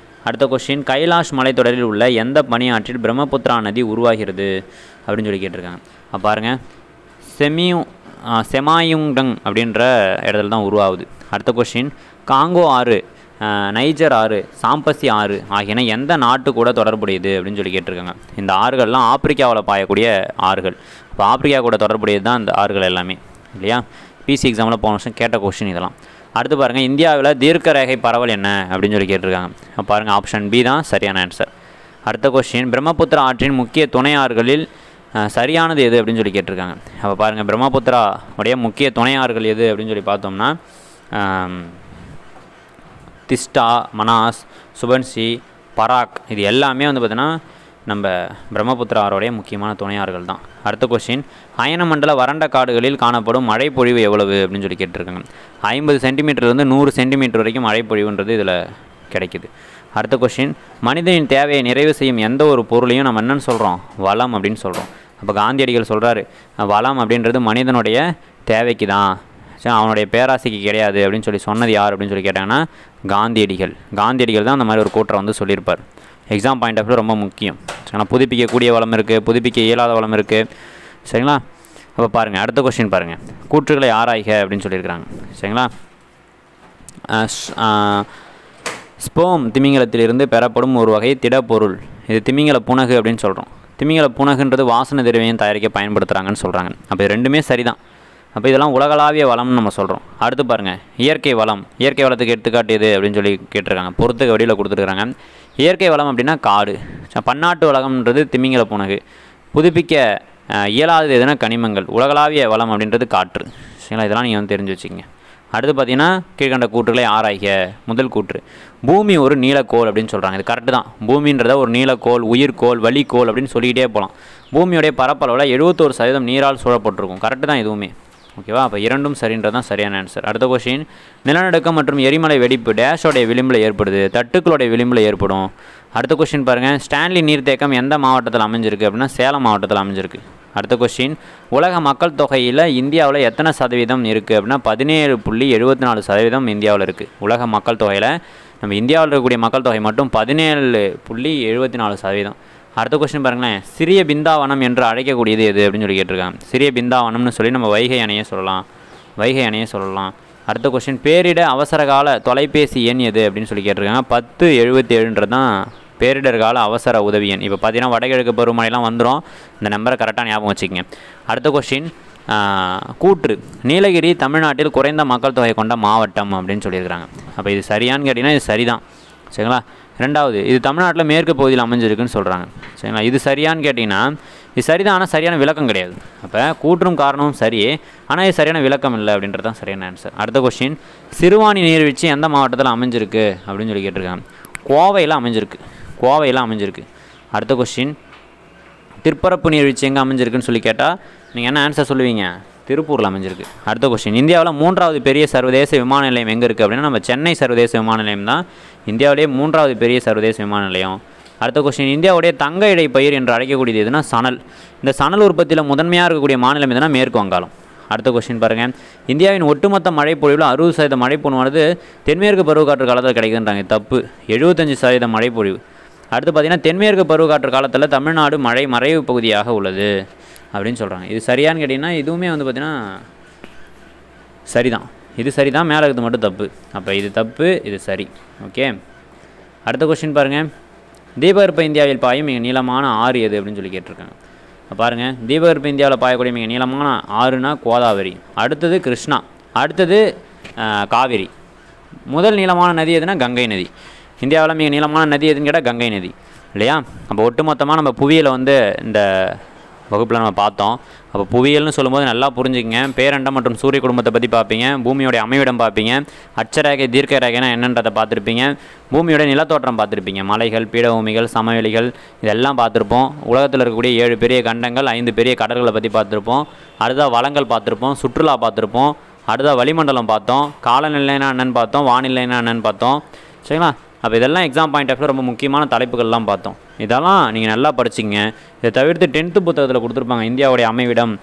S2: அடுத்த கொஸ்டின், கைலாஷ் மலைத்தொடரில் உள்ள எந்த பனியாற்றில் பிரம்மபுத்திரா நதி உருவாகிறது அப்படின்னு சொல்லி கேட்டிருக்காங்க. அப்போ பாருங்கள், செமாயுங்டங் அப்படின்ற இடத்துல தான் உருவாகுது. அடுத்த கொஸ்டின், காங்கோ ஆறு, நைஜர் ஆறு, சாம்பசி ஆறு ஆகியன எந்த நாட்டு கூட தொடர்புடையது அப்படின்னு சொல்லி கேட்டிருக்காங்க. இந்த ஆறுகள்லாம் ஆப்பிரிக்காவில் பாயக்கூடிய ஆறுகள். இப்போ ஆப்பிரிக்கா கூட தொடர்புடையது தான் இந்த ஆறுகள் எல்லாமே இல்லையா? பிசி எக்ஸாமில் போன வருஷம் கேட்ட கொஸ்டின் இதெல்லாம். அடுத்து பாருங்கள், இந்தியாவில் தீர்க்க ரேகை பரவல் என்ன அப்படின்னு சொல்லி கேட்டிருக்காங்க. பாருங்கள், ஆப்ஷன் பி தான் சரியான ஆன்சர். அடுத்த கொஸ்டின், பிரம்மபுத்திரா ஆற்றின் முக்கிய துணை ஆறுகளில் சரியானது எது அப்படின்னு சொல்லி கேட்டிருக்காங்க. அப்போ பாருங்கள், பிரம்மபுத்திரா உடைய முக்கிய துணையாறுகள் எது அப்படின்னு சொல்லி பார்த்தோம்னா திஸ்டா, மனாஸ், சுபன்சி, பராக், இது எல்லாமே வந்து பார்த்திங்கன்னா நம்ம பிரம்மபுத்திரா ஆறுடைய முக்கியமான துணையாறுகள் தான். அடுத்த கொஸ்டின், அயனமண்டல வறண்ட காடுகளில் காணப்படும் மழை பொழிவு எவ்வளவு அப்படின்னு சொல்லி கேட்டிருக்காங்க. 50 சென்டிமீட்டர்லேருந்து 100 சென்டிமீட்டர் வரைக்கும் மழை பொழிவுன்றது இதில் கிடைக்குது. அடுத்த கொஸ்டின், மனிதனின் தேவையை நிறைவு செய்யும் எந்த ஒரு பொருளையும் நம்ம என்னென்னு சொல்கிறோம்? வளம் அப்படின்னு சொல்கிறோம். அப்போ காந்தியடிகள் சொல்கிறாரு, வளம் அப்படின்றது மனிதனுடைய தேவைக்கு தான், அவனுடைய பேராசைக்கு கிடையாது அப்படின்னு சொல்லி சொன்னது யார் அப்படின்னு சொல்லி கேட்டாங்கன்னா காந்தியடிகள் தான் அந்த மாதிரி ஒரு கூற்றை வந்து சொல்லியிருப்பார். எக்ஸாம் பாயிண்ட் ஆஃப் வியூ ரொம்ப முக்கியம். சரிங்களா? புதுப்பிக்கக்கூடிய வளம் இருக்குது, புதுப்பிக்க இயலாத வளம் இருக்குது. சரிங்களா? அப்போ பாருங்கள், அடுத்த கொஸ்டின் பாருங்கள், கூற்றுகளை ஆராய்க அப்படின்னு சொல்லியிருக்கிறாங்க. சரிங்களா? ஸ்போம் திமிங்கலத்திலிருந்து பெறப்படும் ஒரு வகை திடப்பொருள், இது திமிங்கல புனகு அப்படின்னு சொல்கிறோம். திமிங்கல புனகுன்றது வாசனை திரவியம் தயாரிக்க பயன்படுத்துகிறாங்கன்னு சொல்கிறாங்க. அப்போ இது ரெண்டுமே சரிதான். அப்போ இதெல்லாம் உலகளாவிய வளம்னு நம்ம சொல்கிறோம். அடுத்து பாருங்கள், இயற்கை வளம். இயற்கை வளத்துக்கு எடுத்துக்காட்டு அப்படின்னு சொல்லி கேட்டிருக்காங்க. பொறுத்துக்கு வழியில் கொடுத்துருக்குறாங்க. இயற்கை வளம் அப்படின்னா காடு. பன்னாட்டு வளம்ன்றது திமிங்கல புனகு. புதுப்பிக்க இயலாதது எதுனா கனிமங்கள். உலகளாவிய வளம் அப்படின்றது காற்று. சரிங்களா? இதெல்லாம் நீங்கள் வந்து தெரிஞ்சு வச்சுக்கோங்க. அடுத்து பார்த்தீங்கன்னா, கீழ்கண்ட கூற்றுகளை ஆராய்க. முதல் கூற்று, பூமி ஒரு நீலக்கோள் அப்படின்னு சொல்கிறாங்க. இது கரெக்டு தான். பூமின்றத ஒரு நீலக்கோள், உயிர்கோள், வளிக்கோள் அப்படின்னு சொல்லிக்கிட்டே போகலாம். பூமியுடைய பரப்பளவில் 71% நீரால் சூழப்பட்டிருக்கும். கரெக்டு தான் இதுவுமே. ஓகேவா? அப்போ இரண்டும் சரின்றது தான் சரியான ஆன்சர். அடுத்த கொஸ்டின், நிலநடுக்கம் மற்றும் எரிமலை வெடிப்பு டேஷோடைய விளிம்பில் ஏற்படுது, தட்டுக்களுடைய விளிம்பில் ஏற்படும். அடுத்த கொஸ்டின் பாருங்கள், ஸ்டான்லி நீர்த்தேக்கம் எந்த மாவட்டத்தில் அமைஞ்சிருக்கு அப்படின்னா சேலம் மாவட்டத்தில் அமைஞ்சிருக்கு. அடுத்த கொஸ்டின், உலக மக்கள் தொகையில் இந்தியாவில் எத்தனை சதவீதம் இருக்குது அப்படின்னா 17.74% இந்தியாவில் இருக்குது. உலக மக்கள் தொகையில் நம்ம இந்தியாவில் இருக்கக்கூடிய மக்கள் தொகை மட்டும் 17.74%. அடுத்த கொஸ்டின் பாருங்களேன், சிறிய பிந்தாவனம் என்று அழைக்கக்கூடியது எது அப்படின்னு சொல்லி கேட்டிருக்காங்க. சிறிய பிந்தாவனம்னு சொல்லி நம்ம வைகை அணையை சொல்லலாம். அடுத்த கொஸ்டின், பேரிட அவசரகால தொலைபேசி எண் எது அப்படின்னு சொல்லி கேட்டிருக்காங்க. 1077 தான் பேரிடர் கால அவசர உதவி எண். இப்போ பார்த்தீங்கன்னா வடகிழக்கு பருவமழைலாம் வந்துடும். இந்த நம்பரை கரெக்டாக ஞாபகம் வச்சுக்கோங்க. அடுத்த கொஸ்டின், கூற்று, நீலகிரி தமிழ்நாட்டில் குறைந்த மக்கள் தொகை கொண்ட மாவட்டம் அப்படின்னு சொல்லியிருக்கிறாங்க. அப்போ இது சரியான்னு கேட்டிங்கன்னா இது சரிதான். சரிங்களா? ரெண்டாவது, இது தமிழ்நாட்டில் மேற்கு பகுதியில் அமைஞ்சிருக்குன்னு சொல்கிறாங்க. சரிங்களா? இது சரியான்னு கேட்டிங்கன்னா இது சரிதான், ஆனால் சரியான விளக்கம் கிடையாது. அப்போ கூற்றும் காரணமும் சரி, ஆனால் இது சரியான விளக்கம் இல்லை அப்படின்றது தான் சரியான ஆன்சர். அடுத்த கொஸ்டின், சிறுவாணி நீர்வீழ்ச்சி எந்த மாவட்டத்தில் அமைஞ்சிருக்கு அப்படின்னு சொல்லி கேட்டிருக்காங்க. கோவையில் அமைஞ்சிருக்கு. அடுத்த கொஸ்டின், திருப்பரப்பு நீர்வீழ்ச்சி எங்கே அமைஞ்சிருக்குன்னு சொல்லி கேட்டால் நீங்கள் என்ன ஆன்சர் சொல்லுவீங்க? திருப்பூரில் அமைஞ்சிருக்கு. அடுத்த கொஸ்டின், இந்தியாவில் 3வது பெரிய சர்வதேச விமான நிலையம் எங்கே இருக்குது அப்படின்னா நம்ம சென்னை சர்வதேச விமான நிலையம் தான் இந்தியாவிலேயே 3வது பெரிய சர்வதேச விமான நிலையம். அடுத்த கொஸ்டின், இந்தியாவுடைய தங்க இடை பயிர் என்று அழைக்கக்கூடியது எதுனா சணல். இந்த சணல் உற்பத்தியில் முதன்மையாக இருக்கக்கூடிய மாநிலம் எதுனா மேற்கு வங்காளம். அடுத்த கொஸ்டின் பாருங்கள், இந்தியாவின் ஒட்டுமொத்த மழை பொழிவில் 60% மழை பொழிவானது தென்மேற்கு பருவக்காற்று காலத்தில் கிடைக்குதுன்றாங்க. தப்பு. 75% மழை பொழிவு. அடுத்து பார்த்திங்கன்னா, தென்மேற்கு பருவக்காற்று காலத்தில் தமிழ்நாடு மழை மறைவு பகுதியாக உள்ளது அப்படின்னு சொல்கிறாங்க. இது சரியான்னு கேட்டிங்கன்னா இதுவுமே வந்து பார்த்திங்கன்னா சரிதான். இது சரிதான், மேலே இருக்கிறது மட்டும் தப்பு. அப்போ இது தப்பு, இது சரி. ஓகே. அடுத்த கொஸ்டின் பாருங்கள், தீபகற்ப இந்தியாவில் பாயும் மிக நீளமான ஆறு எது அப்படின்னு சொல்லி கேட்டிருக்காங்க. பாருங்கள், தீபகற்ப இந்தியாவில் பாயக்கூடிய மிக நீளமான ஆறுனா கோதாவரி, அடுத்தது கிருஷ்ணா, அடுத்தது காவிரி. முதல் நீளமான நதி எதுனா கங்கை நதி. இந்தியாவில் மிக நீளமான நதி எதுன்னு கேட்டால் கங்கை நதி இல்லையா? அப்போ ஒட்டுமொத்தமாக நம்ம புவியியலை வந்து இந்த வகுப்பில் நம்ம பார்த்தோம். அப்போ புவியியல்னு சொல்லும்போது நல்லா புரிஞ்சுக்கங்க. பேரண்டம் மற்றும் சூரிய குடும்பத்தை பற்றி பார்ப்பீங்க, பூமியோடைய அமைவிடம் பார்ப்பீங்க, அட்சரேகை தீர்க்க ரேகைனா என்னன்றதை பார்த்துருப்பீங்க, பூமியோட நிலத்தோற்றம் பார்த்துருப்பீங்க, மலைகள், பீடபூமிகள், சமவெளிகள் இதெல்லாம் பார்த்துருப்போம். உலகத்தில் இருக்கக்கூடிய 7 பெரிய கண்டங்கள், 5 பெரிய கடல்களை பற்றி பார்த்துருப்போம். அடுத்ததாக வளங்கள் பார்த்துருப்போம், சுற்றுலா பார்த்துருப்போம், அடுத்ததாக வளிமண்டலம் பார்த்தோம், காலநிலைனா என்னென்னு பார்த்தோம், வானிலைனா என்னென்னு பார்த்தோம். சரிங்களா? அப்போ இதெல்லாம் எக்ஸாம் பாயிண்ட் ஆஃப் வியூ ரொம்ப முக்கியமான தலைப்புகள்லாம் பார்த்தோம். இதெல்லாம் நீங்கள் நல்லா படிச்சிங்க. இதை தவிர்த்து 10th புத்தகத்தில் கொடுத்துருப்பாங்க இந்தியாவுடைய அமைவிடம்,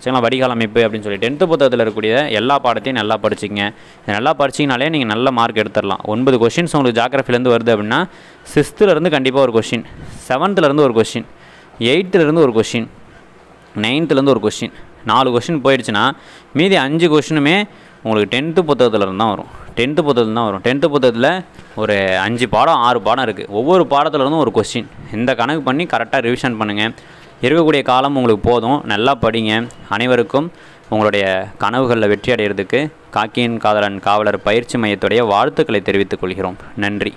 S2: சரிங்களா, வடிகால் அமைப்பு அப்படின்னு சொல்லி 10th புத்தகத்தில் இருக்கக்கூடிய எல்லா பாடத்தையும் நல்லா படிச்சிங்க. இதை நல்லா படிச்சிங்கனாலே நீங்கள் நல்ல மார்க் எடுத்துடலாம். 9 கொஷின்ஸ் உங்களுக்கு ஜாகிரஃபிலேருந்து வருது அப்படின்னா 6th கண்டிப்பாக ஒரு கொஷின், 7th ஒரு கொஷின், 8th ஒரு கொஷின், 9th ஒரு கொஷின், 4 கொஷின் போயிடுச்சுன்னா மீதி 5 கொஷினுமே உங்களுக்கு 10th புத்தகத்தில் தான் வரும். 10th புத்தகத்தில் தான் வரும். 10th புத்தகத்தில் ஒரு 5 பாடம் 6 பாடம் இருக்குது. ஒவ்வொரு பாடத்துலேருந்தும் ஒரு கொஸ்டின். இந்த கணக்கு பண்ணி கரெக்டாக ரிவிஷன் பண்ணுங்கள். இருக்கக்கூடிய காலம் உங்களுக்கு போதும். நல்லா படிங்க. அனைவருக்கும் உங்களுடைய கனவுகளில் வெற்றி அடைகிறதுக்கு காக்கியின் காதலன் காவலர் பயிற்சி மையத்துடைய வாழ்த்துக்களை தெரிவித்துக் கொள்கிறோம். நன்றி.